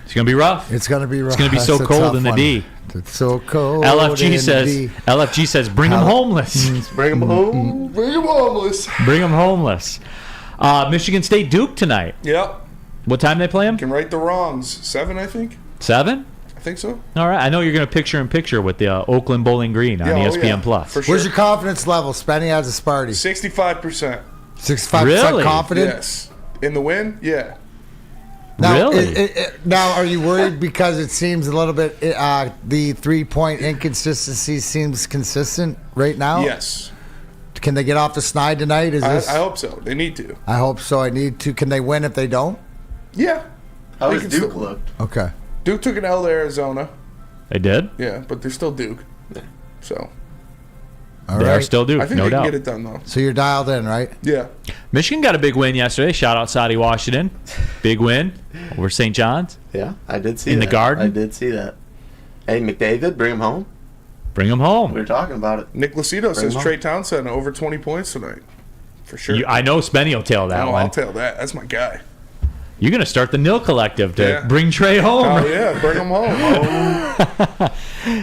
It's going to be rough. It's going to be rough. It's going to be so cold in the D. It's so cold. LFG says, bring them homeless. Bring them home. Bring them homeless. Bring them homeless. Michigan State Duke tonight. Yep. What time they play them? Can right the wrongs. 7, I think. 7? I think so. All right. I know you're going to picture with the Oakland Bowling Green on ESPN Plus. For sure. Where's your confidence level? Spenny as a Sparty. 65%. 65% Really? confident? Yes. In the win? Yeah. Now, Really? Now, are you worried because it seems a little bit the 3-point inconsistency seems consistent right now? Yes. Can they get off the snide tonight? I hope so. They need to. I hope so. I need to. Can they win if they don't? Yeah. How They does can Duke still- look? Okay. Duke took an L to Arizona. They did? Yeah, but they're still Duke. So. All They right. are still Duke, I think no they doubt. can get it done, though. So you're dialed in, right? Yeah. Michigan got a big win yesterday. Shout out Saudi Washington. Big win over St. John's. Yeah, I did see In that. the Garden? I did see that. Hey, McDavid, bring him home. Bring them home. We were talking about it. Nick Lucido Bring says him Trey home. Townsend over 20 points tonight. For sure. I know Spenny will tail that Oh, one. I'll tell that. That's my guy. You're going to start the Neal Collective to Yeah. bring Trey home. Oh, yeah. Bring him home.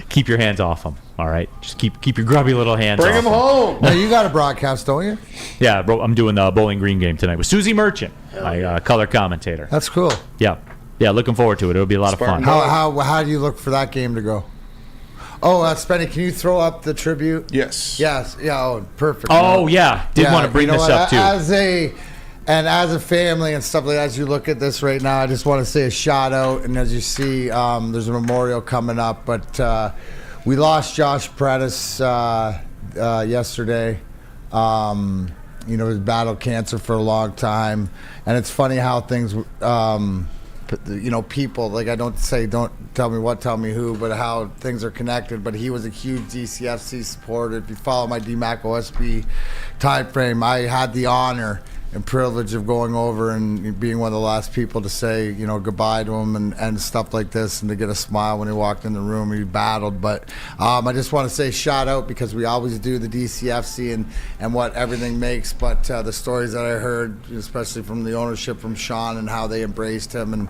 Keep your hands off him, all right? Just keep your grubby little hands Bring off him home. Now, you got a broadcast, don't you? Yeah, bro, I'm doing the Bowling Green game tonight with Susie Merchant, my color commentator. That's cool. Yeah, looking forward to it. It'll be a lot of fun. How do you look for that game to go? Oh, Spenny, can you throw up the tribute? Yes. Yes. Yeah. Oh, perfect. Oh, yeah. Did want to bring you know this what? up, too. As a family and stuff like that, as you look at this right now, I just want to say a shout out. And as you see, there's a memorial coming up. But we lost Josh Predis yesterday. He's battled cancer for a long time. And it's funny how things, people, like I don't tell me what, tell me who, but how things are connected. But he was a huge DCFC supporter. If you follow my DMAC OSB time frame, I had the honor and privilege of going over and being one of the last people to say, goodbye to him and stuff like this, and to get a smile when he walked in the room. He battled, but I just want to say shout out, because we always do the DCFC and what everything makes, but the stories that I heard, especially from the ownership, from Sean, and how they embraced him, and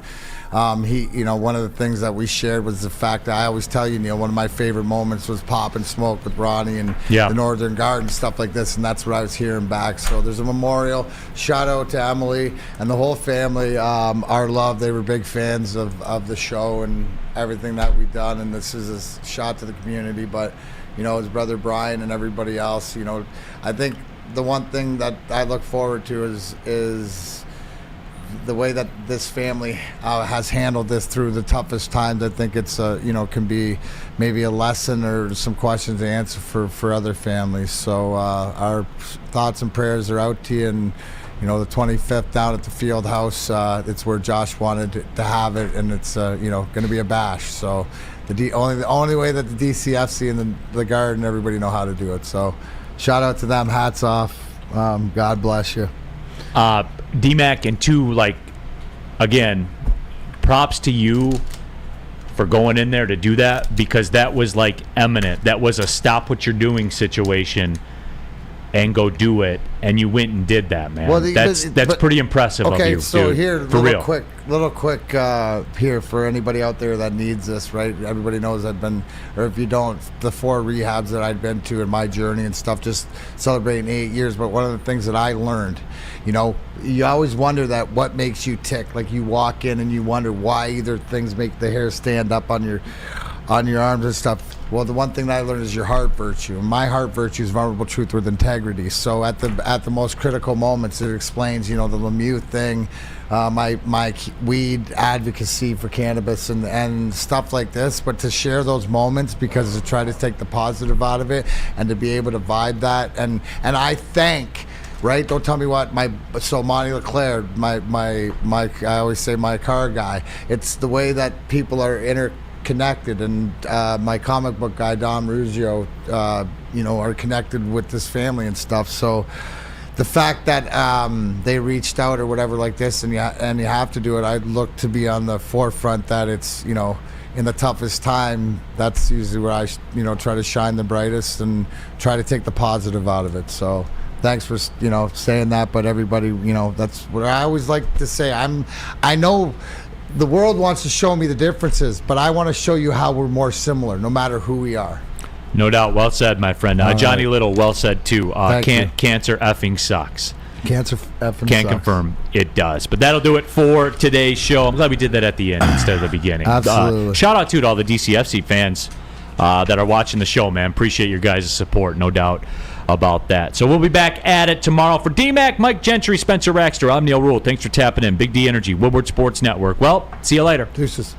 one of the things that we shared was the fact that I always tell you, Neal, one of my favorite moments was Pop and Smoke with Ronnie and the Northern Guard and stuff like this, and that's what I was hearing back. So there's a memorial. Shout out to Emily and the whole family. Our love, they were big fans of the show and everything that we've done, and this is a shot to the community, but his brother Brian and everybody else, I think the one thing that I look forward to is the way that this family has handled this through the toughest times. I think it's can be maybe a lesson or some questions to answer for other families. So our thoughts and prayers are out to you. And the 25th down at the field house, it's where Josh wanted to have it, and it's going to be a bash. So the only way that the DCFC and the Guard and everybody know how to do it. So shout out to them. Hats off. God bless you. DMAC, and two, again, props to you for going in there to do that, because that was eminent. That was a stop what you're doing situation and go do it, and you went and did that, man. That's pretty impressive of you, so dude. here, for real. little quick here for anybody out there that needs this, right? Everybody knows I've been, or if you don't, the 4 rehabs that I've been to in my journey and stuff, just celebrating 8 years. But one of the things that I learned, you always wonder that what makes you tick. Like, you walk in and you wonder why either things make the hair stand up on your arms and stuff. Well, the one thing that I learned is your heart virtue. My heart virtue is vulnerable truth with integrity. So at the most critical moments, it explains, the Lemieux thing, my weed advocacy for cannabis and stuff like this. But to share those moments, because to try to take the positive out of it and to be able to vibe that, and I thank. Right? Don't tell me what Monty LeClaire, my I always say my car guy. It's the way that people are interconnected, and my comic book guy Dom Ruggiero, are connected with this family and stuff. So the fact that they reached out or whatever like this, and you have to do it. I look to be on the forefront that it's in the toughest time. That's usually where I try to shine the brightest and try to take the positive out of it. So. Thanks for saying that, but everybody, that's what I always like to say. I know the world wants to show me the differences, but I want to show you how we're more similar, no matter who we are. No doubt. Well said, my friend. Johnny Little, well said too. Cancer effing sucks. Cancer effing Can't sucks. confirm it does. But that'll do it for today's show. I'm glad we did that at the end instead of the beginning. Absolutely. Shout out to all the DCFC fans that are watching the show, man. Appreciate your guys' support, no doubt about that. So we'll be back at it tomorrow. For D-Mac, Mike Gentry, Spencer Raxter, I'm Neal Ruhl. Thanks for tapping in. Big D Energy, Woodward Sports Network. Well, see you later. Deuces.